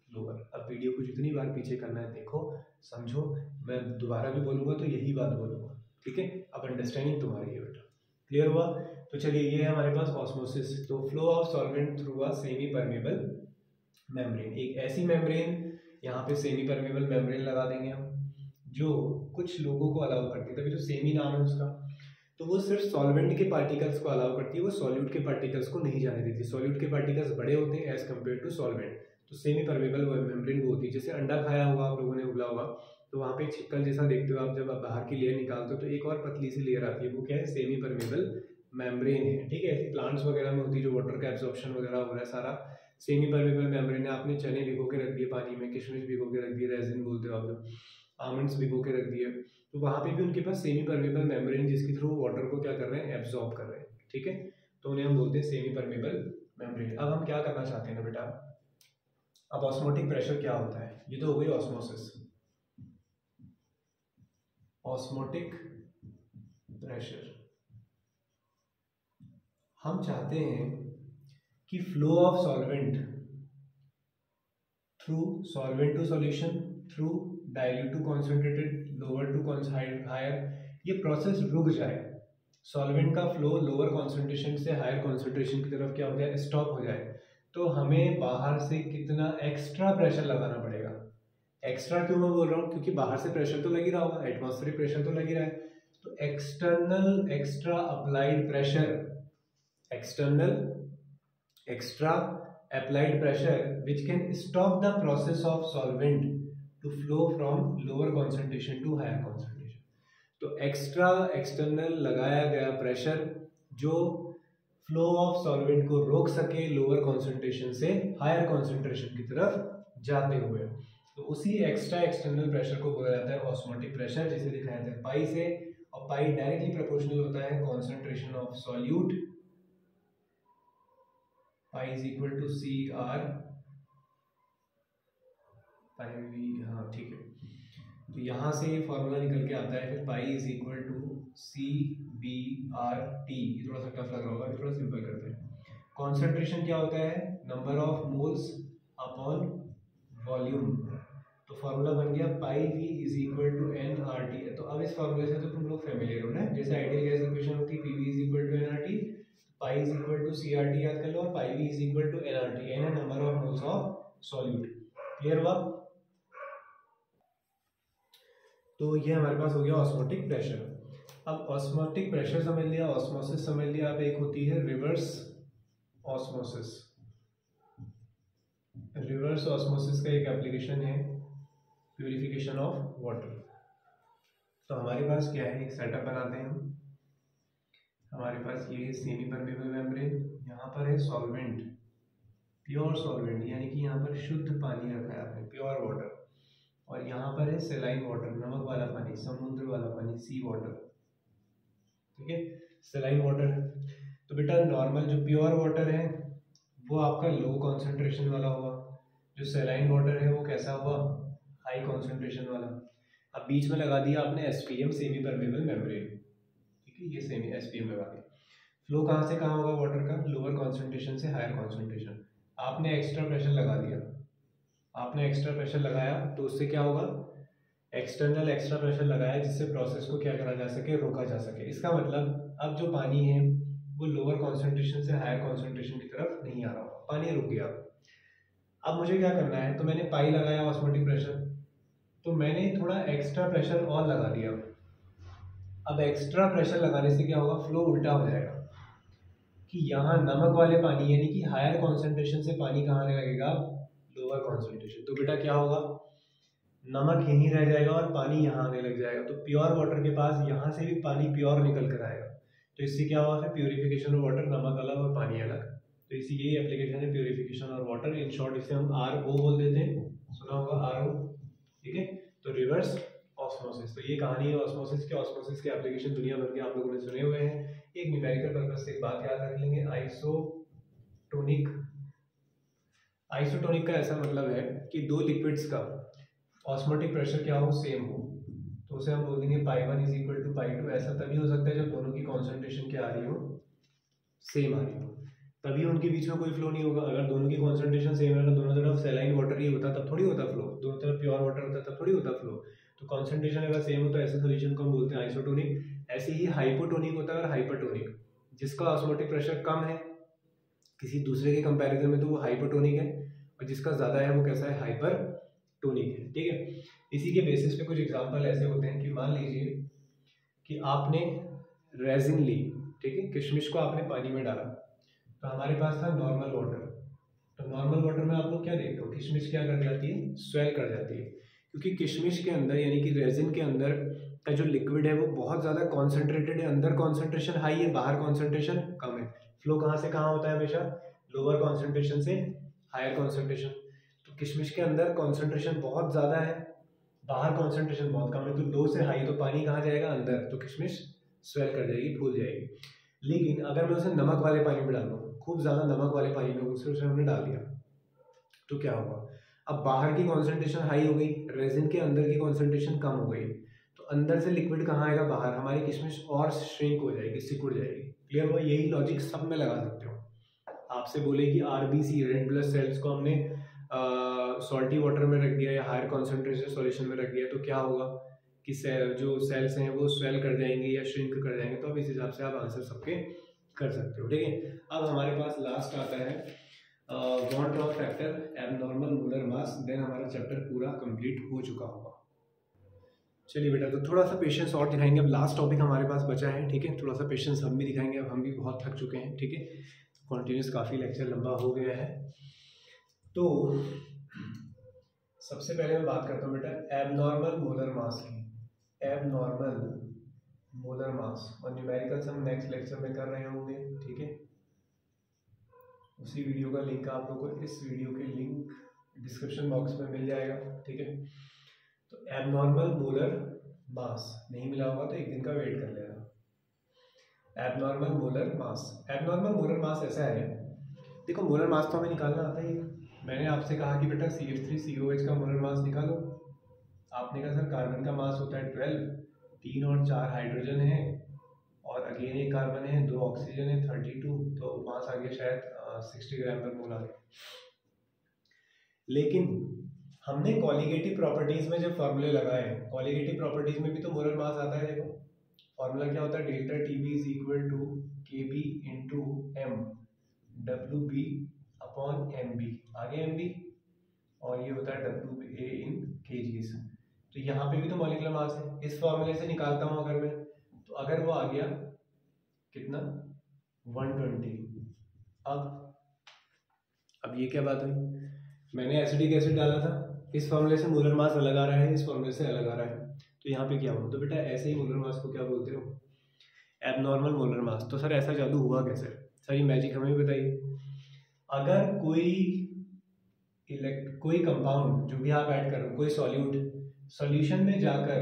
A: लोअर। अब वीडियो को जितनी बार पीछे करना है देखो, समझो, मैं दोबारा भी बोलूँगा तो यही बात बोलूँगा, ठीक है। अब अंडरस्टैंडिंग तुम्हारी है बेटा, क्लियर हुआ? तो चलिए, ये है हमारे पास ऑस्मोसिस। तो flow of solvent through a semi permeable membrane, एक ऐसी मेम्ब्रेन, यहाँ पे सेमी परमेबल मेम्ब्रेन लगा देंगे हम, जो कुछ लोगों को अलाउ करती है, तभी तो सेमी नाम है उसका। तो वो सिर्फ सॉल्वेंट के पार्टिकल्स को अलाउ करती है, वो सॉल्यूट के पार्टिकल्स को नहीं जाने देती। सॉल्यूट के पार्टिकल्स बड़े होते हैं एज कम्पेयर टू सॉल्वेंट। तो सेमी परमेबल मेम्ब्रेन वो होती है, जैसे अंडा खाया होगा आप लोगों ने, उबला हुआ, तो वहाँ पे एक छिक्कल जैसा देखते हो आप, जब आप बाहर की लेयर निकालते हो तो एक और पतली सी लेयर आती है, वो क्या है, सेमी परमेबल मेम्ब्रेन है, ठीक है। ऐसी प्लांट्स वगैरह में होती है, जो वाटर का एब्जॉर्प्शन वगैरह हो रहा है सारा सेमी परमेबल मेम्ब्रेन है। आपने चने भिगो के रख दिए पानी में, किशमिश भिगो के रख दिए, रेजिन बोलते हो आप जब, आमंड्स भिगो के रख दिए, तो वहाँ पे भी उनके पास सेमी परमेबल मेम्ब्रेन, जिसके थ्रू वाटर को क्या कर रहे हैं, एब्जॉर्ब कर रहे हैं, ठीक है। तो उन्हें हम बोलते हैं सेमी परमेबल मेम्ब्रेन। अब हम क्या करना चाहते हैं ना बेटा, अब ऑस्मोटिक प्रेशर क्या होता है, ये तो हो गई ऑस्मोसिस। ऑस्मोटिक प्रेशर, हम चाहते हैं कि flow of solvent through solvent to solution, through dilute to concentrated, lower to higher, ये प्रोसेस रुक जाए, सॉल्वेंट का फ्लो लोअर कॉन्सेंट्रेशन से हायर कॉन्सेंट्रेशन की तरफ क्या हो जाए, स्टॉप हो जाए। तो हमें बाहर से कितना एक्स्ट्रा प्रेशर लगाना पड़ेगा। एक्स्ट्रा क्यों मैं बोल रहा हूँ, क्योंकि बाहर से प्रेशर तो लग ही रहा होगा, एटमॉस्फेरिक प्रेशर तो लग ही रहा है। तो external extra applied pressure, external extra applied pressure which can stop the process of solvent to flow from lower concentration to higher concentration. तो एक्स्ट्रा एक्सटर्नल लगाया गया प्रेशर जो फ्लो ऑफ सॉल्वेंट को रोक सके लोअर कॉन्सेंट्रेशन से higher concentration की तरफ जाते हुए, तो उसी एक्स्ट्रा एक्सटर्नल प्रेशर को बोला जाता है ऑस्मोटिक प्रेशर, जिसे दिखाया जाता है पाई से, और पाई डायरेक्टली प्रोपोर्शनल होता है concentration of solute, pi is equal to C R pi V, हाँ ठीक है। तो यहाँ से ये फॉर्मूला निकल के आता है फिर pi is equal to CBRT। ये थोड़ा सा टफ लग रहा होगा, थोड़ा सिंपल करते हैं। कॉन्सेंट्रेशन क्या होता है, number of moles upon volume. तो फॉर्मूला बन गया pi V is equal to nRT। तो अब इस फॉर्मूले से तो तुम लोग फेमिलियर हो ना, जैसे आइडियल गैस इक्वेशन होती है PV is equal to nRT, pi is equal to CRT याद कर लो, और pi V is equal to nRT। n है number of moles of solute. Clear हुआ? तो ये हमारे पास हो गया ऑस्मोटिक प्रेशर। अब ऑस्मोटिक प्रेशर समझ लिया, ऑस्मोसिस समझ लिया, अब एक होती है रिवर्स ऑस्मोसिस। रिवर्स ऑस्मोसिस का एक एप्लीकेशन है प्यूरिफिकेशन ऑफ वाटर। तो हमारे पास क्या है, एक सेटअप बनाते हैं हम। हमारे पास ये है सेमी परमेबल मेम्ब्रेन, यहाँ पर है सॉल्वेंट, प्योर सॉल्वेंट, यानी कि यहाँ पर शुद्ध पानी रखा है आपने, प्योर वाटर, और यहाँ पर है सेलाइन वाटर, नमक वाला पानी, समुद्र वाला पानी, सी वाटर। ठीक है, सेलाइन वाटर। तो बेटा नॉर्मल जो प्योर वाटर है वो आपका लो कॉन्सेंट्रेशन वाला हुआ, जो सेलाइन वाटर है वो कैसा हुआ, हाई कॉन्सेंट्रेशन वाला। अब बीच में लगा दिया आपने SPM, सेमी परमेबल मेम्ब्रेन। ठीक है, ये सेमी SPM लगा दिया। फ्लो कहाँ से कहाँ होगा वाटर का, लोअर कॉन्सेंट्रेशन से हायर कॉन्सेंट्रेशन। आपने एक्स्ट्रा प्रेशर लगा दिया, आपने एक्स्ट्रा प्रेशर लगाया तो उससे क्या होगा, एक्सटर्नल एक्स्ट्रा प्रेशर लगाया जिससे प्रोसेस को क्या करा जा सके, रोका जा सके। इसका मतलब अब जो पानी है वो लोअर कॉन्सेंट्रेशन से हायर कॉन्सेंट्रेशन की तरफ नहीं आ रहा होगा, पानी रुक गया। अब मुझे क्या करना है, तो मैंने पाई लगाया ऑस्मोटिक प्रेशर, तो मैंने थोड़ा एक्स्ट्रा प्रेशर और लगा दिया। अब एक्स्ट्रा प्रेशर लगाने से क्या होगा, फ्लो उल्टा हो जाएगा कि यहाँ नमक वाले पानी यानी कि हायर कॉन्सेंट्रेशन से पानी कहाँ आने लगेगा, लोअर कॉन्सेंट्रेशन। तो बेटा क्या होगा, नमक यहीं रह जाएगा और पानी यहाँ आने लग जाएगा। तो प्योर वाटर के पास यहाँ से भी पानी प्योर निकल कर आएगा। तो इससे क्या हुआ, फिर प्यूरिफिकेशन ऑफ वाटर, नमक अलग और पानी अलग। तो इसी यही एप्लीकेशन है purification of water. In short इसे हम RO बोल देते हैं, सुना होगा RO। ठीक है, तो रिवर्स ऑस्मोसिस। तो ये कहानी है ऑस्मोसिस की। ऑस्मोसिस के एप्लीकेशन दुनिया भर के आप लोगों ने सुने हुए हैं। एक न्यूमेरिकल पर्पस से एक बात याद रख लेंगे, आइसोटोनिक। आइसोटोनिक का ऐसा मतलब है कि दो लिक्विड्स का ऑस्मोटिक प्रेशर क्या हो, सेम हो। तो उसे हम बोल देंगे π1 इज इक्वल टू π2। ऐसा तभी हो सकता है जब दोनों की कॉन्सेंट्रेशन क्या आ रही हो, सेम आ रही हो, तभी उनके बीच में कोई फ्लो नहीं होगा। अगर दोनों की कॉन्सेंट्रेशन सेम है ना, दोनों तरफ सेलाइन वाटर ही होता तब थोड़ी होता फ्लो, दोनों तरफ प्योर वाटर होता तब थोड़ी होता फ्लो। तो कॉन्सेंट्रेशन अगर सेम हो तो ऐसे सोल्यूशन को हम बोलते हैं आइसोटोनिक। ऐसे ही हाइपोटोनिक होता है और हाइपरटोनिक, जिसका ऑस्मोटिक प्रेशर कम है किसी दूसरे के कंपैरिजन में तो वो हाइपोटोनिक है, और जिसका ज़्यादा है वो कैसा है, हाइपरटोनिक है। ठीक है, इसी के बेसिस पे कुछ एग्जांपल ऐसे होते हैं कि मान लीजिए कि आपने रेजिन ली, ठीक है, किशमिश को आपने पानी में डाला, तो हमारे पास था नॉर्मल वाटर। तो नॉर्मल वाटर में आप लोग क्या देखते हो, किशमिश क्या कर जाती है, स्वेल कर जाती है, क्योंकि किशमिश के अंदर यानी कि रेजिन के अंदर का जो लिक्विड है वो बहुत ज़्यादा कॉन्सेंट्रेटेड है। अंदर कॉन्सेंट्रेशन हाई है, बाहर कॉन्सेंट्रेशन कम है। फ्लो कहाँ से कहाँ होता है, हमेशा लोअर कॉन्सेंट्रेशन से हायर कॉन्सेंट्रेशन। तो किशमिश के अंदर कॉन्सेंट्रेशन बहुत ज़्यादा है, बाहर कॉन्सेंट्रेशन बहुत कम है। तो लो से हाई, तो पानी कहाँ जाएगा, अंदर, तो किशमिश स्वेल कर जाएगी, फूल जाएगी। लेकिन अगर मैं उसे नमक वाले पानी में डालूँ, खूब ज़्यादा नमक वाले पानी में उसे हमने डाल दिया, तो क्या होगा, अब बाहर की कॉन्सेंट्रेशन हाई हो गई, रेजिन के अंदर की कॉन्सेंट्रेशन कम हो गई, तो अंदर से लिक्विड कहाँ आएगा, बाहर, हमारी किशमिश और श्रिंक हो जाएगी, सिकुड़ जाएगी। क्लियर हुआ? यही लॉजिक सब में लगा सकते हो। आपसे बोले कि RBC, रेड ब्लड सेल्स को हमने सॉल्टी वाटर में रख दिया या हायर कॉन्सेंट्रेशन सॉल्यूशन में रख दिया, तो क्या होगा कि जो सेल्स हैं वो स्वेल कर जाएंगे या श्रिंक कर जाएंगे। तो अब इस हिसाब से आप आंसर सबके कर सकते हो। ठीक है, अब हमारे पास लास्ट आता है वॉन ट्रॉप factor, abnormal molar mass. Then हमारा चैप्टर पूरा कंप्लीट हो चुका होगा। चलिए बेटा, तो थोड़ा सा पेशेंस और दिखाएंगे। अब लास्ट टॉपिक हमारे पास बचा है, ठीक है, थोड़ा सा पेशेंस हम भी दिखाएंगे। अब हम भी बहुत थक चुके हैं, ठीक है, कॉन्टिन्यूस काफ़ी लेक्चर लंबा हो गया है। तो सबसे पहले मैं बात करता हूँ बेटा एबनॉर्मल मोलर मास की। एबनॉर्मल मोलर मास, और न्यूमेरिकल्स हम नेक्स्ट लेक्चर में कर रहे होंगे, ठीक है। उसी वीडियो का लिंक आप लोगों को इस वीडियो के लिंक डिस्क्रिप्शन बॉक्स में मिल जाएगा, ठीक है। तो एबनॉर्मल मोलर मास नहीं मिला होगा तो एक दिन का वेट कर लेना। एबनॉर्मल मोलर मास, एबनॉर्मल मोलर मास ऐसा है, देखो मोलर मास तो हमें निकालना आता ही है। मैंने आपसे कहा कि बेटा CH3COH का मोलर मास निकालो, आपने कहा सर कार्बन का मास होता है 12, 3 और 4 हाइड्रोजन है और अगेन एक कार्बन है, 2 ऑक्सीजन है 32, तो मास आ गया शायद 60 ग्राम पर मोल आ गया। लेकिन हमने कॉलिगेटिव प्रॉपर्टीज में जब फॉर्मूले लगाए, कॉलिगेटिव प्रॉपर्टीज में भी तो मोलर मास आता है। देखो फॉर्मूला क्या होता है, delta T B is equal to K B into M W B upon M B, आगे एम बी, और ये होता है डब्ल्यू ए इन केजीज। तो यहाँ पे भी तो मॉलिक्यूलर मास है। इस फॉर्मूले से निकालता हूँ अगर मैं, तो अगर वो आ गया कितना 120। अब ये क्या बात हुई, मैंने एसिडिक एसिड डाला था, इस फॉर्मूले से मोलर मास अलग आ रहा है, इस फॉर्मूले से अलग आ रहा है, तो यहाँ पे क्या हुआ, तो बेटा ऐसे ही मोलर मास को क्या बोलते हो, एबनॉर्मल मोलर मास। तो सर ऐसा जादू हुआ कैसे, सर ये मैजिक हमें भी बताइए। अगर कोई कंपाउंड जो भी आप ऐड कर रहे हो, कोई सॉल्यूट सॉल्यूशन में जाकर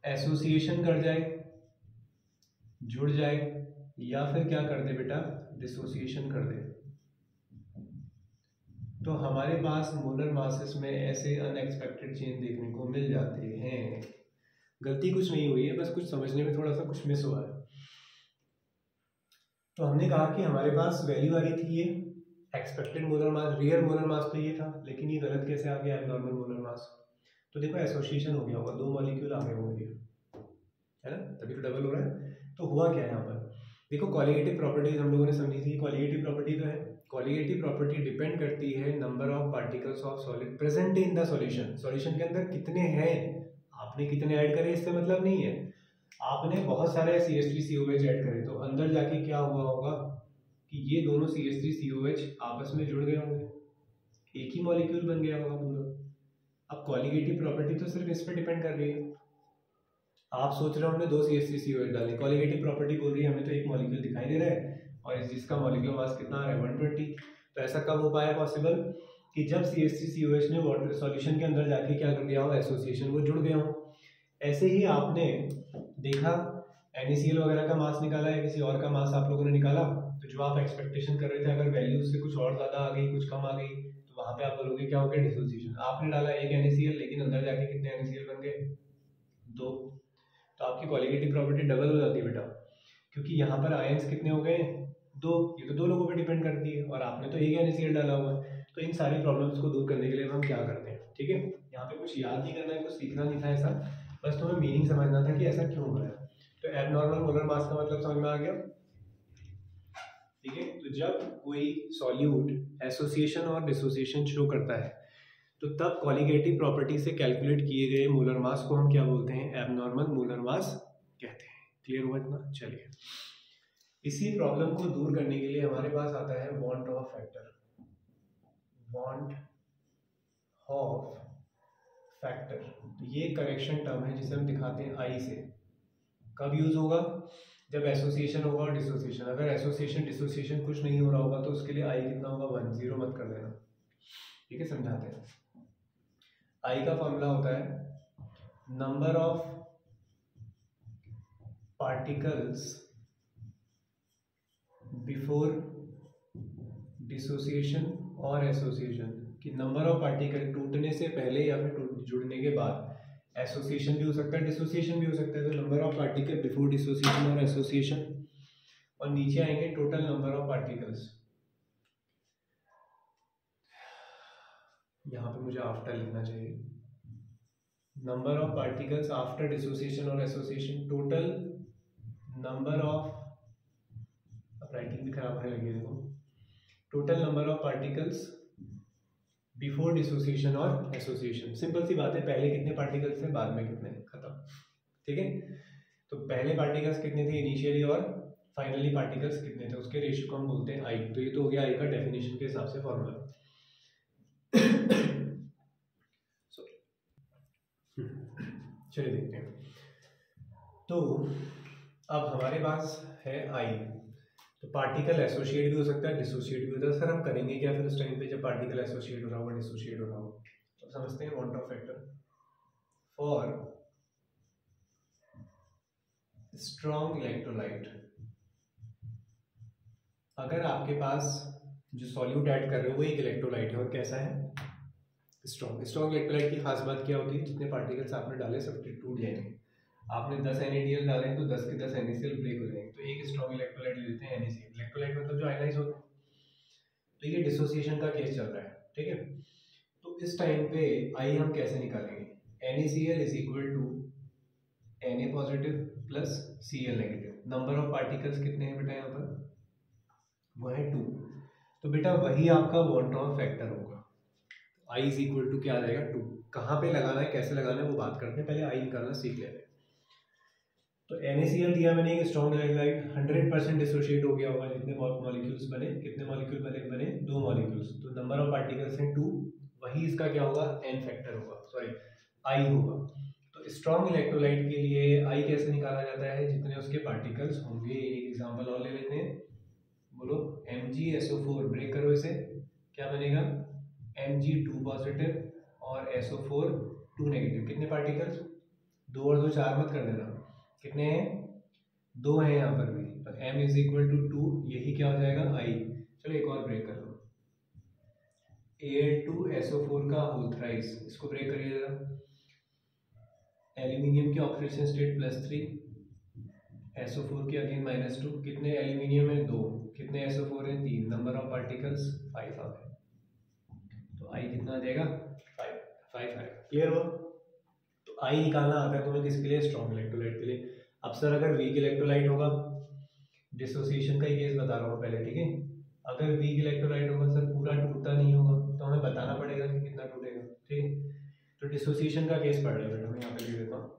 A: एसोसिएशन कर जाए, जुड़ जाए, या फिर क्या कर दे बेटा, डिसोसिएशन कर दे, तो हमारे पास मोलर मासेस में ऐसे अनएक्सपेक्टेड चेंज देखने को मिल जाते हैं। गलती कुछ नहीं हुई है, बस कुछ समझने में थोड़ा सा कुछ मिस हुआ है। तो हमने कहा कि हमारे पास वैल्यू आ रही थी ये expected molar mass, real molar mass तो ये था, लेकिन ये गलत कैसे आ गया एबनॉर्मल मोलर मास। तो देखो एसोसिएशन हो गया होगा, 2 मॉलिक्यूल आ गए होंगे, है ना, तभी तो डबल हो रहा है। तो हुआ क्या है यहाँ पर, देखो कॉलिगेटिव प्रॉपर्टीज हम लोगों ने समझी थी। कॉलिगेटिव प्रॉपर्टी तो है, कॉलिगेटिव प्रॉपर्टी डिपेंड करती है number of particles of solid present in the solution. Solution के अंदर कितने हैं, आपने कितने ऐड करे इससे मतलब नहीं है। आपने बहुत सारे CH3COH ऐड करे, तो अंदर जाके क्या हुआ होगा कि ये दोनों CH3COH आपस में जुड़ गए होंगे, एक ही मॉलिक्यूल बन गया होगा पूरा। अब कॉलिगेटिव प्रॉपर्टी तो सिर्फ इस पर डिपेंड कर रही है। आप सोच रहे हो हमने 2 CH3COH डाले, कॉलिगेटिव प्रॉपर्टी बोल रही है हमें तो एक मॉलिक्यूल दिखाई दे रहा है और जिसका मॉलिक्यूलर मास कितना आ रहा है 120। तो ऐसा कब हो पाया पॉसिबल कि जब CH3COH ने वाटर सॉल्यूशन के अंदर जाके क्या कर दिया हो, एसोसिएशन, वो जुड़ गया हो। ऐसे ही आपने देखा NaCl वगैरह का मास निकाला है, किसी और का मास आप लोगों ने निकाला, तो जो आप एक्सपेक्टेशन कर रहे थे अगर वैल्यू उससे कुछ और ज़्यादा आ गई, कुछ कम आ गई, तो वहाँ पे आप बोलोगे क्या हो गया, डिसोसिएशन। आपने डाला एक NaCl, लेकिन अंदर जाके कितने NaCl बन गए, 2। तो आपकी कॉलिगेटिव प्रॉपर्टी डबल हो जाती है बेटा, क्योंकि यहाँ पर आयंस कितने हो गए, 2। ये तो 2 लोगों पे डिपेंड करती है और आपने तो एक NaCl डाला हुआ है। तो इन सारी प्रॉब्लम्स को दूर करने के लिए हम क्या करते हैं, ठीक है, यहाँ पे कुछ याद नहीं करना है, कुछ सीखना नहीं था ऐसा, बस तुम्हें मीनिंग समझना था कि ऐसा क्यों हो रहा है। तो एबनॉर्मल मोलर मास का मतलब समझ में आ गया, ठीक है। तो जब कोई सॉल्यूट एसोसिएशन और डिसोसिएशन शो करता है, तो तब कॉलिगेटिव प्रॉपर्टी से कैलकुलेट किए गए मोलर मास को हम क्या बोलते हैं, एबनॉर्मल मोलर मास कहते हैं। क्लियर हुआ इतना, चलिए। इसी प्रॉब्लम को दूर करने के लिए हमारे पास आता है want of factor. Want of factor, तो ये करेक्शन टर्म है जिसे हम दिखाते हैं आई से। कब यूज होगा, जब एसोसिएशन होगा और डिसोसिएशन। अगर एसोसिएशन डिसोसिएशन कुछ नहीं हो रहा होगा तो उसके लिए आई कितना होगा, 1, 0 मत कर देना, ठीक है, समझाते हैं। आई का फॉर्मूला होता है number of particles before dissociation और एसोसिएशन, कि नंबर ऑफ पार्टिकल टूटने से पहले या फिर जुड़ने के बाद। एसोसिएशन भी हो सकता है, डिसोसिएशन भी हो सकता है। तो number of particle before dissociation और एसोसिएशन, और नीचे आएंगे टोटल नंबर ऑफ पार्टिकल्स। यहाँ पे मुझे आफ्टर लिखना चाहिए, number of particles after dissociation और एसोसिएशन, टोटल नंबर ऑफ, अब राइटिंग भी खराब होने लगी है देखो, total number of particles before dissociation और एसोसिएशन। सिंपल सी बात है, पहले कितने पार्टिकल्स थे, बाद में कितने, खत्म, ठीक है। तो पहले पार्टिकल्स कितने थे इनिशियली और फाइनली पार्टिकल्स कितने थे, उसके रेशियो को हम बोलते हैं आई। तो ये तो हो गया आई का डेफिनेशन के हिसाब से फॉर्मूला। चलिए देखते हैं। तो अब हमारे पास है आई, तो पार्टिकल एसोसिएट भी हो सकता है, डिसोसिएट भी होता है। सर हम करेंगे क्या फिर उस टाइम पे जब पार्टिकल एसोसिएट हो रहा होगा, डिसोसिएट हो रहा होगा, तो समझते हैं want of factor for strong electrolyte. अगर आपके पास जो सॉल्यूट ऐड कर रहे हो वो एक इलेक्ट्रोलाइट है और कैसा है, स्ट्रॉन्ग इलेक्ट्रोलाइट की खास बात क्या होती है, जितने पार्टिकल्स आपने डाले सब टूट जाएंगे। आपने 10 NaDl डाले तो 10 के 10 NaCl ब्रेक हो जाएंगे, तो एक स्ट्रॉन्ग इलेक्ट्रोलाइट ले लेते हैं NaCl। इलेक्ट्रोलाइट मतलब जो आयनाइज होते हैं। तो ये डिसोसिएशन का केस चल रहा है, ठीक है। तो इस टाइम पे आई हम कैसे निकालेंगे, NaCl is equal to Na positive plus Cl negative. Number of particles कितने हैं बेटा यहाँ पर, वो है 2। तो बेटा वही आपका वन टॉन फैक्टर होगा। I इज इक्वल टू क्या आ जाएगा 2। कहाँ पे लगाना है, कैसे लगाना है वो बात करते हैं, पहले I निकालना सीख लेते हैं। तो NaCl दिया मैंने एक स्ट्रॉन्ग इलेक्ट्रोलाइट, 100% डिसोशिएट हो गया होगा। जितने मॉलिक्यूल्स बने, कितने मॉलिक्यूल बने 2 मॉलिक्यूल्स, तो नंबर ऑफ पार्टिकल्स हैं 2। वही इसका क्या होगा, n फैक्टर होगा, सॉरी I होगा। तो स्ट्रॉन्ग इलेक्ट्रोलाइट के लिए I कैसे निकाला जाता है, जितने उसके पार्टिकल्स होंगे। एक एग्जांपल और ले लेते हैं, बोलो MgSO4, ब्रेक करो इसे, क्या बनेगा Mg2 पॉजिटिव और SO4 2 नेगेटिव। कितने पार्टिकल्स, 2 और 2 4 मत कर देना, कितने हैं 2 हैं यहाँ पर भी। तो M इज इक्वल टू 2, यही क्या हो जाएगा I। चलो एक और ब्रेक कर लो, Al2SO4 का होल थ्राइस, इसको ब्रेक करिए जरा। एल्यूमिनियम की ऑक्सीडेशन स्टेट +3, SO4 की अगेन -2। कितने एल्यूमिनियम है 2, कितने SO4 है 3, नंबर ऑफ पार्टिकल्स 5 आ गए। तो I कितना आ जाएगा 5 आएगा। क्लियर हुआ। तो I निकालना आता है तुम्हें किसके लिए, स्ट्रॉन्ग इलेक्ट्रोलाइट के लिए। अब सर अगर वीक इलेक्ट्रोलाइट होगा, डिसोसिएशन का ही केस बता रहा हूँ पहले, ठीक है। अगर वीक इलेक्ट्रोलाइट होगा सर पूरा टूटता नहीं होगा, तो हमें बताना पड़ेगा कि कितना टूटेगा, ठीक है। तो डिसोसिएशन का केस पढ़ रहे हैं, मैं यहाँ पे लिख देता हूँ।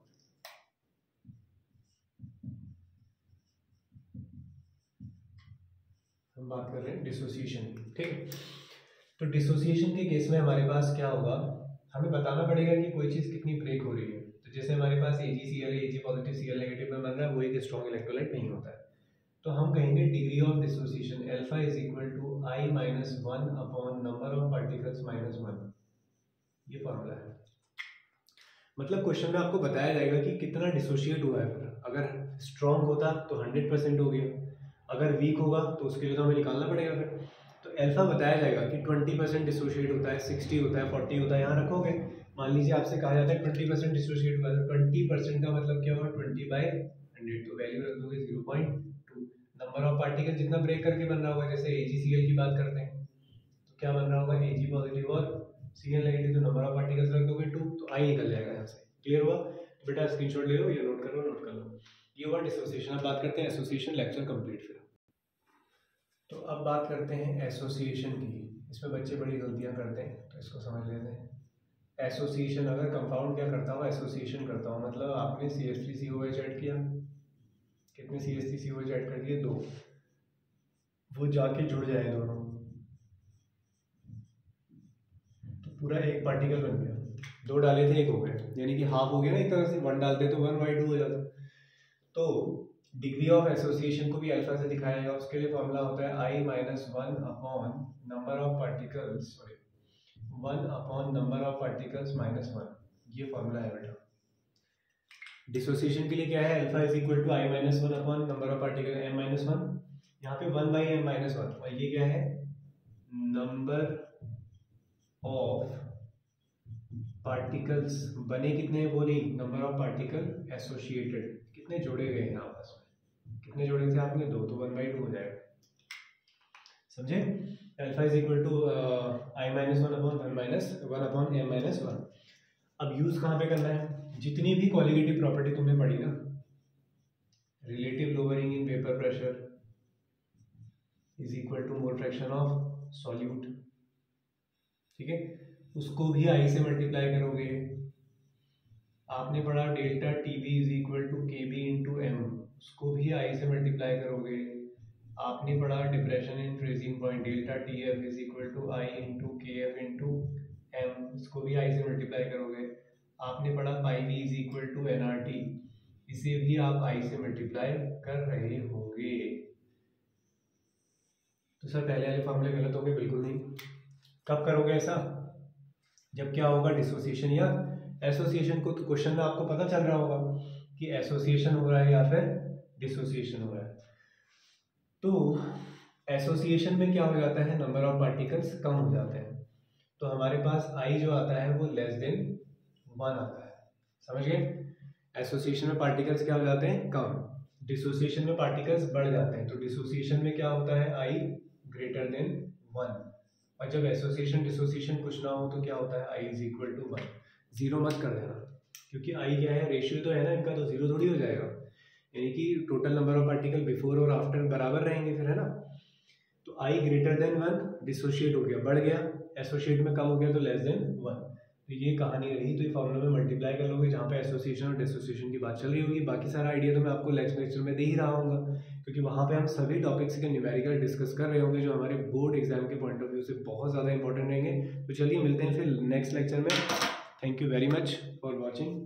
A: हम बात कर रहे हैं डिसोसिएशन की, ठीक। तो डिसोसिएशन के केस में हमारे पास क्या होगा, हमें बताना पड़ेगा कि कोई चीज़ कितनी ब्रेक हो रही है। तो जैसे हमारे पास AgCl, Ag positive Cl negative में बन रहा है, वो एक स्ट्रॉन्ग इलेक्ट्रोलाइट नहीं होता है। तो हम कहेंगे degree of dissociation alpha is equal to I - 1 upon number of particles -1। ये फॉर्मूला है। मतलब क्वेश्चन में आपको बताया जाएगा कि कितना डिसोशिएट हुआ है। अगर स्ट्रॉन्ग होता तो 100% हो गया, अगर वीक होगा तो उसके लिए तो हमें निकालना पड़ेगा फिर। तो अल्फा बताया जाएगा कि 20% डिसोशिएट होता है, 60 होता है, 40 होता है, यहाँ रखोगे। मान लीजिए आपसे कहा जाता है 20% डिसोशिएट हुआ है, 20% का मतलब क्या हुआ 20/100, तो वैल्यू रख दोगे 0.2। नंबर ऑफ पार्टिकल जितना ब्रेक करके बन रहा होगा, जैसे AgCl की बात करते हैं तो क्या बन रहा होगा Ag पॉजिटिव और Cl नेगेटिव, तो नंबर ऑफ पार्टिकल्स रख दोगे 2, तो I निकल जाएगा यहाँ से। क्लियर हुआ। तो बेटा स्क्रीनशॉट ले लो या नोट कर लो। ये हुआ डिसोसिएशन। अब बात करते हैं एसोसिएशन, लेक्चर कंप्लीट फिर। तो अब बात करते हैं एसोसिएशन की। इसमें बच्चे बड़ी गलतियां करते हैं, तो इसको समझ लेते हैं। एसोसिएशन, अगर कंपाउंड क्या करता हूँ, एसोसिएशन करता हूँ, मतलब आपने CH3COH ऐड किया, कितने CH3COH ऐड कर दिए 2, वो जाके जुड़ जाए दोनों, तो पूरा एक पार्टिकल बन गया। 2 डाले थे 1 हो गए, यानी कि हाफ हो गया ना एक तरह से। 1 डालते तो 1/2 हो जाता। तो डिग्री ऑफ एसोसिएशन को भी अल्फा से दिखाया जाएगा। उसके लिए फॉर्मूला होता है I - 1 upon number of particles, sorry 1 upon number of particles -1। ये फॉर्मूला है बेटा। डिसोसिएशन के लिए क्या है, alpha is equal to I - 1 upon number of particle m-1। यहाँ पे 1/m-1, और ये क्या है, नंबर ऑफ पार्टिकल्स बने कितने हैं वो नहीं, नंबर ऑफ पार्टिकल एसोसिएटेड, कितने जोड़े गए हैं आपस में। कितने जोड़े थे आपने 2, तो 1/2 हो जाएगा। समझे। Alpha is equal to I - 1 upon 1 upon m-1। अब यूज कहाँ पे करना है, जितनी भी क्वालिटेटिव प्रॉपर्टी तुमने पढ़ी ना, relative lowering in vapour pressure is equal to mole fraction of solute, ठीक है, उसको भी I से मल्टीप्लाई करोगे। आपने पढ़ा delta TB is equal to KB into M, उसको भी I से मल्टीप्लाई करोगे। आपने पढ़ा depression in freezing point, delta TF is equal to I into KF into M, इसको भी I से मल्टीप्लाई करोगे। आपने पढ़ा pi V is equal to nRT, इसे भी आप I से मल्टीप्लाई कर रहे होंगे। तो सर पहले वाले फॉर्मूले गलत होंगे, बिल्कुल नहीं। कब करोगे ऐसा, जब क्या होगा, डिसोसिएशन या एसोसिएशन को। तो क्वेश्चन में आपको पता चल रहा होगा कि एसोसिएशन हो रहा है या फिर डिसोसिएशन हो रहा है। तो एसोसिएशन में क्या हो जाता है, नंबर ऑफ पार्टिकल्स कम हो जाते हैं। तो हमारे पास आई जो आता है वो लेस देन 1 आता है। समझ गए? एसोसिएशन में पार्टिकल्स क्या हो जाते हैं? कम। डिसोसिएशन में पार्टिकल्स बढ़ जाते हैं। तो डिसोसिएशन में क्या होता है? आई ग्रेटर देन 1। और जब एसोसिएशन डिसोसिएशन कुछ ना हो तो क्या होता है? I is equal to 1। Zero मत कर देना, क्योंकि आई क्या है? रेशियो तो है ना इनका, तो जीरो थोड़ी हो जाएगा। यानी कि total number of particle before और आफ्टर बराबर रहेंगे फिर, है ना। तो आई ग्रेटर देन 1, डिसोशिएट हो गया, बढ़ गया, एसोसिएट में कम हो गया तो लेस देन 1। तो ये कहानी रही। तो ये फॉर्मूला में मल्टीप्लाई कर लोगे जहाँ पे एसोसिएशन और डिसोसिएशन की बात चल रही होगी। बाकी सारा आइडिया तो मैं आपको नेक्स्ट लेक्चर में दे ही रहा हूँ, क्योंकि वहाँ पे हम सभी टॉपिक्स के न्यूमेरिकल डिस्कस कर रहे होंगे जो हमारे बोर्ड एग्जाम के पॉइंट ऑफ व्यू से बहुत ज़्यादा इंपॉर्टेंट रहेंगे। तो चलिए मिलते हैं फिर नेक्स्ट लेक्चर में। Thank you very much for watching.